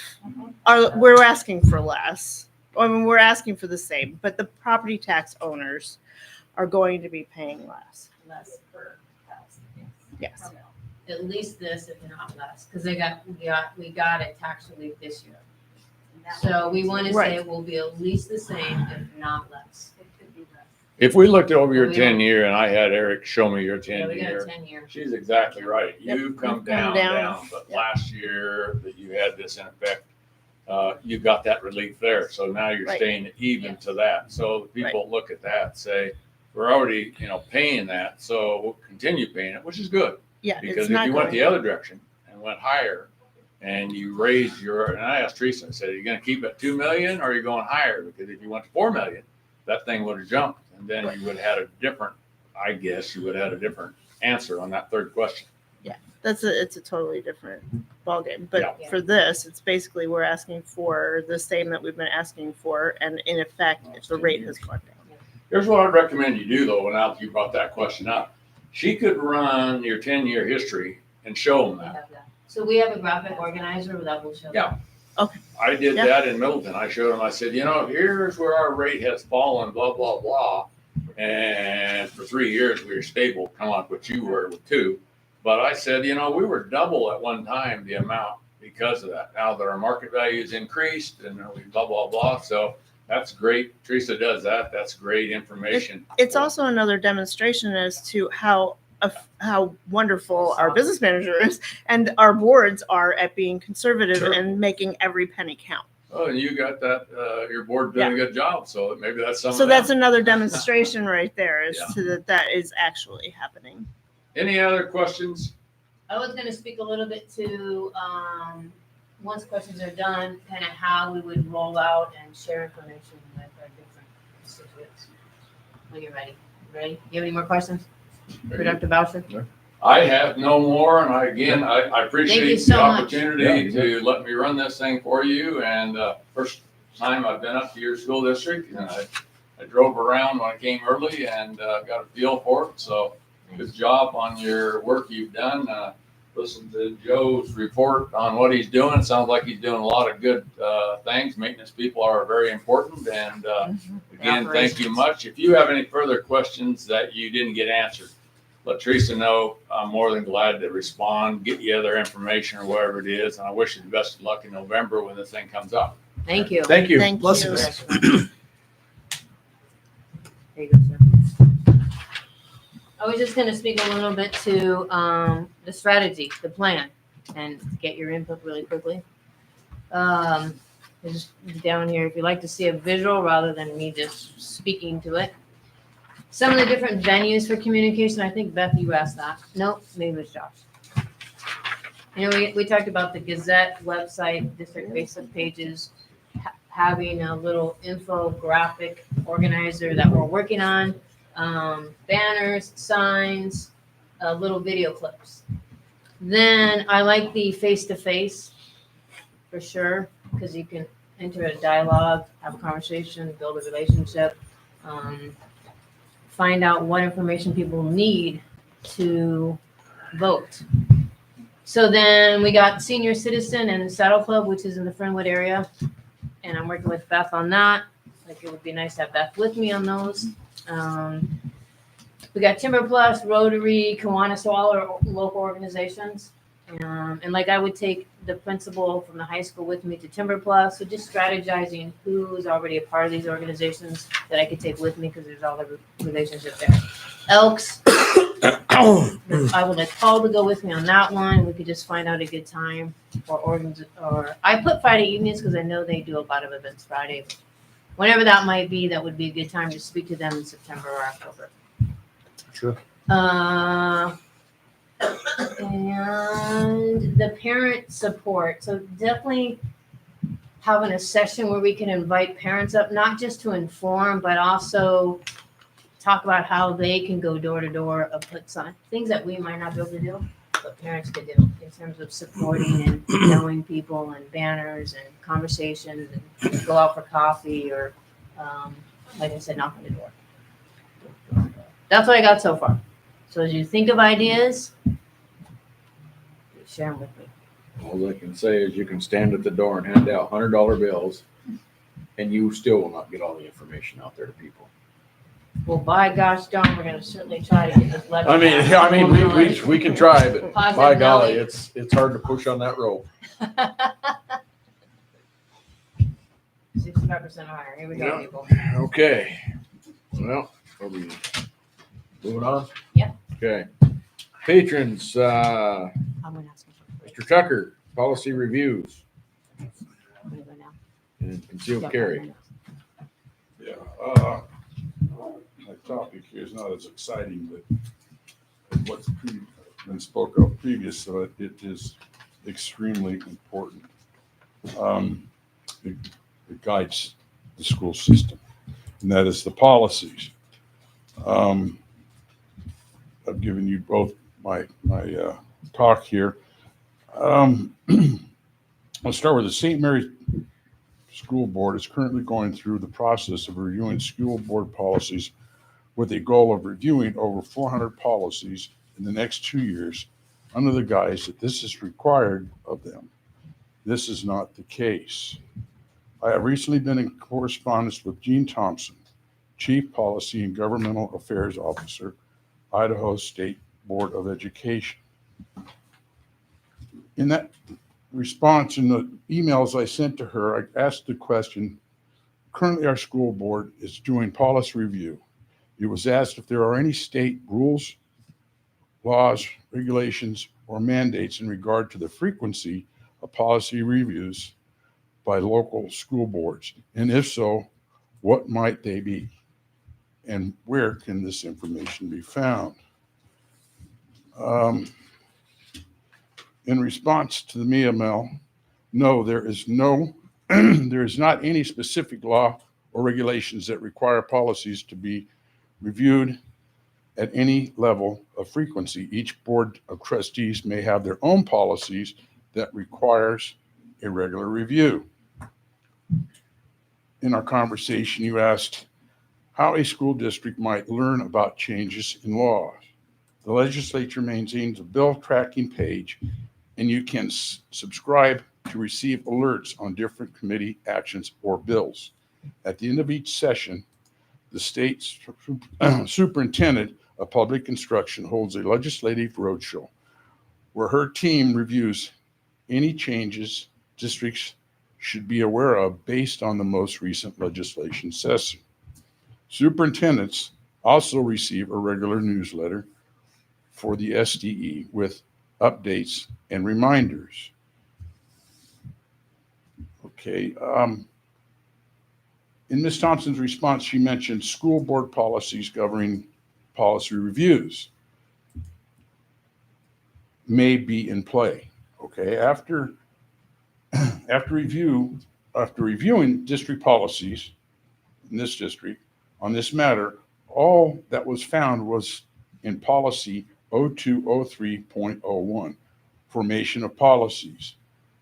we're asking for less. I mean, we're asking for the same, but the property tax owners are going to be paying less. Less per thousand. Yes. At least this, if not less, because we got a tax relief this year. So we want to say it will be at least the same, if not less. It could be less. If we looked over your We 10-year and I had Eric show me your Yeah, we got a 10-year, 10-year. she's exactly right. Yep. You've come You've down. come down. But Yep. last year that you had this in effect, you got that relief there. So now you're Right. staying even to that. So people look at that and say, we're already, paying that, so we'll continue paying it, which is good. Yeah, Because it's if not you went going the other direction and went higher and you raised and I asked Teresa, I said, are you going to keep it 2 million or are you going higher? Because if you went to 4 million, that thing would have jumped. And then you would have had I guess you would have had a different answer on that third question. Yeah, it's a totally different ballgame. But Yeah. for this, it's basically we're asking for the same that we've been asking for, and in effect, the rate has gone down. Here's what I'd recommend you do, though, now that you brought that question up. She could run your 10-year history and show them that. So we have a graphic organizer that will show. Yeah. Okay. I did Yeah. that in Middleton. I showed them, I said, here's where our rate has fallen, blah, blah, blah. And for 3 years, we were stable, kind of like what you were with 2. But I said, we were double at one time the amount because of that. Now that our market values increased and we blah, blah, blah. So that's great. Teresa does that. That's great information. It's also another demonstration as to how wonderful our business manager is and our boards are at being conservative Sure. and making every penny count. Oh, and you got that, your board doing a good job. So maybe that's something. So that's another demonstration right there as Yeah. to that is actually happening. Any other questions? I was gonna speak a little bit to, once questions are done, kind of how we would roll out and share information with our different constituents. When you're ready. Ready? You have any more questions? Productive Boucher? I have no more, and I appreciate you the so much. opportunity to let me run this thing for you. And first time I've been up to your school district, and I drove around when I came early and got a feel for it. So good job on your work you've done. Listen to Joe's report on what he's doing. Sounds like he's doing a lot of good things. Maintenance people are very important. And again, thank you much. If you have any further questions that you didn't get answered, let Teresa know. I'm more than glad to respond, get you other information or whatever it is. And I wish you the best of luck in November when this thing comes up. Thank you. Thank you. Thank Blessings. There you go, sir. I was just gonna speak a little bit to the strategy, the plan, and get your input really quickly. is down here if you'd like to see a visual rather than me just speaking to it. Some of the different venues for communication, I think Beth, you asked that. Nope, maybe it was Josh. You know, we talked about the Gazette website, district Facebook pages, having a little infographic organizer that we're working on, banners, signs, little video clips. Then I like the face-to-face for sure, because you can enter a dialogue, have a conversation, build a relationship, find out what information people need to vote. So then we got Senior Citizen and Saddle Club, which is in the Fernwood area. And I'm working with Beth on that. Like, it would be nice to have Beth with me on those. We got Timber Plus, Rotary, Kiwanis, so all our local organizations. And like I would take the principal from the high school with me to Timber Plus. So just strategizing who's already a part of these organizations that I could take with me because there's all the relationship there. Elks. I would like Paul to go with me on that one. We could just find out a good time or I put Friday evenings because I know they do a lot of events Friday. Whenever that might be, that would be a good time to speak to them in September or October. Sure. And the parent support. So definitely having a session where we can invite parents up, not just to inform, but also talk about how they can go door to door of put sign things that we might not be able to do, but parents could do in terms of supporting and knowing people and banners and conversations and go out for coffee or, like I said, knock on the door. That's what I got so far. So as you think of ideas, share them with me. All I can say is you can stand at the door and hand out $100 bills, and you still will not get all the information out there to people. Well, by gosh darn, we're gonna certainly try to get this levy. We can try, but Positive by golly, Nelly. it's hard to push on that rope. 65% higher. Here we go, Yeah. people. Okay. Well, are we moving on? Yep. Okay. Patrons, I'm gonna ask him. Mr. Tucker, policy reviews I'm gonna go now. and concealed Yep, carry. Yeah, my topic here is not as exciting, but what's been spoke of previous, so it is extremely important. It guides the school system, and that is the policies. I've given you both my talk here. I'll start with the St. Mary's School Board is currently going through the process of reviewing school board policies with a goal of reviewing over 400 policies in the next 2 years under the guise that this is required of them. This is not the case. I have recently been in correspondence with Gene Thompson, Chief Policy and Governmental Affairs Officer, Idaho State Board of Education. In that response, in the emails I sent to her, I asked the question, currently our school board is doing policy review. It was asked if there are any state rules, laws, regulations, or mandates in regard to the frequency of policy reviews by local school boards, and if so, what might they be? And where can this information be found? In response to the email, no, there is not any specific law or regulations that require policies to be reviewed at any level of frequency. Each board of trustees may have their own policies that requires a regular review. In our conversation, you asked how a school district might learn about changes in laws. The legislature maintains a bill tracking page, and you can subscribe to receive alerts on different committee actions or bills. At the end of each session, the state superintendent of public instruction holds a legislative roadshow where her team reviews any changes districts should be aware of based on the most recent legislation session. Superintendents also receive a regular newsletter for the SDE with updates and reminders. Okay. In Ms. Thompson's response, she mentioned school board policies governing policy reviews may be in play. Okay. After reviewing district policies in this district on this matter, all that was found was in policy 0203.01, formation of policies,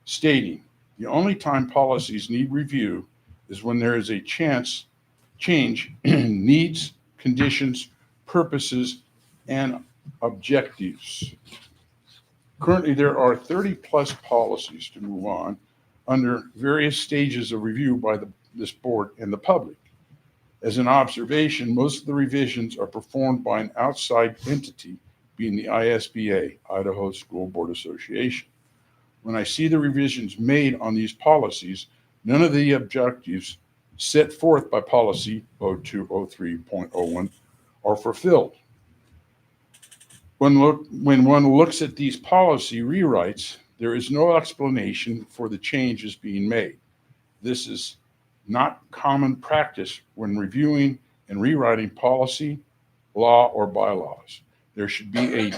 stating the only time policies need review is when there is a change in needs, conditions, purposes, and objectives. Currently, there are 30 plus policies to move on under various stages of review by this board and the public. As an observation, most of the revisions are performed by an outside entity, being the ISBA, Idaho School Board Association. When I see the revisions made on these policies, none of the objectives set forth by policy 0203.01 are fulfilled. When one looks at these policy rewrites, there is no explanation for the changes being made. This is not common practice when reviewing and rewriting policy, law, or bylaws. There should be a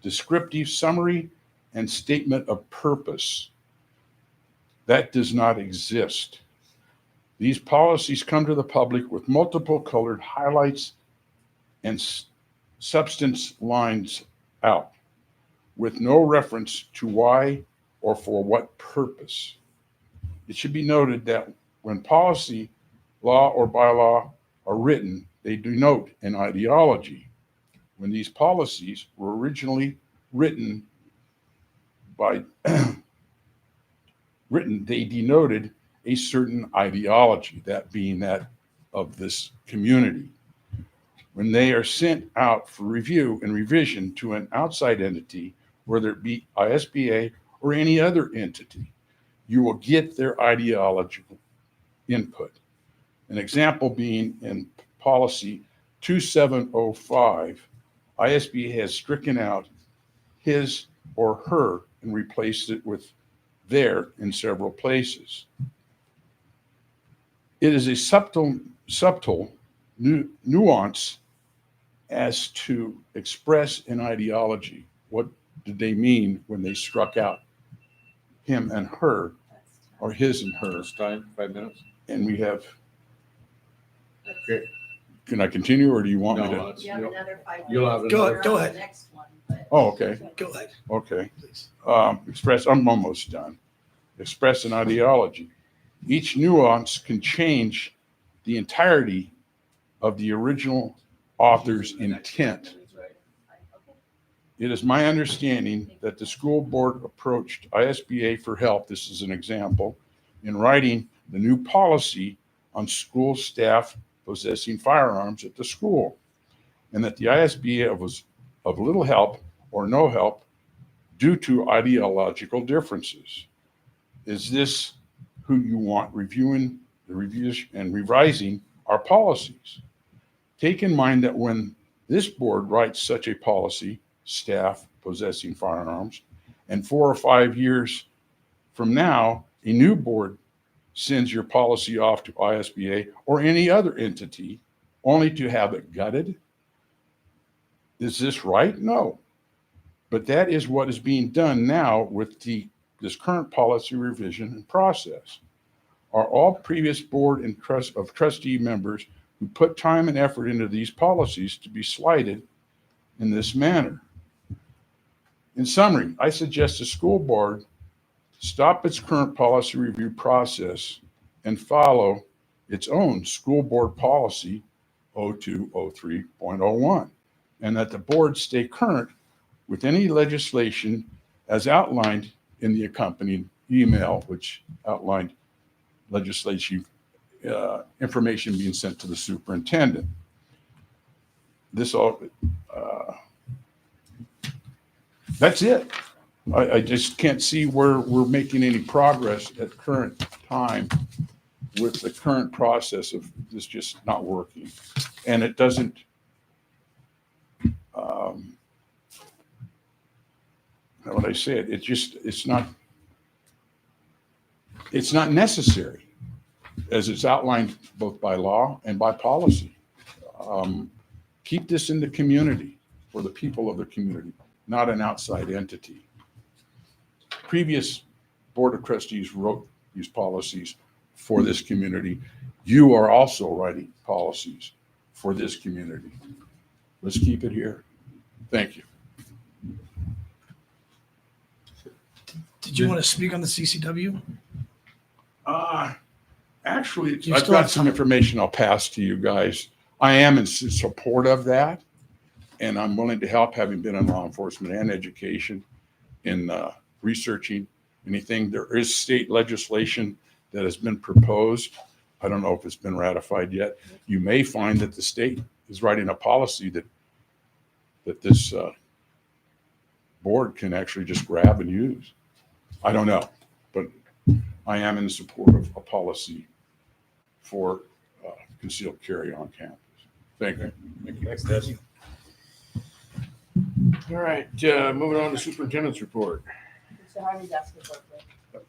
descriptive summary and statement of purpose. That does not exist. These policies come to the public with multiple colored highlights and substance lines out, with no reference to why or for what purpose. It should be noted that when policy, law, or bylaw are written, they denote an ideology. When these policies were originally written, they denoted a certain ideology, that being that of this community. When they are sent out for review and revision to an outside entity, whether it be ISBA or any other entity, you will get their ideological input. An example being in policy 2705, ISBA has stricken out his or her and replaced it with their in several places. It is a subtle nuance as to express an ideology. What did they mean when they struck out him and her, or his and her? It's time, 5 minutes. And we have, Okay. can I continue, or do you want me No, to? you have another 5 You'll have Go, another. go ahead. Oh, okay. Go ahead. Okay. I'm almost done. Express an ideology. Each nuance can change the entirety of the original author's intent. It is my understanding that the school board approached ISBA for help, this is an example, in writing the new policy on school staff possessing firearms at the school, and that the ISBA was of little help or no help due to ideological differences. Is this who you want reviewing the reviews and revising our policies? Take in mind that when this board writes such a policy, staff possessing firearms, and 4 or 5 years from now, a new board sends your policy off to ISBA or any other entity only to have it gutted? Is this right? No. But that is what is being done now with this current policy revision and process. Are all previous board and trustee members who put time and effort into these policies to be slighted in this manner? In summary, I suggest the school board stop its current policy review process and follow its own school board policy 0203.01, and that the board stay current with any legislation as outlined in the accompanying email, which outlined legislation information being sent to the superintendent. This all, that's it. I just can't see where we're making any progress at current time with the current process of this just not working. And it doesn't, how would I say it? It's not it's not necessary, as it's outlined both by law and by policy. Keep this in the community for the people of the community, not an outside entity. Previous Board of Trustees wrote these policies for this community. You are also writing policies for this community. Let's keep it here. Thank you. Did you want to speak on the CCW? Actually, You I've still got have some information I'll pass to you guys. I am in support of that, and I'm willing to help, having been in law enforcement and education, in researching anything. There is state legislation that has been proposed. I don't know if it's been ratified yet. You may find that the state is writing a policy that this board can actually just grab and use. I don't know, but I am in support of a policy for concealed carry on campus. Thank you. Thanks, Ted. All right, moving on to superintendent's report. Mr. Harvey's asking for it.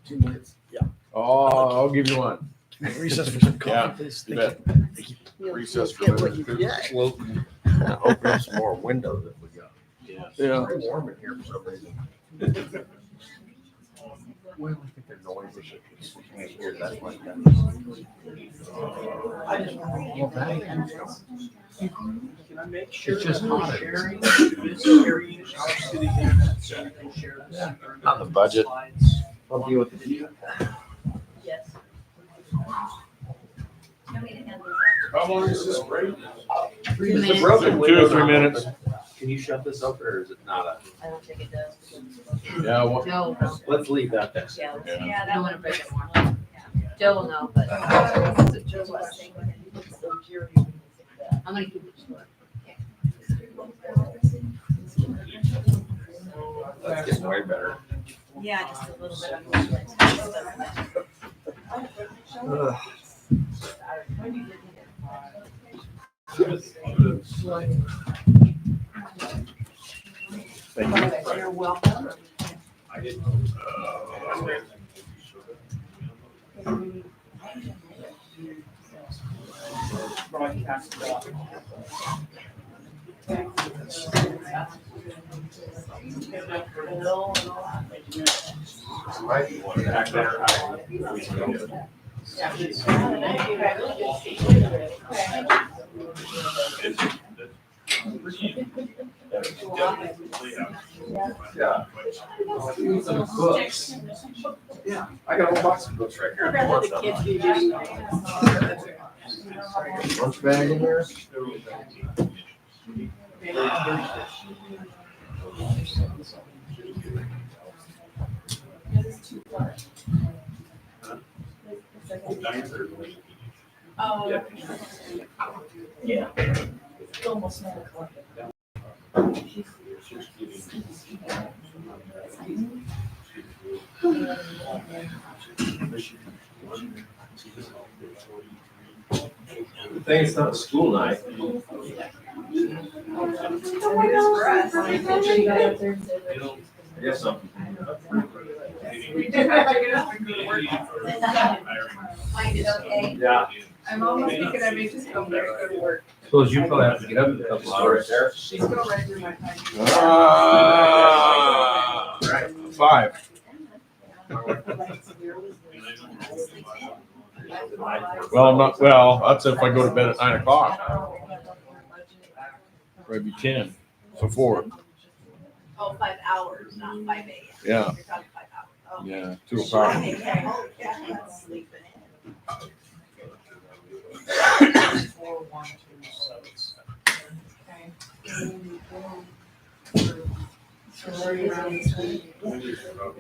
2 minutes. Yeah. Oh, I'll give you one. Recess for some Yeah, coffee, please. you Thank bet. you. Thank you. Recess for Get what you food get. floating. Open up some more windows if we got. Yeah. It's pretty warm in here for some reason. Well, I think there's noise that you can't hear that like that. Well, that- Can I make sure It's just that we're hot. sharing this area, our city internet, so you can share this? Not the budget. I'll deal with the. Yes. How long is this break? It's a 2 broken 2 or 3 window. minutes. Can you shut this up or is it not a? I don't think it does. Yeah, well, Joe will know. Let's leave that there. Yeah, Yeah. I don't want to break it more. Joe will know, but. I'm gonna keep it short. That's getting way better. Yeah, just a little bit of. Ugh. Thank you. You're welcome. Yeah. Books. Yeah, I got a whole box of books right here. Lunch bag in here? Yeah. It's almost 9 o'clock. Good thing it's not a school night. Yes, something. Find it okay? Yeah. I'm almost thinking I may just go back and go to work. Suppose you probably have to get up in a couple hours there. She's going right through my time. Right, 5. Well, I'm not, well, that's if I go to bed at 9 o'clock. Maybe 10, so 4. Oh, 5 hours, not 5 a.m. Yeah. You're talking 5 hours. Okay. Yeah, 2 o'clock. Okay. Yeah, that's sleeping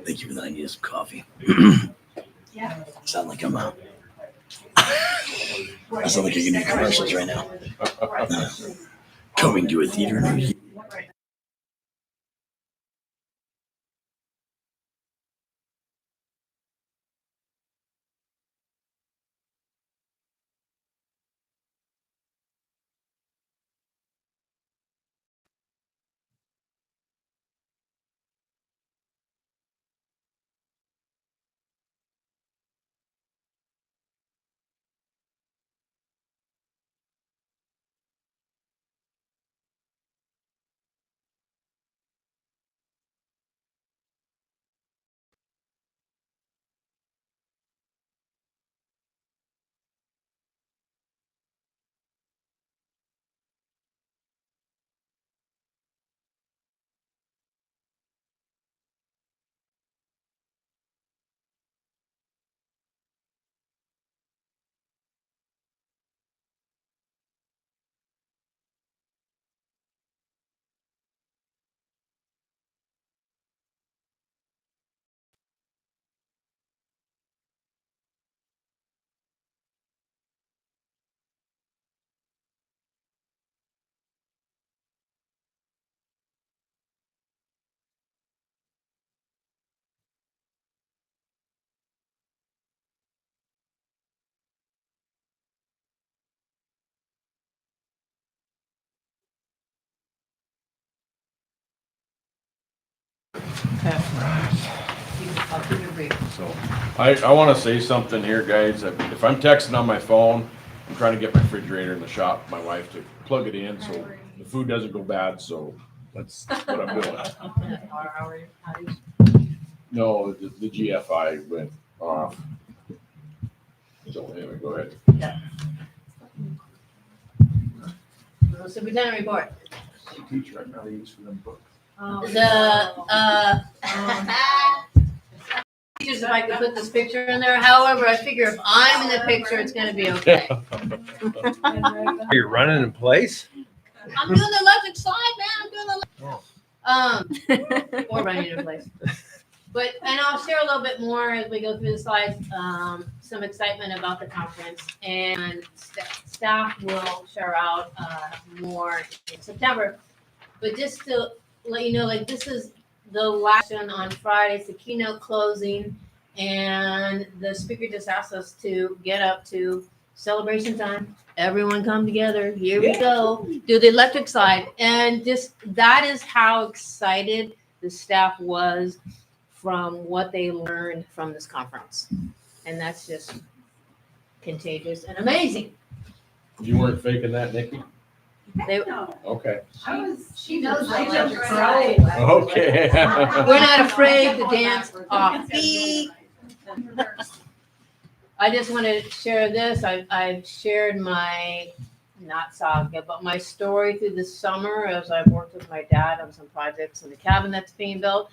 Thank you for that. I need some coffee. Yeah. Sound like I'm out. I sound like I can do commercials right now. Coming to a theater near you. I'll keep it brief. So I want to say something here, guys. If I'm texting on my phone, I'm trying to get my refrigerator in the shop, my wife to plug it in so the food doesn't go bad. So that's what I'm doing. No, the GFI went off. So anyway, go ahead. Superintendent report. Teacher, I'm not used for them books. Teachers, if I could put this picture in there, however, I figure if I'm in the picture, it's gonna be okay. Are you running in place? I'm doing the electric slide, man, I'm doing the. Or running in place. But, and I'll share a little bit more as we go through the slides, some excitement about the conference, and staff will share out more in September. But just to let you know, like, this is the last one on Friday, it's the keynote closing, and the speaker just asked us to get up to celebration time. Everyone come together, here we go, do the electric slide. And just, that is how excited the staff was from what they learned from this conference. And that's just contagious and amazing. You weren't faking that, Nikki? They, Okay. she knows that. Okay. We're not afraid to dance off beat. I just want to share this. I've shared my, not saga, but my story through the summer as I've worked with my dad on some projects in the cabin that's being built.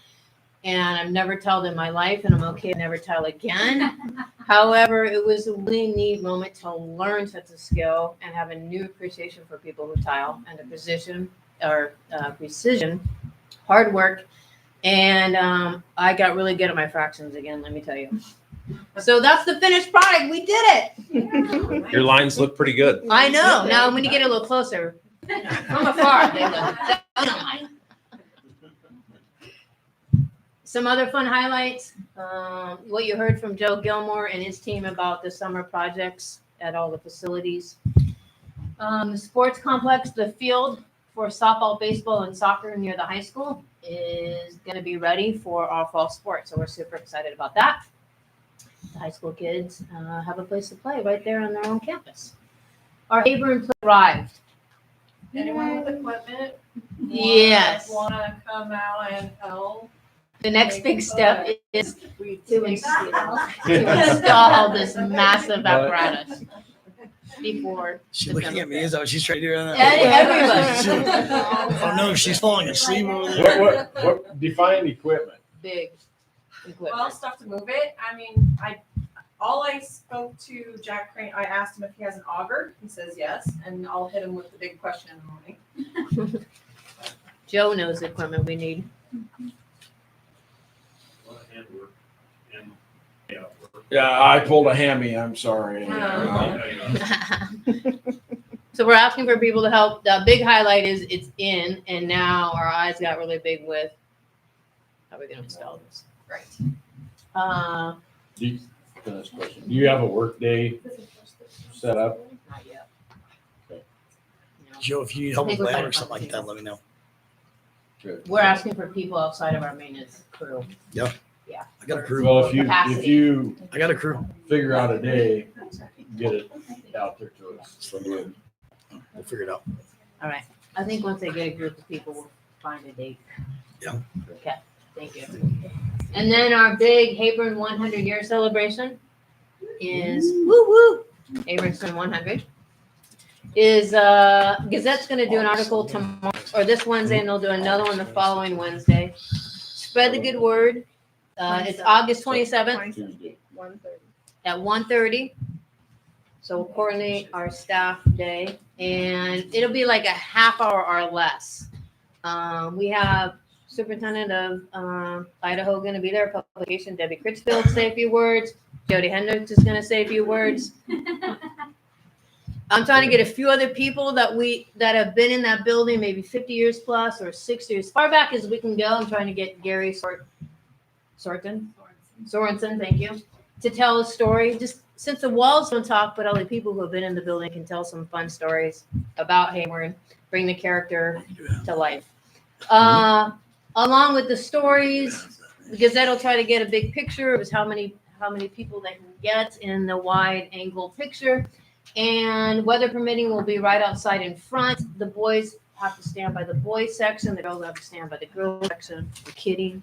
And I've never told in my life, and I'm okay to never tell again. However, it was a really neat moment to learn such a skill and have a new appreciation for people who tile and the precision, hard work. And I got really good at my fractions again, let me tell you. So that's the finished product. We did it. Your lines look pretty good. I know. Now, when you get a little closer, from afar, they look dynamite. Some other fun highlights, what you heard from Joe Gilmore and his team about the summer projects at all the facilities. The sports complex, the field for softball, baseball, and soccer near the high school is going to be ready for our fall sports. So we're super excited about that. The high school kids have a place to play right there on their own campus. Our Hebron play arrived. Anyone with equipment? Yes. Want to come out and help? The next big step is to install this massive apparatus before. She's looking at me. Is that what she's trying to do? Everybody. Oh no, she's falling asleep over there. What define equipment? Big equipment. Well, stuff to move it. I mean, I spoke to Jack Crane. I asked him if he has an auger. He says yes, and I'll hit him with the big question in the morning. Joe knows the equipment we need. Yeah, I pulled a hammy. I'm sorry. So we're asking for people to help. The big highlight is it's in, and now our eyes got really big with how are we going to install this? Right. Do you have a work day set up? Not yet. Joe, if you need help with that or something like that, let me know. Good. We're asking for people outside of our maintenance crew. Yeah. Yeah. I got a crew. Well, if you I got a crew. figure out a day, get it out there to us. We'll figure it out. All right. I think once they get a group of people, we'll find a date. Yeah. Okay. Thank you. And then our big Hebron 100-year celebration is Hebron 100 is Gazette's going to do an article tomorrow or this Wednesday, and they'll do another one the following Wednesday. Spread the good word. It's August 27th at 1:30. So we'll coordinate our staff day, and it'll be like a half hour or less. We have Superintendent of Idaho going to be there, publication, Debbie Critchfield, say a few words. Jody Hendricks is going to say a few words. I'm trying to get a few other people that have been in that building, maybe 50 years plus or 60 years, far back as we can go. I'm trying to get Gary Sorensen, thank you, to tell a story. Just since the walls don't talk, but all the people who have been in the building can tell some fun stories about Hayward, bring the character to life. Along with the stories, the Gazette will try to get a big picture of how many people they can get in the wide angle picture. And weather permitting will be right outside in front. The boys have to stand by the boys section. The girls have to stand by the girls section. I'm kidding.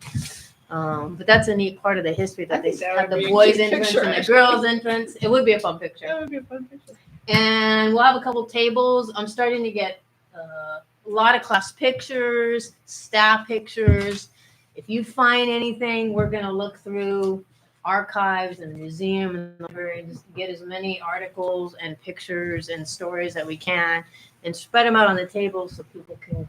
But that's a neat part of the history that they have the boys' entrance and the girls' entrance. It would be a fun picture. That would be a fun picture. And we'll have a couple tables. I'm starting to get a lot of class pictures, staff pictures. If you find anything, we're going to look through archives and the museum and the library and just get as many articles and pictures and stories that we can and spread them out on the table so people can,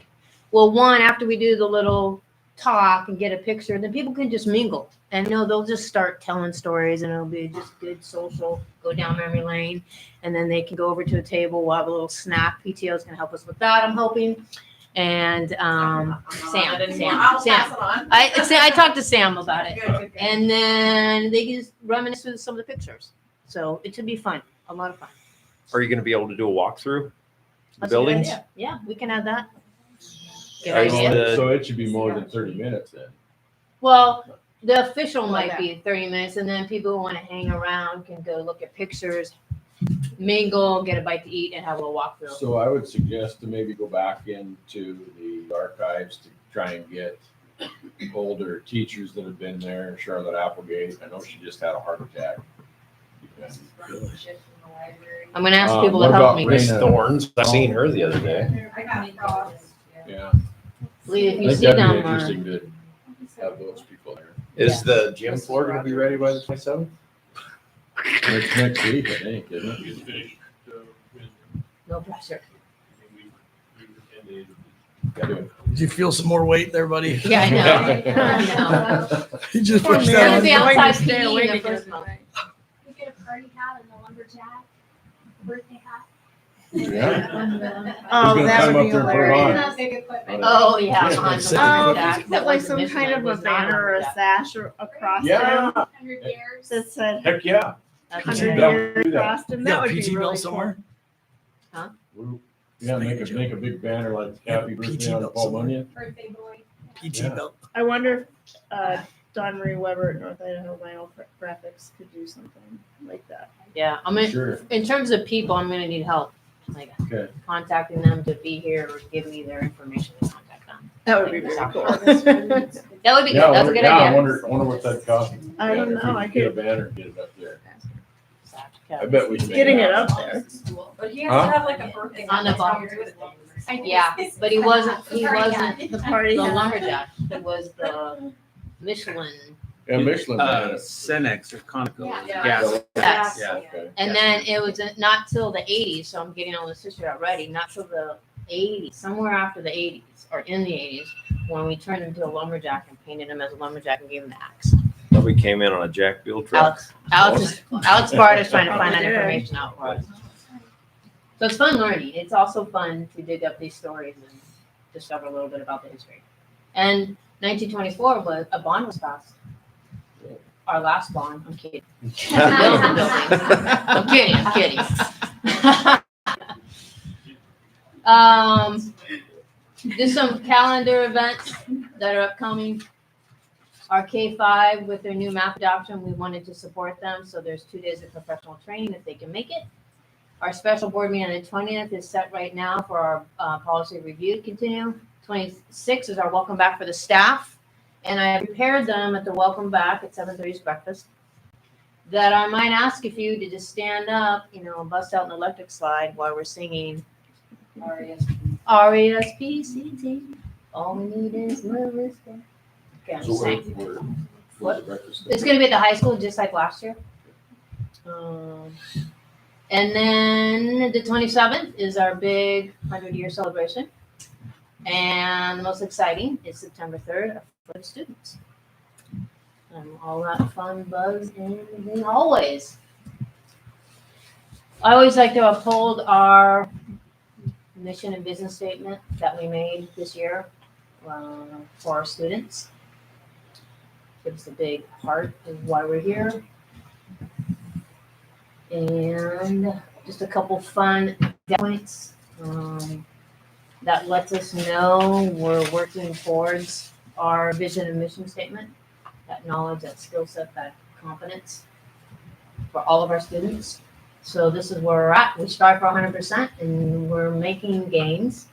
well, one, after we do the little talk and get a picture, then people can just mingle. And they'll just start telling stories and it'll be just good social, go down memory lane. And then they can go over to a table. We'll have a little snack. PTO is going to help us with that, I'm hoping. And Sam. I talked to Sam about it. Good. And then they can just reminisce with some of the pictures. So it should be fun, a lot of fun. Are you going to be able to do a walkthrough? The That's a good buildings? idea. Yeah, we can add that. Good idea. So it should be more than 30 minutes then. Well, the official might be 30 minutes, and then people who want to hang around can go look at pictures, mingle, get a bite to eat, and have a little walkthrough. So I would suggest to maybe go back into the archives to try and get older teachers that have been there. Charlotte Applegate, I know she just had a heart attack. I'm going to ask people what to help about me. Miss Thorns, I seen her the other day. Yeah. Lee, if I you think see that'd be them, interesting to have those people there. Is the gym floor going to be ready by the 27th? Next week, I think, isn't it? no pressure. Did you feel some more weight there, buddy? Yeah, I know. I know. You just We're pushed going to that be on. outside PE in the first month. We get a party hat and a lumberjack birthday hat. Yeah. Oh, Who's gonna that climb would up be there and put it hilarious. on? Not big equipment. Oh, yeah. Yeah. On Put the lumberjack. Put That like was some Michigan. kind It of a was not banner or a lumberjack. sash across Yeah. it 100 years. that said Heck, yeah. That's 100 good. Yeah, years do that. across them. You That got would a be PT really bill cool. somewhere? Yeah, make a big banner like happy PT birthday on belt Paul somewhere. Bunyan. Birthday boy. PT Yeah. belt. I wonder if Don Marie Weber at North Idaho Graphics could do something like that. Yeah, I mean, Sure. in terms of people, I'm going to need help. Like Okay. contacting them to be here or give me their information to contact them. That would be really cool. That would be good. Yeah, That's a good I idea. wonder what that cost. I don't know. I Get a could banner, and get it up there. I bet we can. make getting it it up there. But he has Huh? to have like a birthday. On the That's how bottom. you do it. Yeah, but he wasn't. He Sorry, wasn't The party the hat. lumberjack. It was the Michelin. Yeah, Michelin banner. Cenex or Conoco. Yeah. Yes. Yeah. Okay. And then it was not till the 80s. So I'm getting all this history already. Not till the 80s, somewhere after the 80s or in the 80s, when we turned him into a lumberjack and painted him as a lumberjack and gave him the axe. Nobody came in on a Jack Bill truck. Alex Bart is trying to find that information out for us. So it's fun learning. It's also fun to dig up these stories and discover a little bit about the history. And 1924 was a bond was passed. Our last bond. I'm kidding. I'm kidding. Just some calendar events that are upcoming. Our K-5 with their new math adoption, we wanted to support them. So there's 2 days of professional training if they can make it. Our special board meeting on the 20th is set right now for our policy review to continue. 26 is our welcome back for the staff. And I prepared them at the welcome back at 7:30's breakfast that I might ask if you to just stand up, bust out an electric slide while we're singing R-E-S-P-C-T. All we need is love. Okay, I'm So just saying. where's What? the breakfast? It's going to be at the high school, just like last year. And then the 27th is our big 100-year celebration. And the most exciting is September 3rd for the students. All that fun buzz in the hallways. I always like to uphold our mission and business statement that we made this year for our students. It's a big part of why we're here. And just a couple fun points that lets us know we're working towards our vision and mission statement. that knowledge, that skill set, that competence for all of our students. So this is where we're at. We strive for 100% and we're making gains.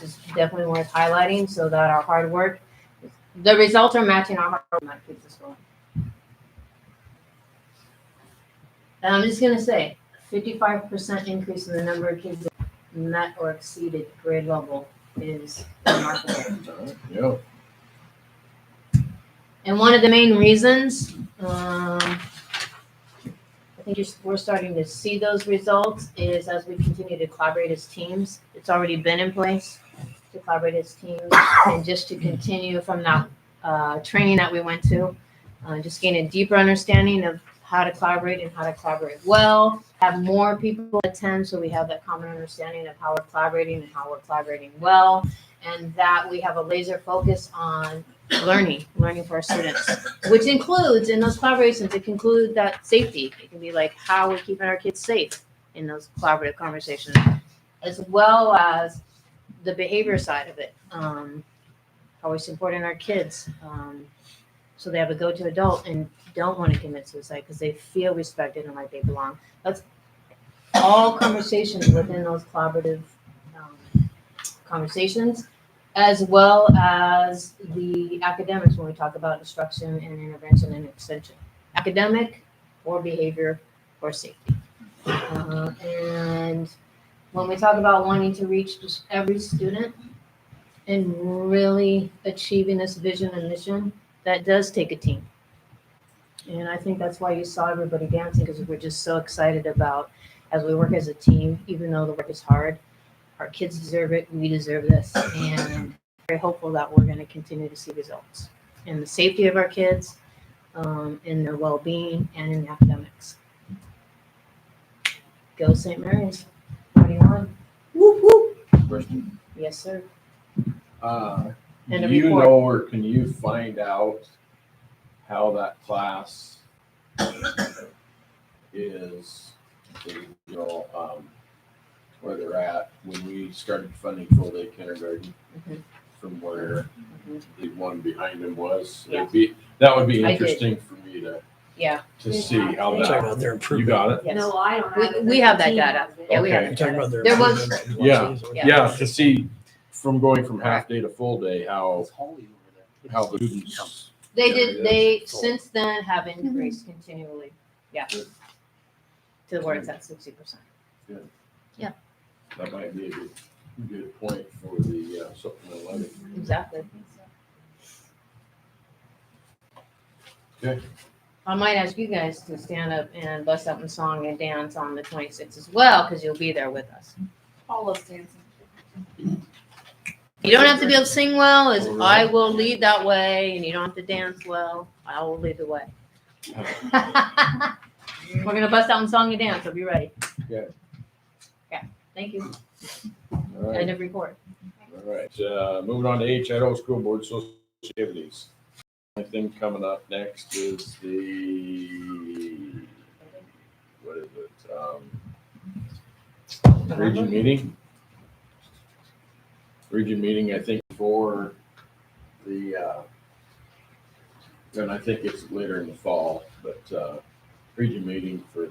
It's definitely worth highlighting so that our hard work, the results are matching our hard work, and that keeps us going. And I'm just gonna say, 55% increase in the number of kids that met or exceeded grade level is remarkable. Yeah. And one of the main reasons, I think we're starting to see those results is as we continue to collaborate as teams. It's already been in place to collaborate as teams and just to continue from that training that we went to, just gain a deeper understanding of how to collaborate and how to collaborate well, have more people attend so we have that common understanding of how we're collaborating and how we're collaborating well, and that we have a laser focus on learning for our students, which includes in those collaborations, it can include that safety. It can be like how we're keeping our kids safe in those collaborative conversations, as well as the behavior side of it. How we're supporting our kids so they have a go-to adult and don't want to commit suicide because they feel respected and like they belong. That's all conversations within those collaborative conversations, as well as the academics when we talk about instruction and intervention and extension. Academic or behavior or safety. And when we talk about wanting to reach just every student and really achieving this vision and mission, that does take a team. And I think that's why you saw everybody dancing, because we're just so excited about as we work as a team, even though the work is hard, our kids deserve it, we deserve this, and very hopeful that we're going to continue to see results in the safety of our kids, in their well-being, and in the academics. Go St. Mary's, 41. Whoop, whoop. Question. Yes, sir. Do And a you report. know, or can you find out how that class is, where they're at when we started funding full-day kindergarten, from where the one behind them was? Yeah. That would be I did. interesting for me to Yeah. see how You're talking about that. their You improvement. got it. Yes. No, I don't have it. We have that data. Yeah, we have Okay. You're that talking data. about their There was, improvement. Yeah, to see from going from half day to full day how the students. they since then have increased continually. Yeah. To where it's at 60%. Good. Yeah. That might be a good point for the supplemental levy. Exactly. Okay. I might ask you guys to stand up and bust up in song and dance on the 26th as well, because you'll be there with us. All us dancing. You don't have to be able to sing well, as I will lead that way, and you don't have to dance well. I will lead the way. We're gonna bust out in song and dance, so be ready. Yeah. Okay, thank you. All right. End of report. All right. Moving on to Idaho School Board Social Activities. I think coming up next is what is it? Region meeting. Region meeting, I think, for the, and I think it's later in the fall, but region meeting for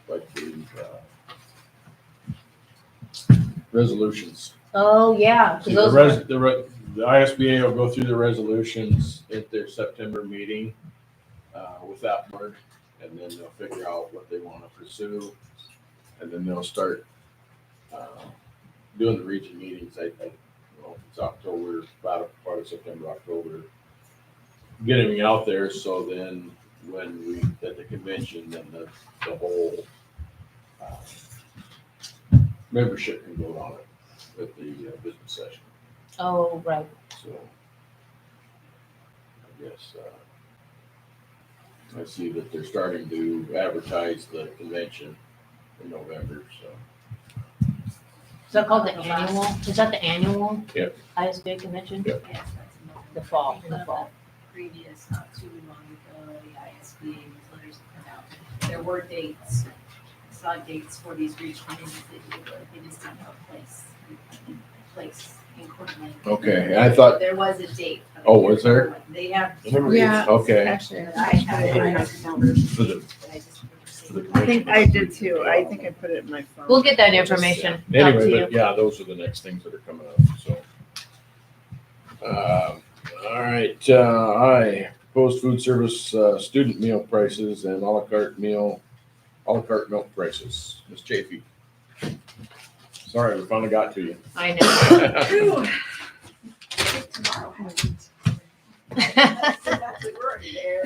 like the resolutions. Oh, yeah. 'cause See, those the ISBA will go through the resolutions at their September meeting with that board, and then they'll figure out what they want to pursue, and then they'll start doing the region meetings. I don't know if it's October, part of September, October. Get everything out there, so then when we at the convention, then the whole membership can vote on it at the business session. Oh, right. So I guess I see that they're starting to advertise the convention in November. So Is that called the annual? Is that the annual? Yep. ISBA convention? Yep. Yes, that's in the fall. In the fall. Previous, not too long ago, the ISBA letters put out. There were dates, I saw dates for these regional meetings that you would, they just didn't have a place. place in Courtland. Okay, I thought, There was a date. oh, was there? They have. Yeah. Okay. Actually, But I have the numbers. For the, but I just for the I think commission. I did too. I think I put it in my phone. We'll get that information out to Anyway, you. but yeah, those are the next things that are coming up, so. All right, I proposed food service, student meal prices and à la carte milk prices. Ms. Chafee. Sorry, we finally got to you. I know. Tomorrow hasn't. We're already there.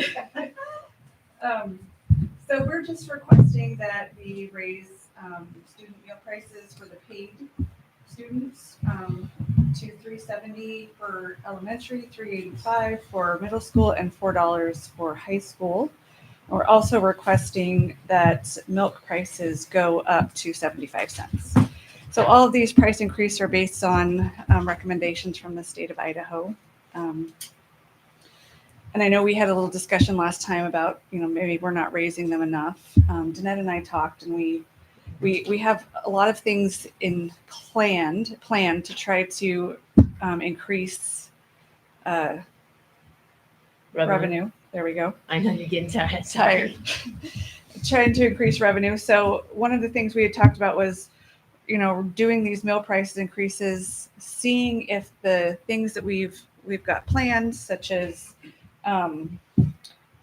So we're just requesting that we raise student meal prices for the paid students to $3.70 for elementary, $3.85 for middle school, and $4 for high school. We're also requesting that milk prices go up to 75 cents. So all of these price increases are based on recommendations from the state of Idaho. And I know we had a little discussion last time about, maybe we're not raising them enough. Danette and I talked, and we have a lot of things in plan to try to increase revenue. There we go. I know you're getting tired. Tired. Trying to increase revenue. So one of the things we had talked about was, doing these meal price increases, seeing if the things that we've got planned, such as, trying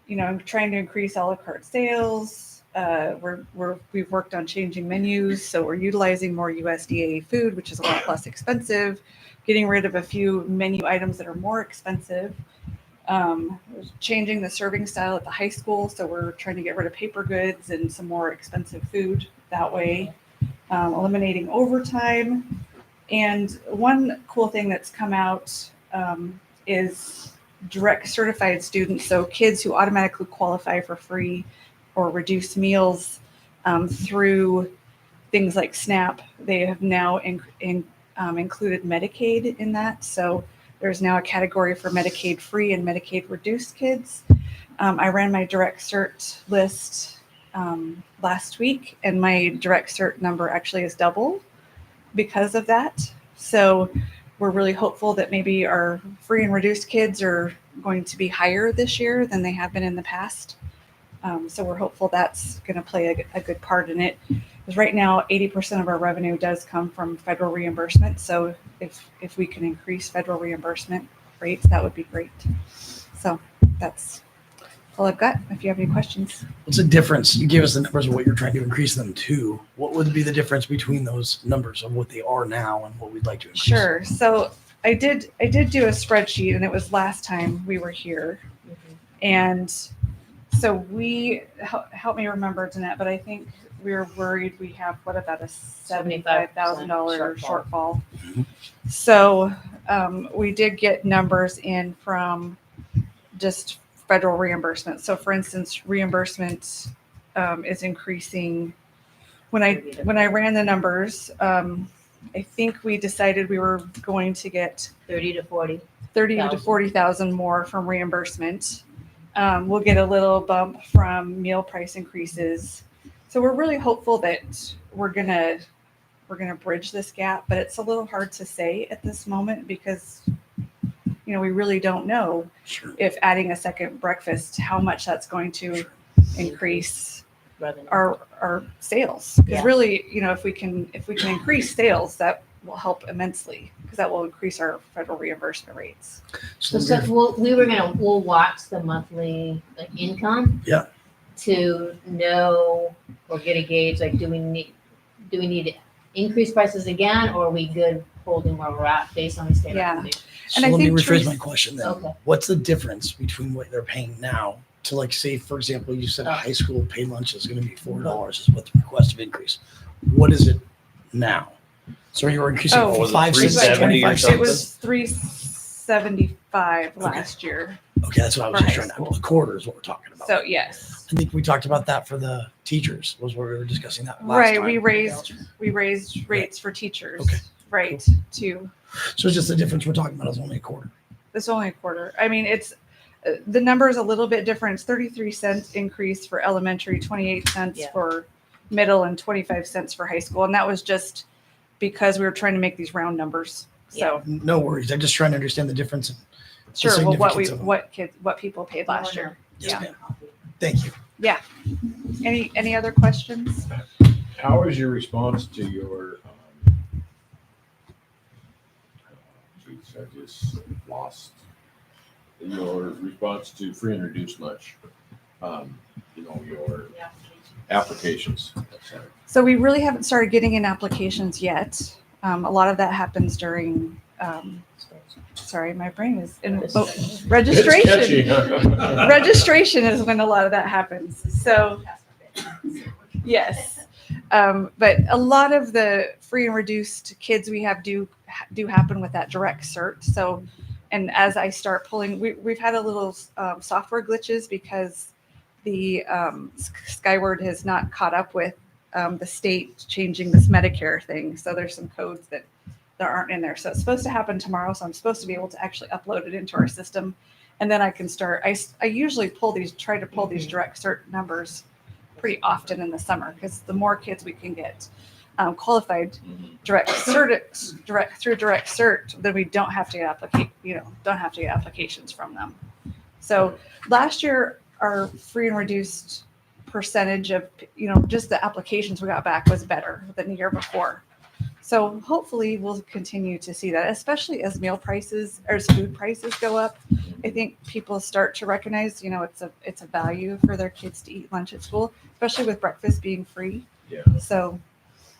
to increase a la carte sales. We've worked on changing menus, so we're utilizing more USDA food, which is a lot less expensive. Getting rid of a few menu items that are more expensive. Changing the serving style at the high school, so we're trying to get rid of paper goods and some more expensive food that way. Eliminating overtime. And one cool thing that's come out is direct certified students, so kids who automatically qualify for free or reduced meals through things like SNAP. They have now included Medicaid in that. So there's now a category for Medicaid free and Medicaid reduced kids. I ran my direct cert list last week, and my direct cert number actually is double because of that. So we're really hopeful that maybe our free and reduced kids are going to be higher this year than they have been in the past. So we're hopeful that's going to play a good part in it. Because right now, 80% of our revenue does come from federal reimbursement. So if we can increase federal reimbursement rates, that would be great. So that's all I've got. If you have any questions. What's the difference? You gave us the numbers of what you're trying to increase them to. What would be the difference between those numbers of what they are now and what we'd like to increase? Sure. So I did do a spreadsheet, and it was last time we were here. And so help me remember, Danette, but I think we're worried we have, what about a $75,000 shortfall? So we did get numbers in from just federal reimbursement. So for instance, reimbursement is increasing. When I ran the numbers, I think we decided we were going to get 30 to 40,000 more from reimbursement. We'll get a little bump from meal price increases. So we're really hopeful that we're gonna bridge this gap, but it's a little hard to say at this moment because we really don't know if adding a second breakfast, how much that's going to increase our sales. Because really, if we can increase sales, that will help immensely because that will increase our federal reimbursement rates. So we'll watch the monthly income. Yeah. To know or get a gauge, do we need to increase prices again, or are we good holding where we're at based on the state recommendation? So let me rephrase my question then. Okay. What's the difference between what they're paying now to say, for example, you said a high school paid lunch is going to be $4 is what the request of increase. What is it now? So you were increasing was it 5 cents, 25 cents? It was $3.75 last year. Okay, that's what I was just trying to. A quarter is what we're talking about. So yes. I think we talked about that for the teachers. Was what we were discussing that last Right. time. We raised rates for teachers. Okay. Right. Too. So it's just the difference we're talking about is only a quarter. It's only a quarter. I mean, it's the number is a little bit different. It's 33 cents increase for elementary, 28 cents for middle, and 25 cents for high school. And that was just because we were trying to make these round numbers. So No worries. I'm just trying to understand the difference. In the sure, well, significance of what people paid last year. Yes, Yeah. ma'am. Thank you. Yeah. Any other questions? How is your response to your, geez, I just lost your response to free and reduced lunch? Your applications. Sorry. So we really haven't started getting in applications yet. A lot of that happens during, sorry, my brain is in registration. It's catchy, huh? Registration is when a lot of that happens. So, yes. But a lot of the free and reduced kids we have do happen with that direct cert. So, and as I start pulling, we've had a little software glitches because the Skyward has not caught up with the state changing this Medicare thing. So there's some codes that aren't in there. So it's supposed to happen tomorrow. So I'm supposed to be able to actually upload it into our system. And then I can start, I usually try to pull these direct cert numbers pretty often in the summer, because the more kids we can get qualified direct cert, then we don't have to get applications from them. So last year, our free and reduced percentage of, just the applications we got back was better than the year before. So hopefully we'll continue to see that, especially as meal prices or as food prices go up. I think people start to recognize, it's a value for their kids to eat lunch at school, especially with breakfast being free. Yeah. So.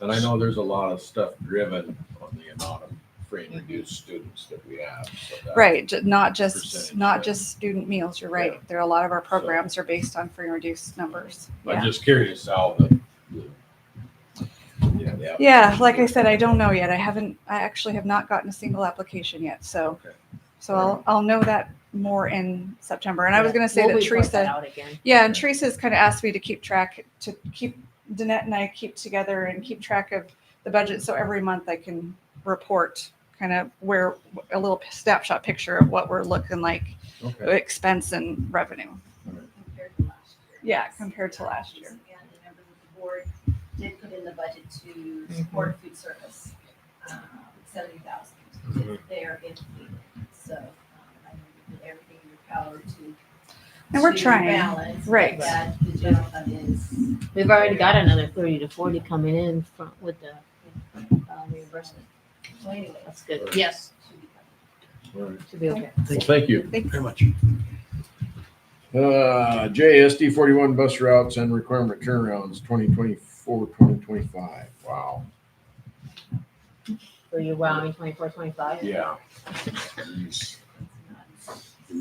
And I know there's a lot of stuff driven on the amount of free and reduced students that we have. So Right, not just student meals. You're right. There are a lot of our programs are based on free and reduced numbers. I'm just curious how the Yeah, like I said, I don't know yet. I actually have not gotten a single application yet. So, I'll know that more in September. And I was going to say We'll that report Teresa, that out again. yeah, and Teresa's kind of asked me to keep Danette and I keep together and keep track of the budget. So every month I can report kind of where a little snapshot picture of what we're looking like, expense and revenue. Yeah, compared to last year. And the members of the board did put in the budget to support food service, 70,000. They are in need. So I know you did everything in your power to. And we're to trying. balance, Right. That the general fund is. We've already got another 30 to 40 coming in with the reimbursement. So anyway, That's good. Yes. Should be okay. Thank you. Thank you very much. SD41 bus routes and requirement turnarounds 2024-2025. Wow. For your Wyoming 24-25. Yeah.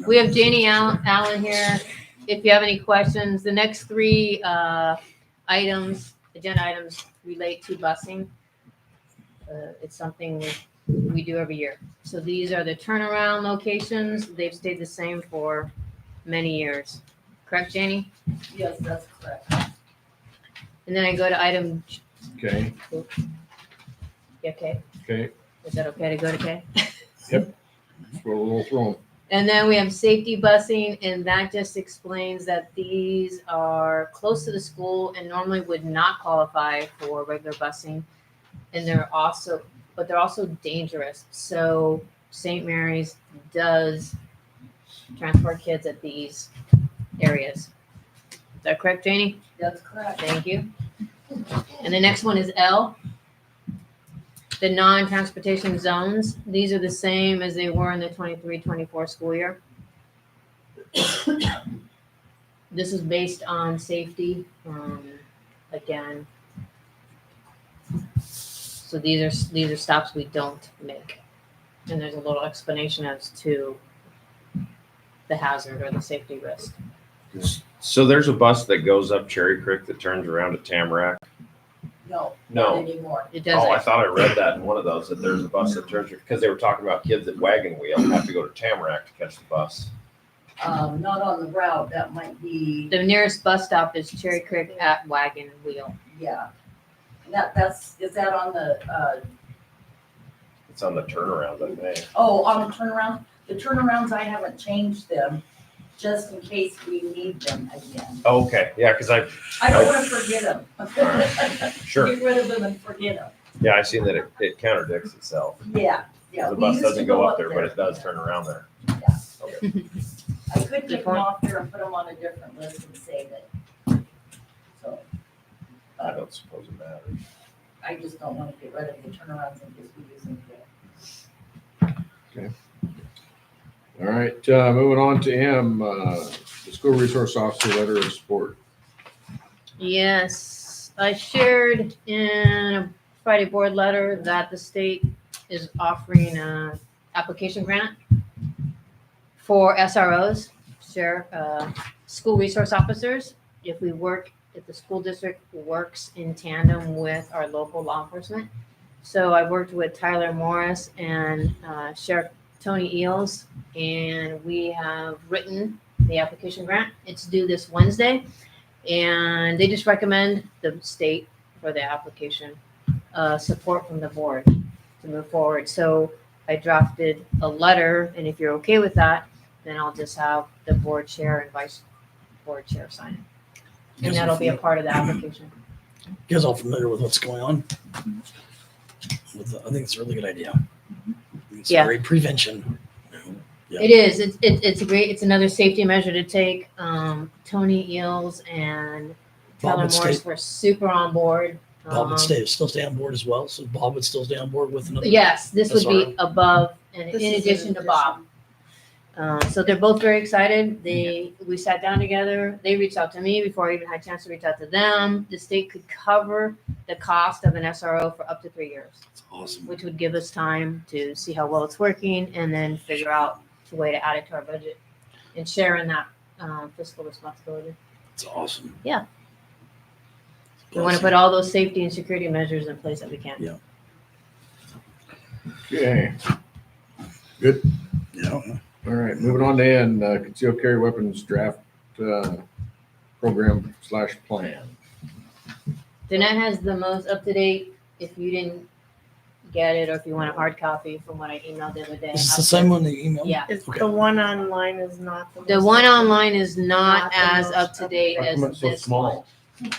We have Janie Allen here. If you have any questions, the next three agenda items relate to busing. It's something we do every year. So these are the turnaround locations. They've stayed the same for many years. Correct, Janie? Yes, that's correct. And then I go to item. Okay. Okay. Okay. Is that okay to go to K? Yep. Roll. And then we have safety busing, and that just explains that these are close to the school and normally would not qualify for regular busing. And they're also dangerous. So St. Mary's does transport kids at these areas. Is that correct, Janie? That's correct. Thank you. And the next one is L. The non-transportation zones, these are the same as they were in the 23-24 school year. This is based on safety, again. So these are stops we don't make. And there's a little explanation as to the hazard or the safety risk. So there's a bus that goes up Cherry Creek that turns around at Tamarack. No. No. Not anymore. It doesn't. Oh, I thought I read that in one of those, that there's a bus that turns, because they were talking about kids at Wagon Wheel have to go to Tamarack to catch the bus. Not on the route, that might be, The nearest bus stop is Cherry Creek at Wagon Wheel. yeah. Is that on the, It's on the turnaround, I think. on the turnaround? The turnarounds, I haven't changed them, just in case we need them again. Oh, okay, yeah, because I don't want to forget them. Sure. Get rid of them and forget them. Yeah, I seen that it contradicts itself. Yeah, Yeah, The we bus used to doesn't go up there, but there. it does turn around there. I could take them off there and put them on a different list and save it. So I don't suppose it matters. I just don't want to get rid of the turnarounds and just be using it. Okay. All right, moving on to M, the school resource officer letter of support. Yes, I shared in a Friday board letter that the state is offering a application grant for SROs, school resource officers. If the school district works in tandem with our local law enforcement. So I worked with Tyler Morris and Sheriff Tony Eels, and we have written the application grant. It's due this Wednesday, and they just recommend the state for the application, support from the board to move forward. So I drafted a letter, and if you're okay with that, then I'll just have the board chair and vice board chair sign it. And that'll be a part of the application. You guys all familiar with what's going on? I think it's a really good idea. It's Yeah. a great prevention. Yeah. It is. It's a great. It's another safety measure to take. Tony Eels and Bob Tyler would Morris stay- were super on board. Bob would still stay on board as well. So Bob would still stay on board with another. Yes, this would SRO. be above and This in is addition to Bob. So they're both very excited. We sat down together. They reached out to me before I even had a chance to reach out to them. The state could cover the cost of an SRO for up to 3 years. That's awesome. Which would give us time to see how well it's working and then figure out a way to add it to our budget and share in that fiscal responsibility. It's awesome. Yeah. We want to put all those safety and security measures in place that we can. Yeah. Okay. Good. Yeah. All right, moving on to N, concealed carry weapons draft program / plan. Danette has the most up to date. If you didn't get it or if you want a hard copy from what I emailed the other day. Is this the same one that you emailed? Yeah. Okay. The one online is not the. The most one up- online is not Not the as most up to date as Document's so this small. one.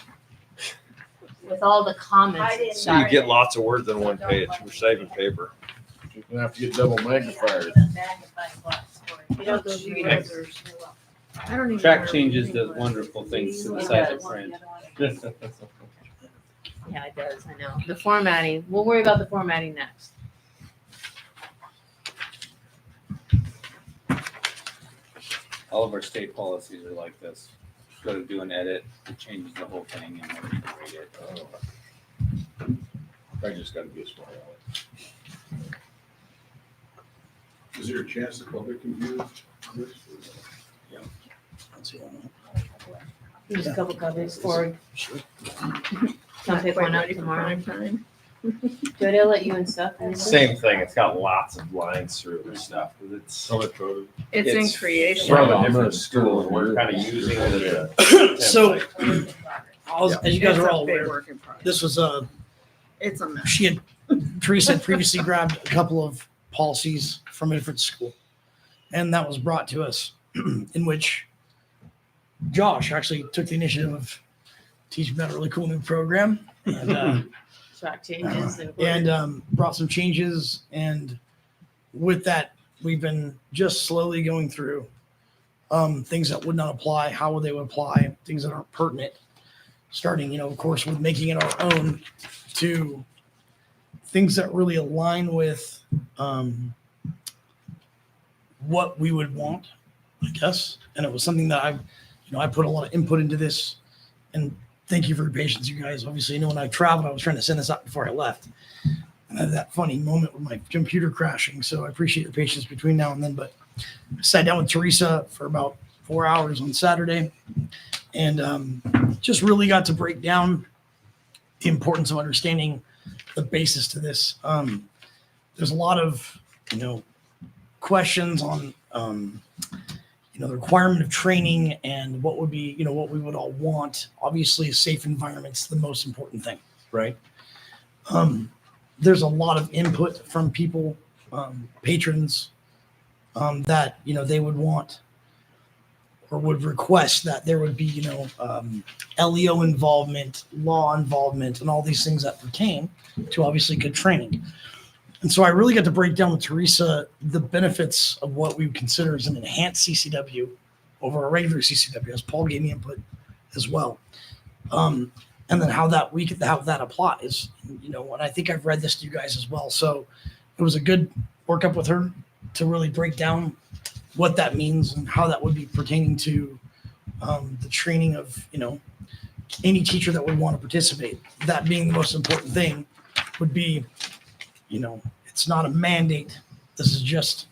With all the comments. and So you stuff. get lots of words on one page. We're saving paper. You're gonna have to get double magnifiers. You know, those readers are- I don't even. Track know. changes does wonderful things to the It size of does. print. Yeah, it does, I know. The formatting, we'll worry about the formatting next. All of our state policies are like this. Go to do an edit, it changes the whole thing and then you can read it. I just gotta be a small. Is there a chance the public can view this? That's the one. Here's a couple copies for, Sure. come pick one up Ready for tomorrow. prime time. Joe, they'll let you and stuff. Same thing. It's got lots of lines through it and stuff. 'Cause it's It's in creation. from a different school, and we're kind of using it as a So, template. as you guys It's are a all big aware, work in progress. this was It's a mess. Teresa had previously grabbed a couple of policies from a different school. And that was brought to us in which Josh actually took the initiative of teaching that really cool new program. And, Track changes and. brought some changes. And with that, we've been just slowly going through things that would not apply, how they would apply, things that aren't pertinent. Starting, of course, with making it our own to things that really align with what we would want, I guess. And it was something that I put a lot of input into this. And thank you for your patience, you guys. Obviously, when I traveled, I was trying to send this out before I left. And I had that funny moment with my computer crashing. So I appreciate your patience between now and then. But I sat down with Teresa for about 4 hours on Saturday and just really got to break down the importance of understanding the basis to this. There's a lot of, questions on, the requirement of training and what would be, what we would all want. Obviously, a safe environment's the most important thing, right? There's a lot of input from people, patrons, that, they would want or would request that there would be, LEO involvement, law involvement, and all these things that pertain to obviously good training. And so I really got to break down with Teresa the benefits of what we would consider as an enhanced CCW over a regular CCW, as Paul gave me input as well. And then how that applies, you know, and I think I've read this to you guys as well. So it was a good workup with her to really break down what that means and how that would be pertaining to the training of, you know, any teacher that would want to participate. That being the most important thing would be, you know, it's not a mandate. This is just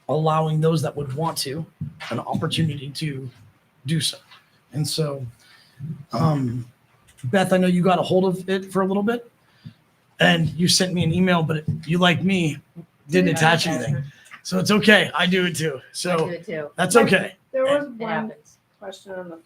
allowing those that would want to an opportunity to do so. And so, Beth, I know you got a hold of it for a little bit and you sent me an email, but you, like me, didn't attach anything. So it's okay. I do it too. So I do it too. that's okay. There was It one happens. question on the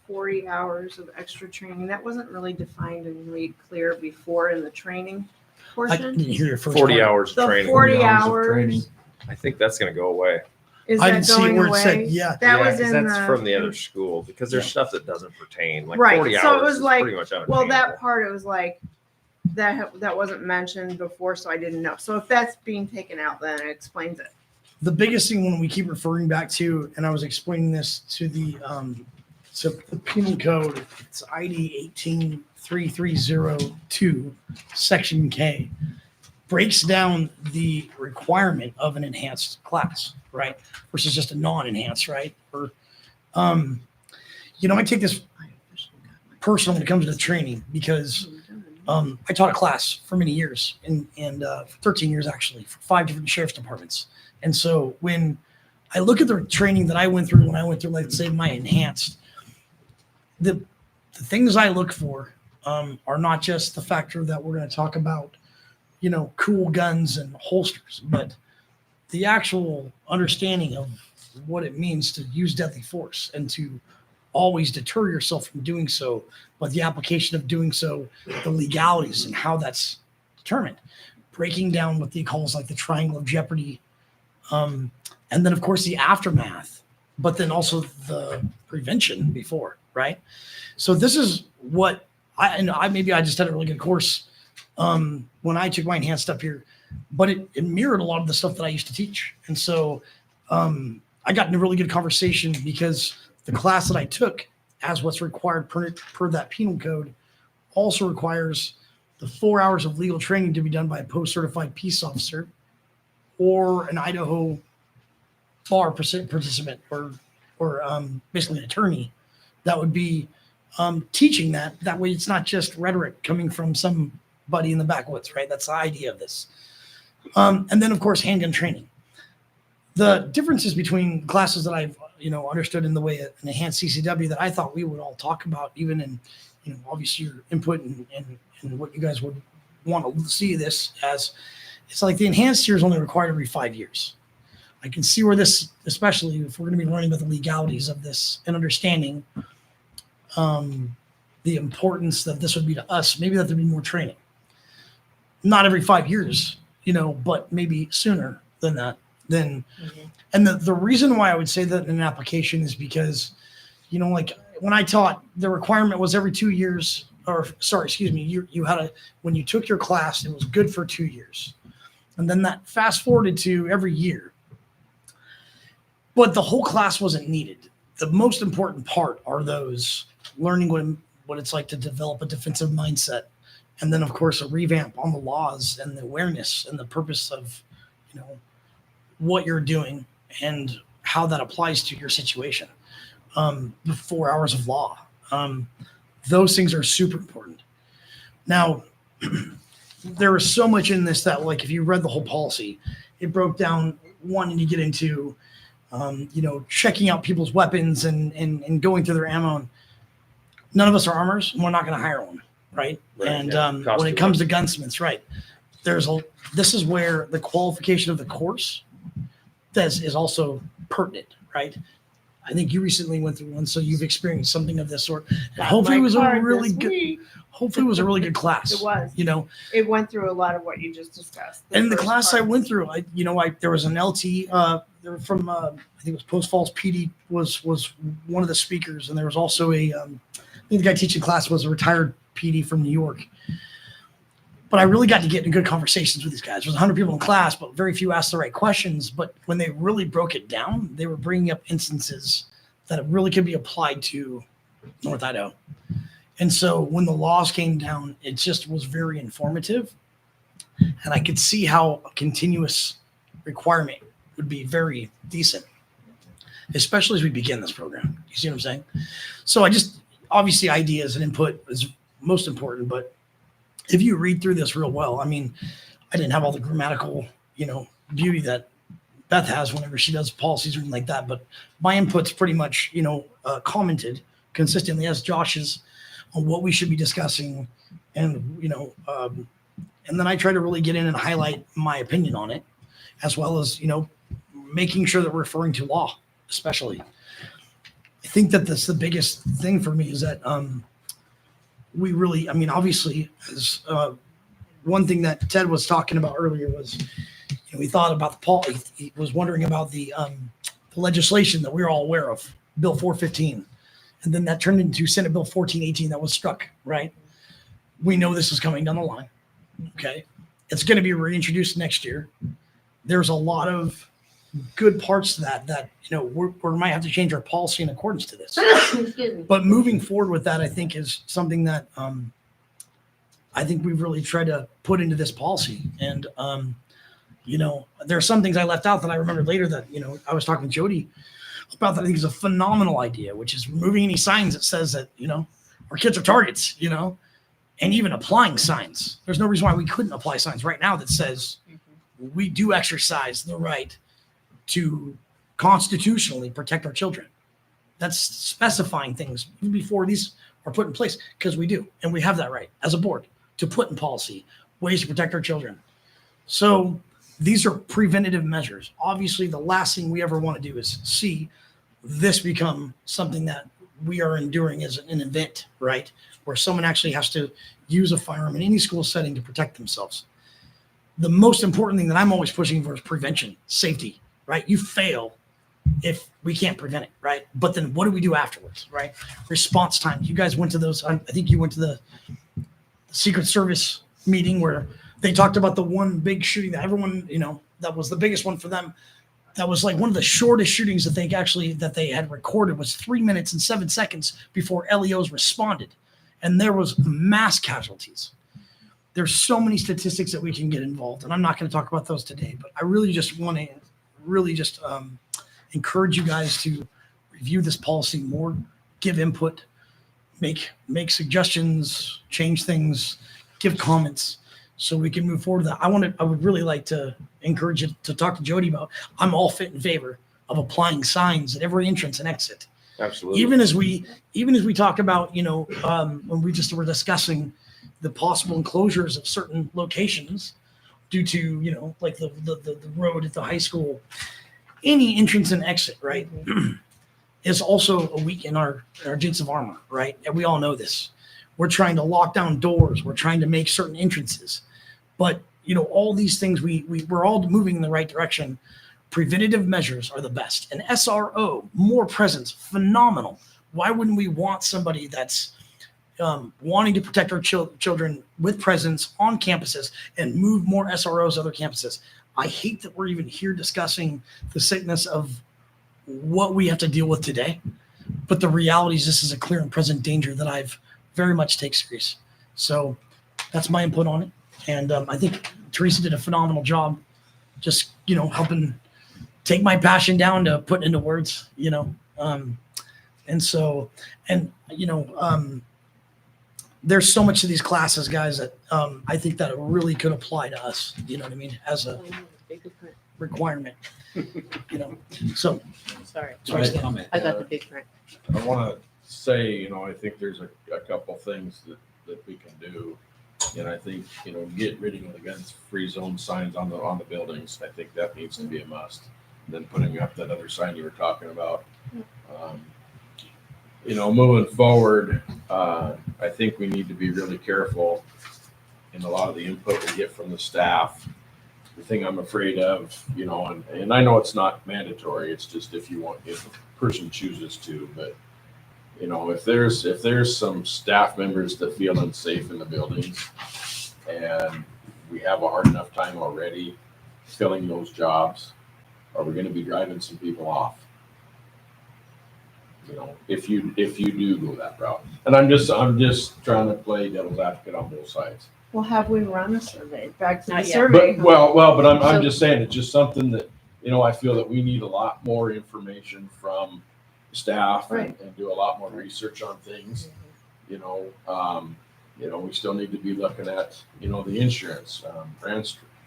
40 hours of extra training. That wasn't really defined and made clear before in the training I portion. didn't hear your first 40 part. hours of The training. 40 hours. I think that's going to go away. Is I that didn't see going where it said, away? yeah. That Yeah, was 'cause in that's the, from the other school because there's stuff that doesn't pertain. Like right. 40 So hours it was is like, pretty much well, unattainable. that part, it was like, that wasn't mentioned before, so I didn't know. So if that's being taken out, then it explains it. The biggest thing when we keep referring back to, and I was explaining this to the penal code, it's ID 183302, section K, breaks down the requirement of an enhanced class, right? Versus just a non-enhanced, right? Or, you know, I take this personal when it comes to training because I taught a class for many years and 13 years actually, for 5 different sheriff's departments. And so when I look at the training that I went through when I went through, let's say, my enhanced, the things I look for are not just the factor that we're going to talk about, you know, cool guns and holsters, but the actual understanding of what it means to use deadly force and to always deter yourself from doing so, but the application of doing so, the legalities and how that's determined, breaking down what he calls like the triangle of jeopardy. And then of course the aftermath, but then also the prevention before, right? So this is what maybe I just had a really good course when I took my enhanced up here, but it mirrored a lot of the stuff that I used to teach. And so I got in a really good conversation because the class that I took, as what's required per that penal code, also requires the 4 hours of legal training to be done by a post-certified peace officer or an Idaho bar participant or basically an attorney that would be teaching that. That way it's not just rhetoric coming from somebody in the backwoods, right? That's the idea of this. And then of course, handgun training. The differences between classes that I've, you know, understood in the way an enhanced CCW that I thought we would all talk about, even in, you know, obviously your input and what you guys would want to see this as, it's like the enhanced here is only required every 5 years. I can see where this, especially if we're going to be learning about the legalities of this and understanding the importance that this would be to us, maybe that there'd be more training. Not every 5 years, you know, but maybe sooner than that. And the reason why I would say that in an application is because, you know, like when I taught, the requirement was every 2 years, or sorry, excuse me, you had when you took your class, it was good for 2 years. And then that fast forwarded to every year. But the whole class wasn't needed. The most important part are those learning what it's like to develop a defensive mindset. And then of course, a revamp on the laws and the awareness and the purpose of, you know, what you're doing and how that applies to your situation. The 4 hours of law. Those things are super important. Now, there was so much in this that, like, if you read the whole policy, it broke down one, and you get into, you know, checking out people's weapons and going through their ammo. None of us are armors, and we're not going to hire one, right? And when it comes to gunsmiths, right, this is where the qualification of the course is also pertinent, right? I think you recently went through one, so you've experienced something of this sort. And hopefully it was a really good. Hopefully it was a really good class. It was. You know, it went through a lot of what you just discussed. And the class I went through, there was an LT from I think it was Post Falls PD was one of the speakers, and there was also I think the guy teaching class was a retired PD from New York. But I really got to get in good conversations with these guys. There was 100 people in class, but very few asked the right questions. But when they really broke it down, they were bringing up instances that really could be applied to North Idaho. And so when the laws came down, it just was very informative. And I could see how a continuous requirement would be very decent, especially as we begin this program. You see what I'm saying? So obviously ideas and input is most important, but if you read through this real well, I mean, I didn't have all the grammatical, beauty that Beth has whenever she does policies or anything like that, but my input's pretty much, commented consistently as Josh's on what we should be discussing. And, and then I try to really get in and highlight my opinion on it, as well as, making sure that we're referring to law, especially. I think that that's the biggest thing for me is that, we really, obviously, as one thing that Ted was talking about earlier was, we thought about he was wondering about the legislation that we're all aware of, Bill 415. And then that turned into Senate Bill 1418 that was struck, right? We know this is coming down the line, okay? It's going to be reintroduced next year. There's a lot of good parts to that we might have to change our policy in accordance to this. But moving forward with that, I think is something that I think we've really tried to put into this policy. And there are some things I left out that I remembered later that I was talking to Jody about that I think is a phenomenal idea, which is removing any signs that says that our kids are targets, and even applying signs. There's no reason why we couldn't apply signs right now that says we do exercise the right to constitutionally protect our children. That's specifying things before these are put in place, because we do. And we have that right as a board to put in policy ways to protect our children. So these are preventative measures. Obviously, the last thing we ever want to do is see this become something that we are enduring as an event, right? Where someone actually has to use a firearm in any school setting to protect themselves. The most important thing that I'm always pushing for is prevention, safety, right? You fail if we can't prevent it, right? But then what do we do afterwards, right? Response times. You guys went to those, I think you went to the Secret Service meeting where they talked about the one big shooting that everyone, that was the biggest one for them. That was like one of the shortest shootings that they had recorded was 3 minutes and 7 seconds before LEOs responded. And there was mass casualties. There's so many statistics that we can get involved, and I'm not going to talk about those today, but I really just want to encourage you guys to review this policy more, give input, make suggestions, change things, give comments, so we can move forward with that. I would really like to encourage you to talk to Jody about, I'm all fit in favor of applying signs at every entrance and exit. Absolutely. Even as we talk about, when we just were discussing the possible enclosures of certain locations due to, like the road at the high school, any entrance and exit, right, is also a weak in our jinx of armor, right? And we all know this. We're trying to lock down doors. We're trying to make certain entrances. But, all these things, we're all moving in the right direction. Preventative measures are the best. And SRO, more presence, phenomenal. Why wouldn't we want somebody that's wanting to protect our children with presence on campuses and move more SROs to other campuses? I hate that we're even here discussing the sickness of what we have to deal with today. But the reality is this is a clear and present danger that I've very much take serious. So that's my input on it. And I think Teresa did a phenomenal job just, helping take my passion down to put into words, there's so much of these classes, guys, that I think that really could apply to us, as a requirement, so. Sorry. comment. I got the big print. I want to say, I think there's a couple things that we can do. And I think, get rid of the gun-free zone signs on the buildings. I think that needs to be a must. And then putting up that other sign you were talking about. Moving forward, I think we need to be really careful in a lot of the input we get from the staff. The thing I'm afraid of, and I know it's not mandatory, it's just if a person chooses to, but if there's some staff members that feel unsafe in the buildings, and we have a hard enough time already filling those jobs, are we gonna be driving some people off? You know, if you do go that route. And I'm just trying to play devil's advocate on both sides. Well, have we run a survey? Back to the Not yet. survey. But, but I'm So- just saying, it's just something that, you know, I feel that we need a lot more information from staff and do a lot more research on things. You know, we still need to be looking at, you know, the insurance,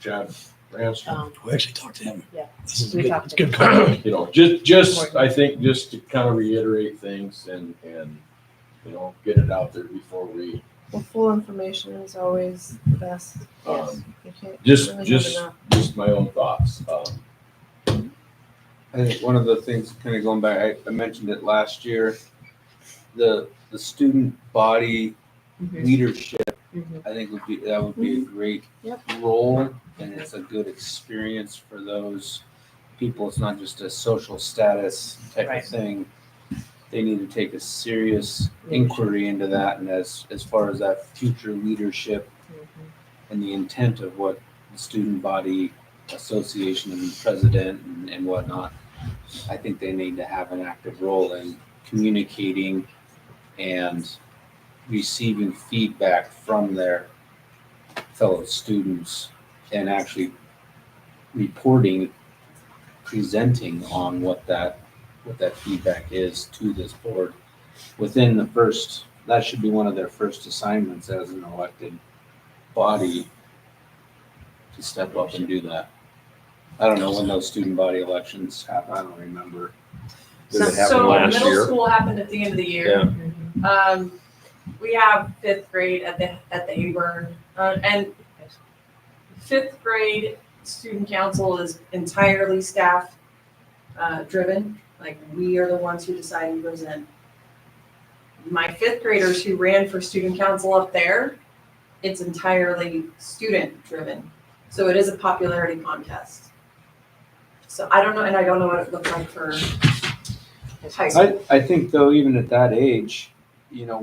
Chad Randstrom. We actually talked to him. Yeah. This is We good. talked It's to good call. You know, just, I think just to kind of reiterate things and, you know, get it out there before we, Well, full information is always the best. um, You can't just, really have just, enough. just my own thoughts. I think one of the things, kind of going back, I mentioned it last year, the student body leadership, I think that would be a great role, and it's a good experience for those people. It's not just a social status type Right. of thing. They need to take a serious inquiry into that, and as far as that future leadership and the intent of what the student body association and president and whatnot, I think they need to have an active role in communicating and receiving feedback from their fellow students and actually reporting, presenting on what that feedback is to this board within the first, that should be one of their first assignments as an elected body, to step up and do that. I don't know when those student body elections happen. I don't remember. Did it happen So last middle year? school happened at the end of the year. We have fifth grade at the Aburn, and fifth grade student council is entirely staff driven. Like, we are the ones who decide and present. My fifth graders who ran for student council up there, it's entirely student driven. So it is a popularity contest. So I don't know, and I don't know what it looked like for high school. I think though, even at that age, you know,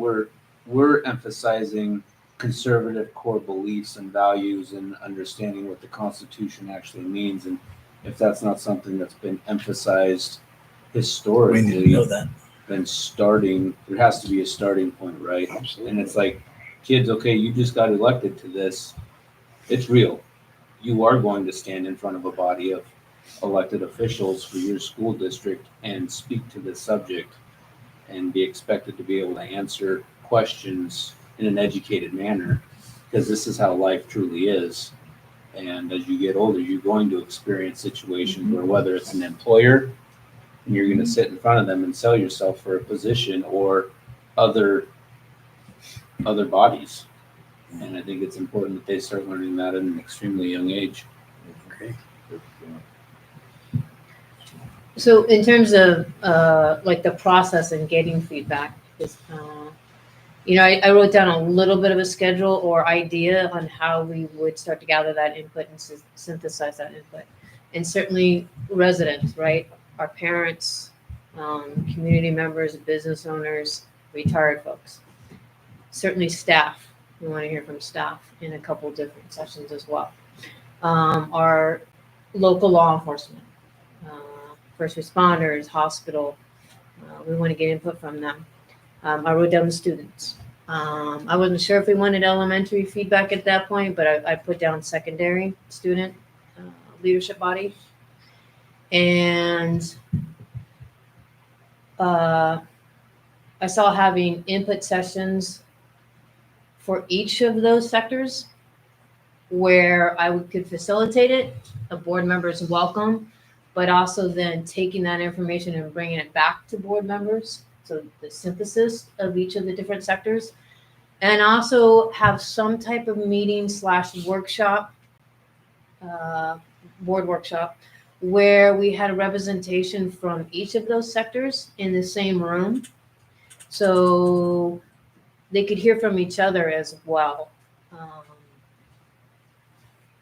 we're emphasizing conservative core beliefs and values and understanding what the Constitution actually means. And if that's not something that's been emphasized historically, We need to know that. then there has to be a starting point, right? Absolutely. And it's like, kids, okay, you just got elected to this. It's real. You are going to stand in front of a body of elected officials for your school district and speak to this subject and be expected to be able to answer questions in an educated manner, because this is how life truly is. And as you get older, you're going to experience situations where, whether it's an employer and you're going to sit in front of them and sell yourself for a position, or other bodies. And I think it's important that they start learning that at an extremely young age. Okay. So in terms of like the process and getting feedback, is you know, I wrote down a little bit of a schedule or idea on how we would start to gather that input and synthesize that input. And certainly residents, right? Our parents, community members, business owners, retired folks. Certainly staff. We want to hear from staff in a couple different sessions as well. Our local law enforcement, first responders, hospital. We want to get input from them. I wrote down the students. I wasn't sure if we wanted elementary feedback at that point, but I put down secondary student leadership body. And I saw having input sessions for each of those sectors where I could facilitate it. A board member is welcome, but also then taking that information and bringing it back to board members. So the synthesis of each of the different sectors, and also have some type of meeting / workshop, board workshop, where we had a representation from each of those sectors in the same room. So they could hear from each other as well,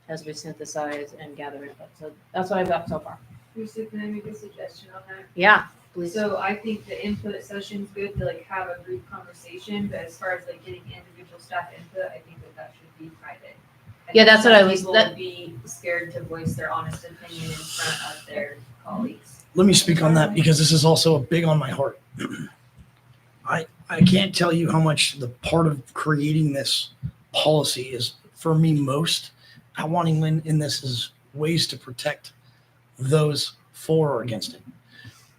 as we synthesize and gather input. So that's what I've got so far. Lucy, can I make a suggestion on that? Yeah, please. So I think the input session's good to like have a group conversation, but as far as like getting individual staff input, I think that should be private. Yeah, that's what I was, People that, be scared to voice their honest opinion in front of their colleagues. Let me speak on that because this is also big on my heart. I can't tell you how much the part of creating this policy is for me most. I wanting in this is ways to protect those for or against it.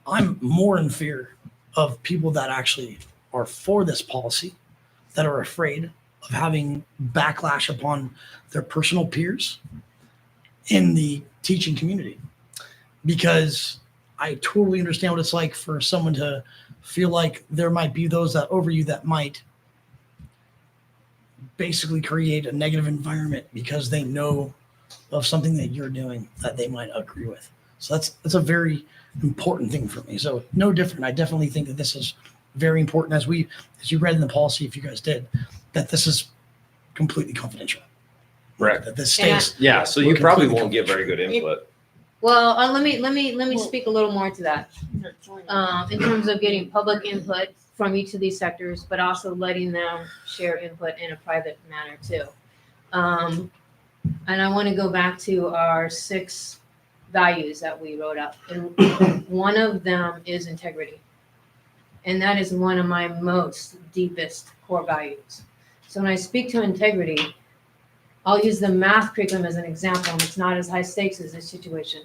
I'm more in fear of people that actually are for this policy, that are afraid of having backlash upon their personal peers in the teaching community. Because I totally understand what it's like for someone to feel like there might be those that over you that might basically create a negative environment because they know of something that you're doing that they might agree with. So that's a very important thing for me. So no different. I definitely think that this is very important as you read in the policy, if you guys did, that this is completely confidential. Correct. That this stays. Yeah, so you probably won't get very good input. well, let me speak a little more to that. In terms of getting public input from each of these sectors, but also letting them share input in a private manner too. And I want to go back to our 6 values that we wrote up. And one of them is integrity. And that is one of my most deepest core values. So when I speak to integrity, I'll use the math curriculum as an example, and it's not as high stakes as this situation.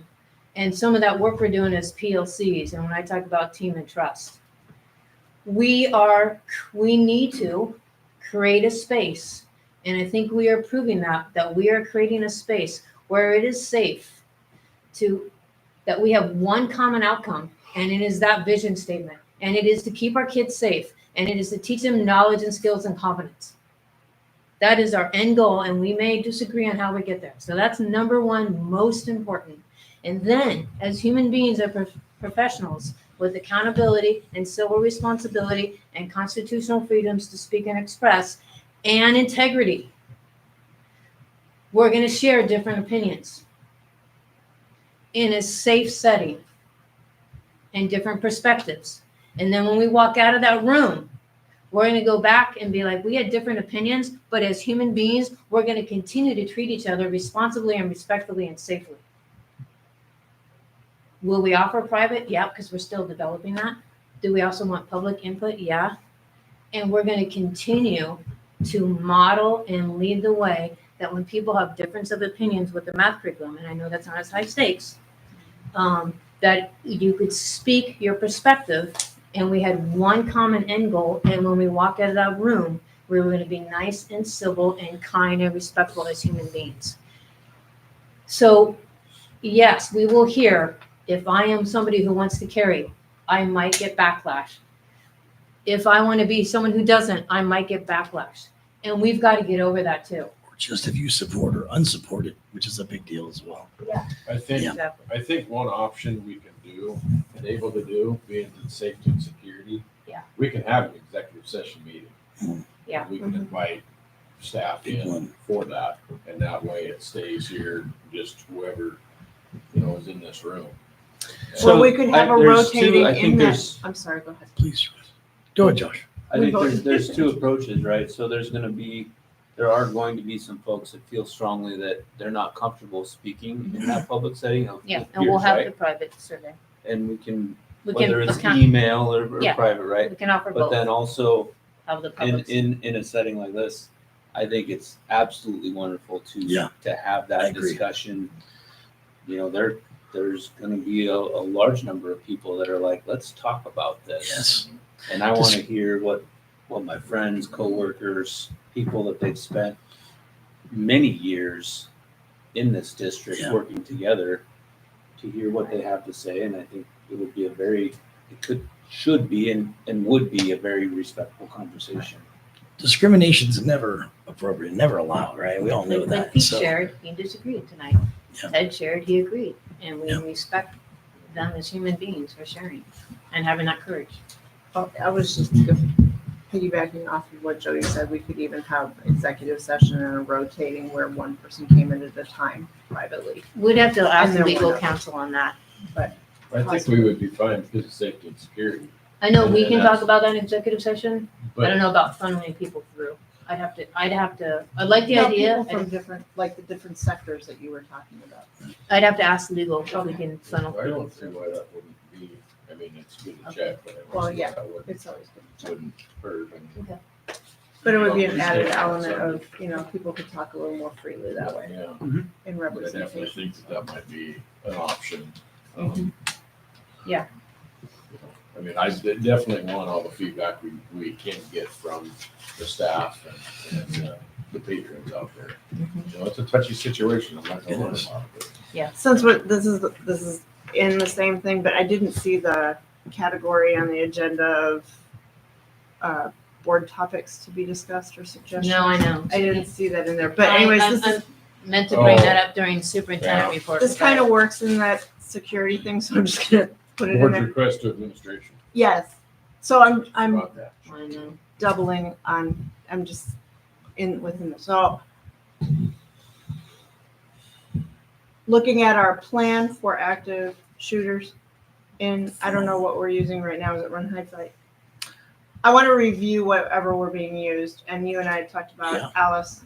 And some of that work we're doing is PLCs. And when I talk about team and trust, we need to create a space. And I think we are proving that we are creating a space where it is safe that we have one common outcome, and it is that vision statement. And it is to keep our kids safe, and it is to teach them knowledge and skills and confidence. That is our end goal, and we may disagree on how we get there. So that's number one, most important. And then, as human beings or professionals with accountability and civil responsibility and constitutional freedoms to speak and express, and integrity, we're going to share different opinions in a safe setting and different perspectives. And then when we walk out of that room, we're going to go back and be like, we had different opinions, but as human beings, we're going to continue to treat each other responsibly and respectfully and safely. Will we offer private? Yeah, because we're still developing that. Do we also want public input? Yeah. And we're going to continue to model and lead the way that when people have difference of opinions with the math curriculum, and I know that's not as high stakes, that you could speak your perspective, and we had one common end goal, and when we walk out of that room, we were going to be nice and civil and kind and respectful as human beings. So yes, we will hear, if I am somebody who wants to carry, I might get backlash. If I want to be someone who doesn't, I might get backlash. And we've got to get over that too. Or just if you support or unsupported, it, which is a big deal as well. Yeah. I think, Exactly. I think one option we can do and able to do, being the safety and security. Yeah. We can have an executive session meeting. Yeah. We can invite staff in for that, and that way it stays here, just whoever, is in this room. Well, we could have a there's two- rotating I think in that. there's- I'm sorry, go ahead. Please. Go ahead, Josh. I think there's 2 approaches, right? So there are going to be some folks that feel strongly that they're not comfortable speaking in that public setting. Yeah, with and we'll peers, have right? the private survey. And we can, We whether can it's account- email or Yeah, private, right? we can offer But both. then also Have the public. in a setting like this, I think it's absolutely wonderful to have I that agree. discussion. There's going to be a large number of people that are like, let's talk about this. Yes. And I want to hear what my friends, coworkers, people that they've spent many years in this district working together, to hear what they have to say. And I think it would be should be and would be a very respectful conversation. Discrimination's never appropriate, never allowed, right? We all know Like that. Pete So, shared, he disagreed tonight. Ted shared, he agreed. And we respect them as human beings for sharing and having that courage. I was just piggybacking off of what Jody said. We could even have executive session and a rotating where one person came in at a time privately. We'd have to ask And there legal were no- counsel on that, but I think we would be fine because of safety and security. I know And we then can that's- talk about that in executive session. I But- don't know about funneling people through. I'd have to, I like the No, idea. people from different, like the different sectors that you were talking about. I'd have to ask legal if we can funnel. I don't see why that wouldn't be, I mean, it's good to check, but I don't Well, see yeah, that wouldn't, it's always good. wouldn't hurt. And Okay. But it would be an Well, added yeah, element so- of, you know, people could talk a little more freely that way Yeah, in I definitely representation. think that might be an option. Yeah. I mean, I definitely want all the feedback we can get from the staff and the patrons out there. You know, it's a touchy situation, I'm not gonna lie about it. Yeah. Since this is in the same thing, but I didn't see the category on the agenda of board topics to be discussed or suggestions. No, I know. I didn't see that in there, but anyways, this is. Meant to bring that up during superintendent report. This kind of works in that security thing, so I'm just gonna put it in Board there. request to administration. Yes, so I'm About that. I know. doubling on, I'm just within this, so. Looking at our plan for active shooters in, I don't know what we're using right now, is it Run Hide Fight? I want to review whatever we're being used, and you and I talked about Alice.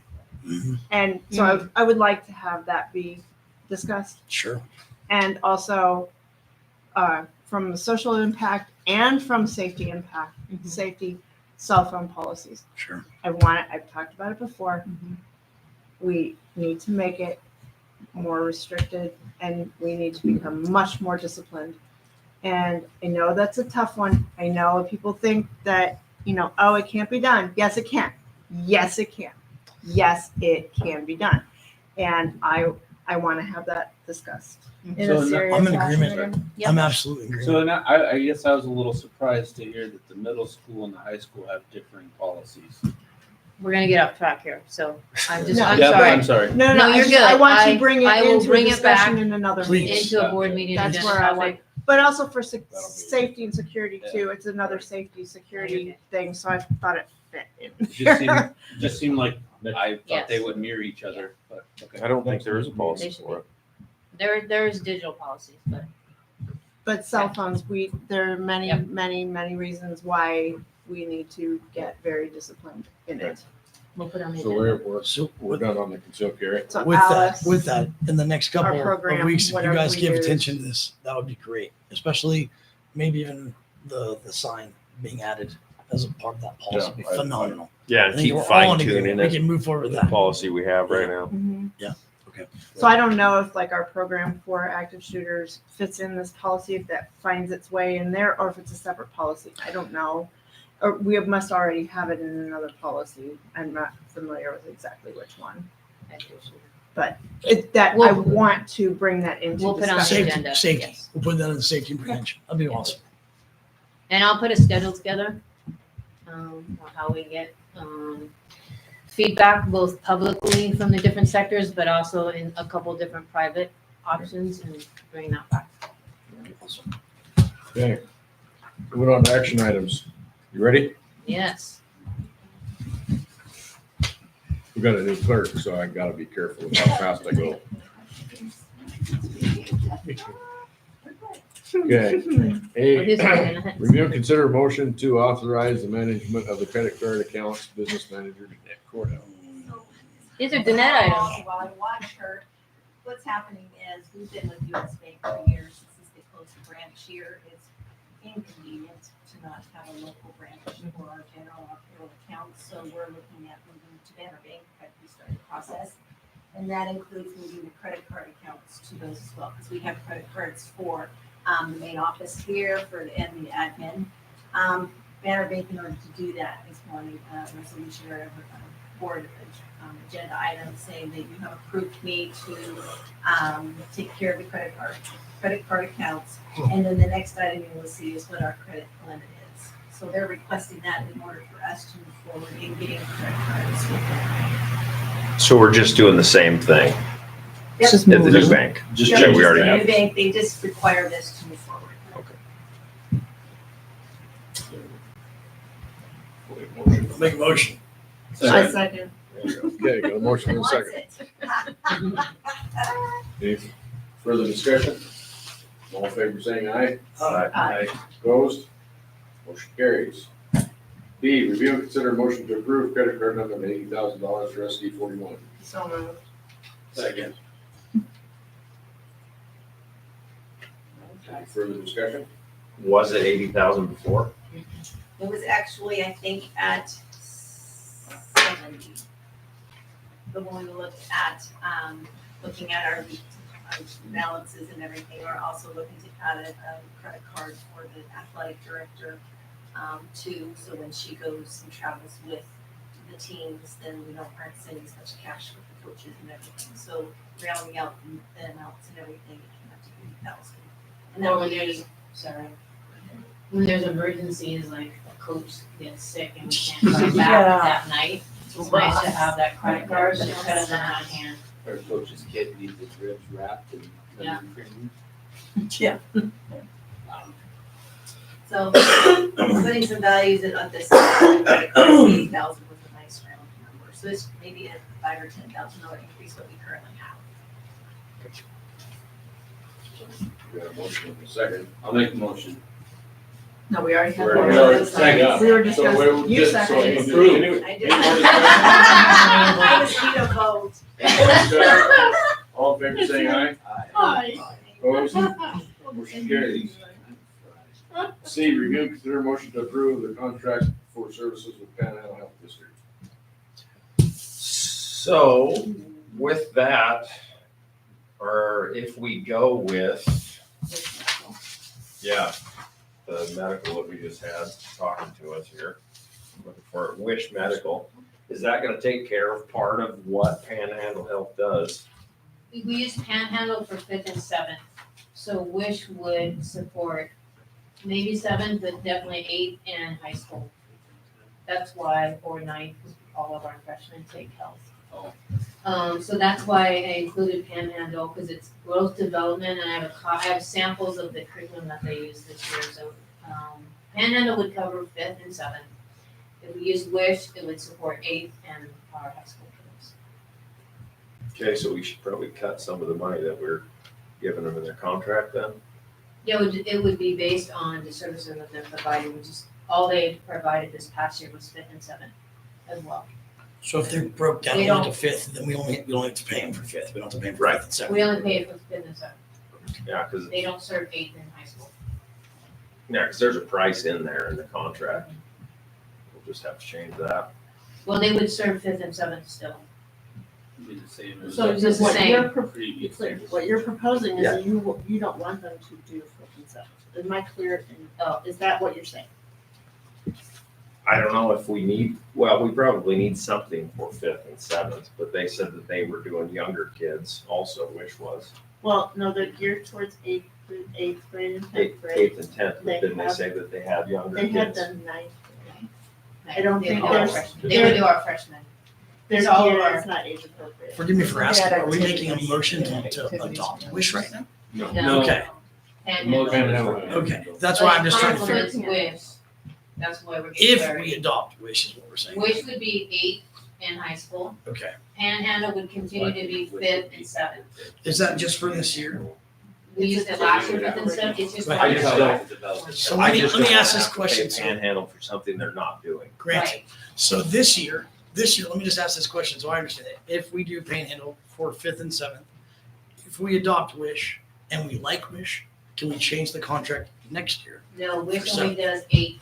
And so I would like to have that be discussed. Sure. And also, from the social impact and from safety impact, safety cell phone policies. Sure. I've talked about it before. We need to make it more restricted and we need to become much more disciplined. And I know that's a tough one. I know people think that, oh, it can't be done. Yes, it can. Yes, it can. Yes, it can be done. And I want to have that discussed in a serious I'm in fashion agreement. again. I'm absolutely in agreement. So now, I guess I was a little surprised to hear that the middle school and the high school have differing policies. We're gonna get off track here, so I'm No. I'm Yeah, sorry. I'm sorry. No, you're good. I want to bring it I will into a bring it back discussion in another Please. meeting. into a board meeting. That's agenda where I topic. want, but also for safety and security too. It's another security Okay. thing, so I thought it fit in. It just seemed like I thought they Yes. would mirror each other, but okay. I don't think there is a They policy should for it. There's digital policies, but But cell phones, there are many, Yep. many reasons why we need to get very disciplined in it. we'll put it on the So agenda. we're done on the concealed carry. So With Alice, that, in the next our couple program, of weeks, if you whatever guys we give use. attention to this, that would be great. Especially maybe even the sign being added as a part of that policy would be Yeah, I- phenomenal. Yeah, I and think keep we're all fine in agreement. tuning We it. can move forward with The that. policy we have right now. Mhm. Okay. So I don't know if like our program for active shooters fits in this policy, if that finds its way in there, or if it's a separate policy. I don't know. Or we must already have it in another policy. I'm not familiar with exactly which one. But I We'll- want to bring that into We'll put on the discussion. agenda. Safety. Yes. We'll put that in the safety and prevention. That'd be awesome. And I'll put a schedule together, on how we get, feedback both publicly from the different sectors, but also in a couple different private options and bring that back. Okay. Moving on to action items. You ready? Yes. We got a new clerk, so I gotta be careful with how fast I go. Okay. A, review and consider motion to authorize the management of the credit card accounts, business manager, Danette Cordell. These are Danette items. While I watch her, what's happening is we've been with US Bank for years since they closed the branch here. It's inconvenient to not have a local branch for our general payroll accounts. So we're looking at moving to Banner Bank, but we started the process. And that includes moving the credit card accounts to those as well, because we have credit cards for the main office here and the admin. Banner Bank, in order to do that, is wanting a resolution or a board agenda item saying that you have approved me to take care of the credit card accounts. And then the next item you will see is what our credit limit is. So they're requesting that in order for us to move forward in getting credit cards. So we're just doing the same thing Yep. at the new bank. Just that we already the have. new bank, they just require this to move forward. Make a motion. I second. There you go. Okay, got a motion in a second. Any further discussion? All in favor saying aye? Aye. Aye. Opposed? Motion carries. D, review and consider motion to approve credit card number of $80,000 for SD41. So moved. Second. Any further discussion? Was it 80,000 before? It was actually, I think, at 70. But when we looked at, looking at our balances and everything, we're also looking to add a credit card for the athletic director, too. So when she goes and travels with the teams, then we aren't sending such cash with the coaches and everything. So rounding out the amounts and everything, it came up to 80,000. And that Well, would when be, there's, sorry, when there's emergencies, like a coach gets sick and we can't come back Yeah. that night, it's nice to have that credit card, so kind of on hand. Our coach's kid needs his ribs wrapped and. Yeah. Yeah. So putting some values in on this, 80,000 was a nice round number. So it's maybe a $5,000 or $10,000 increase what we currently have. We got a motion in a second. I'll make the motion. No, we already had. We one. already second. We were So discussing, we you just- so seconded. any- any- I any did. more discussion? I just need a vote. Any more discussion? All in favor saying aye? Hi. Opposed? Motion carries. C, review and consider motion to approve the contract for services with Panhandle Health District. So with that, or if we go with, yeah, the medical that we just had talking to us here, looking for Wish Medical, is that gonna take care of part of what Panhandle Health does? We use Panhandle for 5th and 7th, so Wish would support maybe 7th, but definitely 8th and high school. That's why, or 9th, because all of our freshmen take health. So that's why I included Panhandle, because it's growth development, and I have samples of the curriculum that they use this year, so, Panhandle would cover 5th and 7th. If we use Wish, it would support 8th and our high school kids. Okay, so we should probably cut some of the money that we're giving them in their contract then? Yeah, it would be based on the services that they're providing, which is, all they provided this past year was 5th and 7th as well. So if they're broke down They into don't- fifth, then we only have to pay them for fifth. We don't have to pay them for Right. fifth and seventh. We only pay for 5th and 7th. Yeah, cause, They don't serve 8th in high school. yeah, 'cause there's a price in there in the contract. We'll just have to change that. Well, they would serve 5th and 7th still. Be the same as. So It's just the what same. you're, Previous. what you're proposing is Yeah. that you don't want them to do 5th and 7th. Am I clear? Is that what you're saying? I don't know if we need, well, we probably need something for 5th and 7th, but they said that they were doing younger kids also, which was Well, no, they're geared towards eighth grade and 10th 8th, grade. 8th and 10th, They but didn't they have- say that they had younger They had kids? the 9th grade. I don't They think would do our there's- freshmen. They would do our freshmen. Their It's all of gear our- is not age appropriate. Forgive me for They asking, had are we making a activities. motion to adopt Wish right now? No. Okay, Panhandle. okay. That's why I'm just trying to figure. Compliments Wish. That's why we're getting If started. we adopt Wish is what we're saying. Wish would be 8th in high school. Okay. Panhandle would continue to be 5th and 7th. Is that just for this year? We used it last year, 5th and 7th. It's just. Right. I just one don't, year. So I let me just ask don't this have to question. pay Panhandle for something they're not doing. Granted. Right. So this year, let me just ask this question so I understand it. If we do Panhandle for 5th and 7th, if we adopt Wish and we like Wish, can we change the contract next year? No, Wish For only does 8.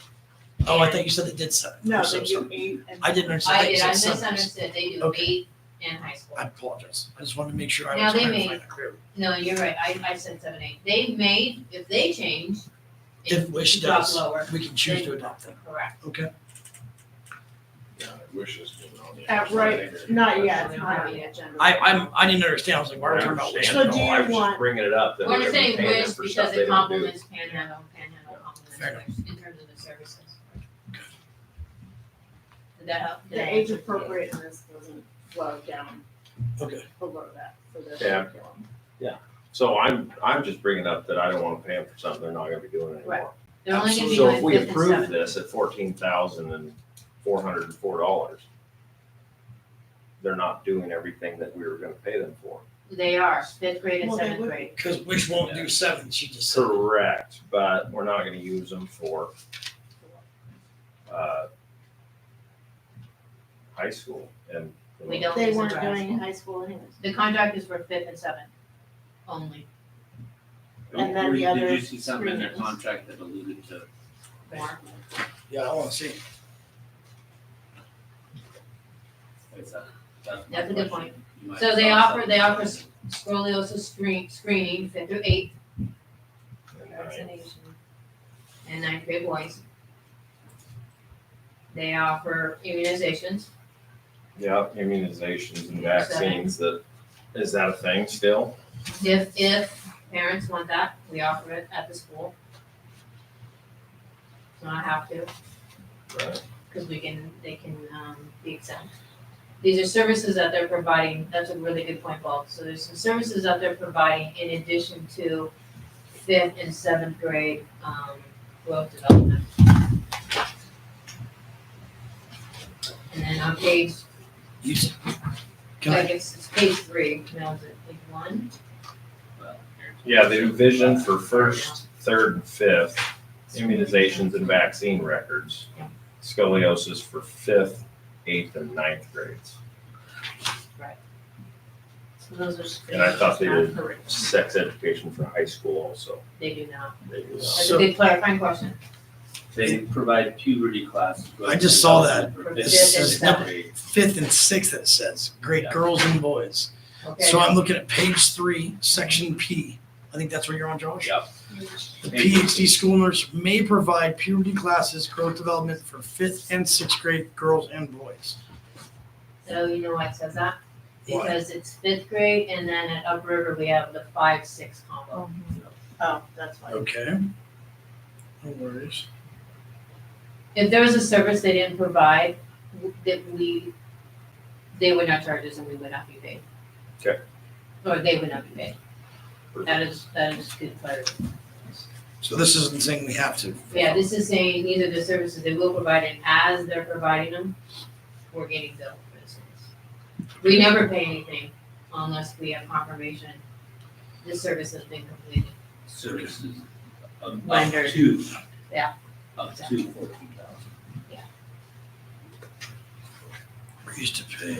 Oh, I thought you said it did 7. No, I'm so they do sorry. 8 and. I didn't understand. I that you did, I said 7. misunderstood. They do Okay. 8 in high school. I apologize. I just wanted to make sure I Now was they trying to may- find that clearly. No, you're right. I said 7, 8. They may, if they change. If Wish drop does, lower, we can choose then- to adopt them. Correct. Okay. Yeah, Wish is doing all the. Right, not yet, it's Not not on the yet. agenda. I didn't understand. I was like, why are we talking about Wish? So do No, I was you just want- bringing it up that We're we're just gonna be saying paying them Wish for because stuff they it don't do. complements Panhandle, Panhandle Fair complements Wish in terms of the services. Did that help? Did The I age answer? appropriateness doesn't flow down Okay. below that for their Yeah. curriculum. So I'm just bringing up that I don't wanna pay them for something they're not gonna be doing Right. anymore. They're only gonna be So doing if we 5th and approve 7th. this at $14,404, they're not doing everything that we were gonna pay them for. They are, 5th grade and Well, they 7th would- grade. Because Wish won't do 7. She just said. Correct, but we're not gonna use them for, high school and. We don't. They use it weren't for high doing school. high school anyways. The contract is for 5th and 7th only. And then the other Did you see something in their screenings. contract that alluded to? More. Yeah, I want to see. That's my That's a good question. point. You might So have they saw offer, something. they offer scoliosis screening 5th through 8th. Vaccination. And 9th grade boys. They offer immunizations. Yeah, immunizations and vaccines, is that a thing still? If parents want that, we offer it at the school. So I have to, Right. because they can be exempt. These are services that they're providing, that's a really good point, Bob. So there's some services that they're providing in addition to 5th and 7th grade, growth development. And then on page, Can like it's page 3, now is it page 1? Yeah, they do vision for 1st, 3rd, and 5th, immunizations and vaccine records. Scoliosis for 5th, 8th, and 9th grades. Right. So those are. And I thought they not did curriculum. sex education for high school also. They do not. They do not. That's a good clarifying question. They provide puberty classes. I just saw that. For It fifth says and sixth grade. 5th and 6th, it says, grade girls and boys. Okay. So I'm looking at page 3, section P. I think that's where you're on, Josh? Yep. The PhD school nurse may provide puberty classes, growth development for 5th and 6th grade girls and boys. So you know why it says that? Why? Because it's 5th grade, and then at Upriver, we have the 5-6 combo. Oh, that's why. Okay. No worries. If there was a service they didn't provide, they would not charge us and we would not be paid. Okay. Or they would not be paid. That is good clarity. So this isn't saying we have to. Yeah, this is saying these are the services they will provide, and as they're providing them, we're getting billed for the service. We never pay anything unless we have confirmation the service has been completed. Services up Rendered. to. Yeah. Up to 14,000. Yeah. We used to pay.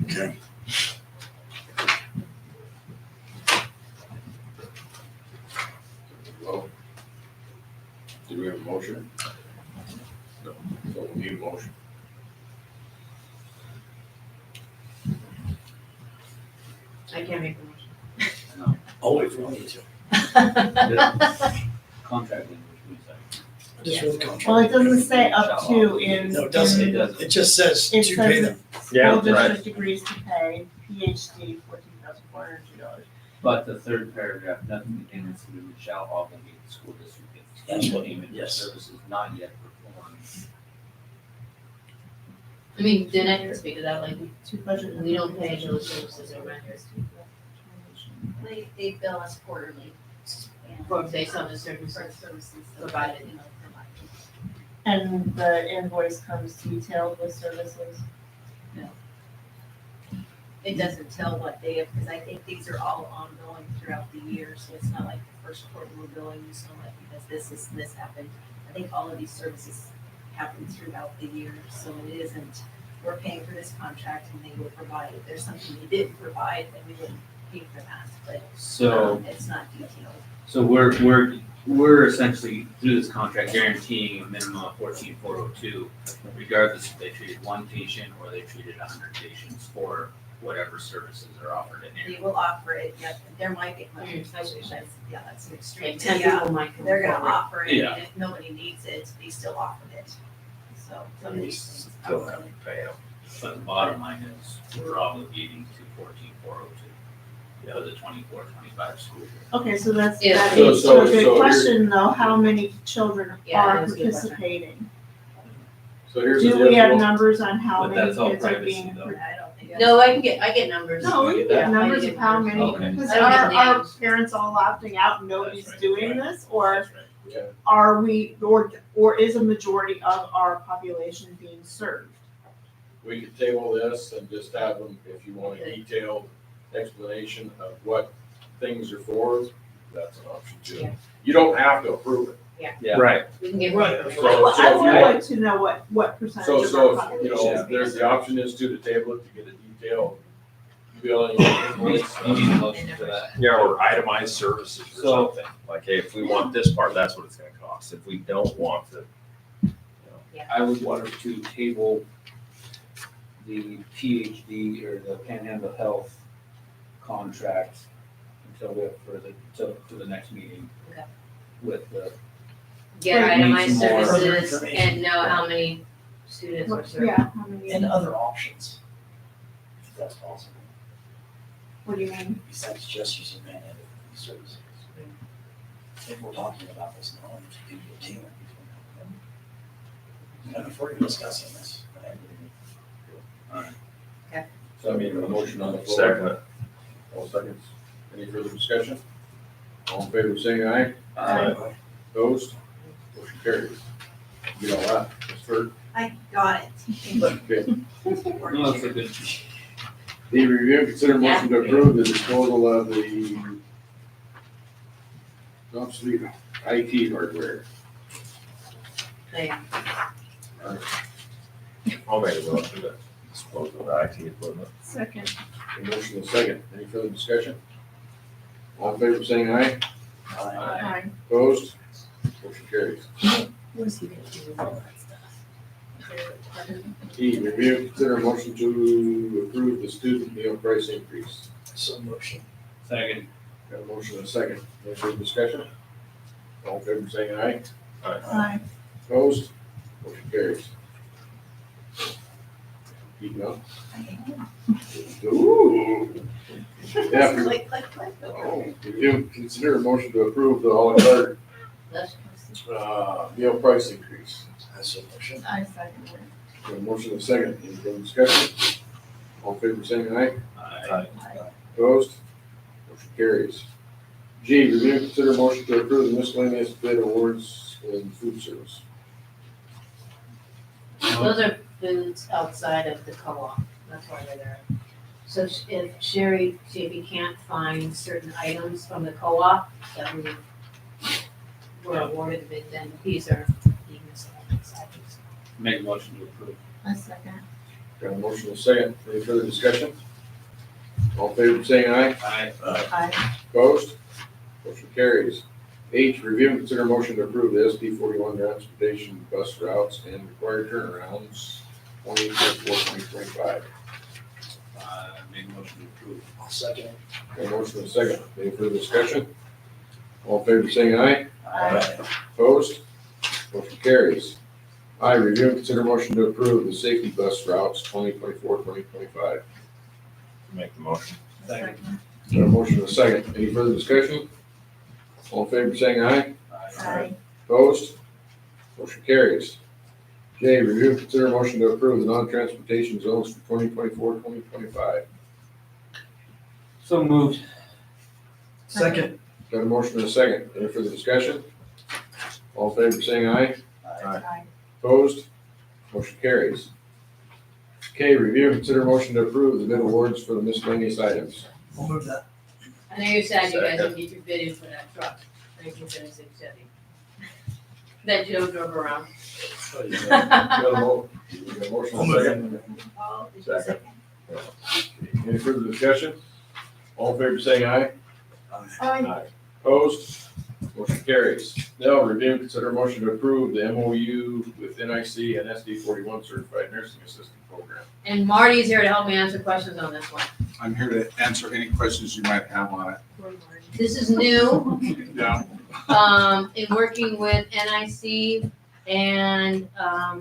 Okay. Well, do we have a motion? No, so we need a motion. I can't make the motion. Oh, if we need to. Contract language, we say. Just for the contract. Well, it doesn't say up to in. No, it doesn't. It just says It to pay says them. Yeah, School right. district agrees to pay PhD $14,402. But the third paragraph, nothing in this agreement shall obligate the school district That's if what- payment for yes. services not yet performed. I mean, didn't I speak to that, like, To budget. we don't pay those services are rendered They bill us quarterly. for based on the services Services provided. And the invoice comes detailed with services. It doesn't tell what they have, because I think these are all ongoing throughout the year, so it's not like the first quarter we're billing you so much because this happened. I think all of these services happen throughout the year, so it isn't, we're paying for this contract and they will provide. If there's something they didn't provide, then we wouldn't pay for that, but So, it's not detailed. so we're essentially through this contract guaranteeing a minimum of 14,402, regardless if they treated one patient or they treated 100 patients for whatever services are offered in They here. will offer it, yeah, there might be, especially if that's, yeah, that's an extreme. Like 10 Yeah, people might come they're gonna forward. offer it, Yeah. and if nobody needs it, they still offer it. So some of these things. Still have to pay them. But the bottom line is, we're obligating to 14,402 for the 24-25 school year. Okay, so that Yeah. leads to a So good here- question though, how many children Yeah, are that's a good question. participating? So here's the Do deal. we have numbers on how But many that's all kids are privacy, being? though. I don't think. No, I get numbers. No, we Yeah, get I numbers get of how numbers. many, Okay. because I don't get are names. parents all opting out and nobody's That's right. doing this? Or Yeah. are we, or is a majority of our population being served? We could table this and just have them, if you want a detailed explanation of what things are for, that's an option too. Yeah. You don't have to approve it. Yeah. Right. We can get. Right. I would like to know what percentage of our So, population. you know, there's the option is to table it to get a detailed billing invoice. You need a motion for that. Yeah, or itemized services or So- something. Like, hey, if we want this part, that's what it's gonna cost. If we don't want the, I would want to table the PhD or the Panhandle Health contract until we have further, to the next meeting. Okay. With the, Get itemized Need some more services information. and know how many students are served. Yeah, how many? And other options. If that's possible, What do you mean? besides just using Panhandle services. If we're talking about this now, it could be a team between them. And if we're discussing this. So I mean, a motion on the floor. second, All seconds. Any further discussion? All in favor, saying aye. Aye. Opposed? Motion carries. You know what, Ms. Ferd? I got it. Okay. no, that's a good. The review and consider motion to approve the disposal of the obsolete IT hardware. I'll make a motion to dispose of the IT equipment. Second. A motion and a second. Any further discussion? All in favor, saying aye. Aye. Opposed? Motion carries. What is he gonna do with all that stuff? E, review and consider motion to approve the student meal price increase. So motion. Second. Got a motion and a second. Any further discussion? All in favor, saying aye. Aye. Opposed? Motion carries. Keep going. Ooh. Yeah. Click, click, click. Oh, review and consider a motion to approve the all in carte, meal price increase. That's a motion. I second it. Got a motion and a second. Any further discussion? All in favor, saying aye. Aye. Opposed? Motion carries. G, review and consider motion to approve the miscellaneous bid awards in food service. Those are foods outside of the co-op, that's why they're there. So if Sherry, see if you can't find certain items from the co-op that we were awarded the bid, then these are the miscellaneous items. Make a motion to approve. I second. Got a motion and a second. Any further discussion? All in favor, saying aye. Aye. Aye. Opposed? Motion carries. H, review and consider motion to approve the SD41 transportation bus routes and required turnarounds 2024-2025. Make a motion to approve. I'll second. Got a motion and a second. Any further discussion? All in favor, saying aye. Aye. Opposed? Motion carries. I, review and consider motion to approve the safety bus routes 2024-2025. Make the motion. Got a motion and a second. Any further discussion? All in favor, saying aye. Aye. Opposed? Motion carries. J, review and consider motion to approve the non-transportation zones for 2024-2025. So moved. Second. Got a motion and a second. Any further discussion? All in favor, saying aye. Aye. Opposed? Motion carries. K, review and consider motion to approve the bid awards for the miscellaneous items. We'll move that. I know you're sad you guys didn't get your bid in for that truck, 1976 Chevy. That Joe drove around. Got a motion and a second. Oh, did you Second. Any further discussion? All in favor, saying aye. Aye. Opposed? Motion carries. Now, review and consider motion to approve the MOU with NIC and SD41 Certified Nursing Assistant Program. And Marty's here to help me answer questions on this one. I'm here to answer any questions you might have on it. This is new, Yeah. in working with NIC and,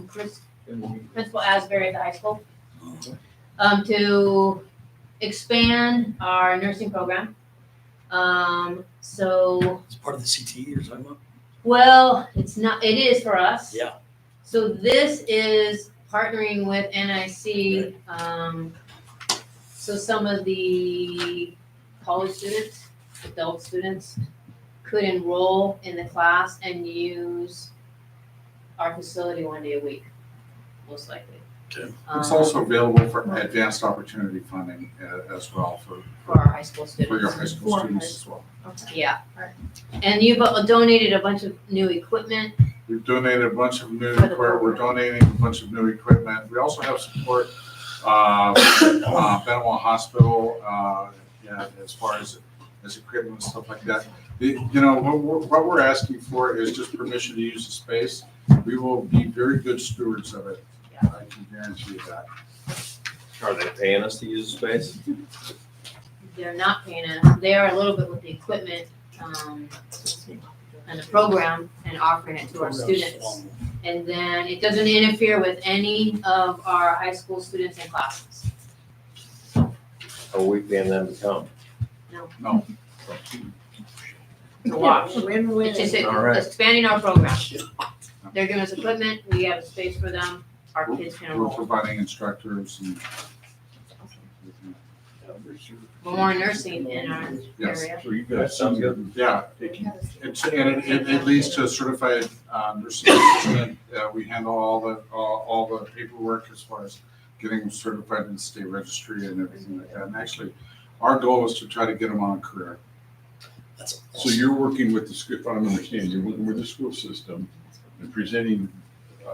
Principal Asbury at the high school. To expand our nursing program. So, It's part of the CTE you're talking about? well, it's not, it is for us. Yeah. So this is partnering with NIC, so some of the college students, adult students could enroll in the class and use our facility one day a week, most likely. It's also available for advanced opportunity funding as well For our high school students. for your high school students as well. Yeah. And you've donated a bunch of new equipment. We've donated a bunch of new For the equipment. We're program. donating a bunch of new equipment. We also have support, Benoit Hospital, yeah, as far as equipment and stuff like that. What we're asking for is just permission to use the space. We will be very good stewards of it. I can guarantee you that. Are they paying us to use the space? They're not paying us. They are a little bit with the equipment, and the program and offering it to our students. And then it doesn't interfere with any of our high school students and classes. Are we paying them to come? No. To watch. Win-win. It's just All right. expanding our program. They're giving us equipment, we have a space for them, our kids can We're enroll. providing instructors and. More nursing in our Yes. area. So you guys, sounds good. Yeah, it leads to a certified nursing assistant. We handle all the paperwork as far as getting them certified in the state registry and everything like that. And actually, our goal is to try to get them on a career. So you're working with the school, if I'm understanding, you're working with the school system and presenting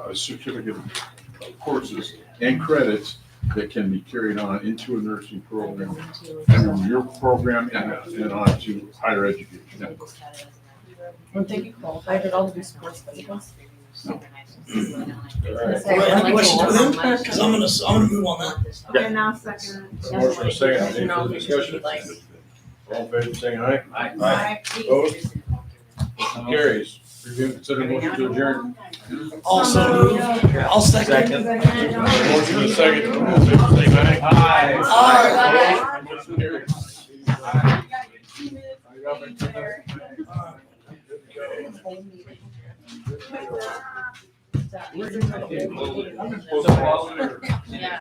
a certificate of courses and credits that can be carried on into a nursing program and your program and on to higher education. Would they be qualified at all to do sports physicals? No. Any questions with him? Because I'm gonna move on that. Okay, now second. Motion and second, any further discussion? All in favor, saying aye? Aye. Opposed? Motion carries. Review and consider motion to adjourn. Also move. I'll second. Motion and second, all in favor, saying aye? Aye. Motion carries. Yeah.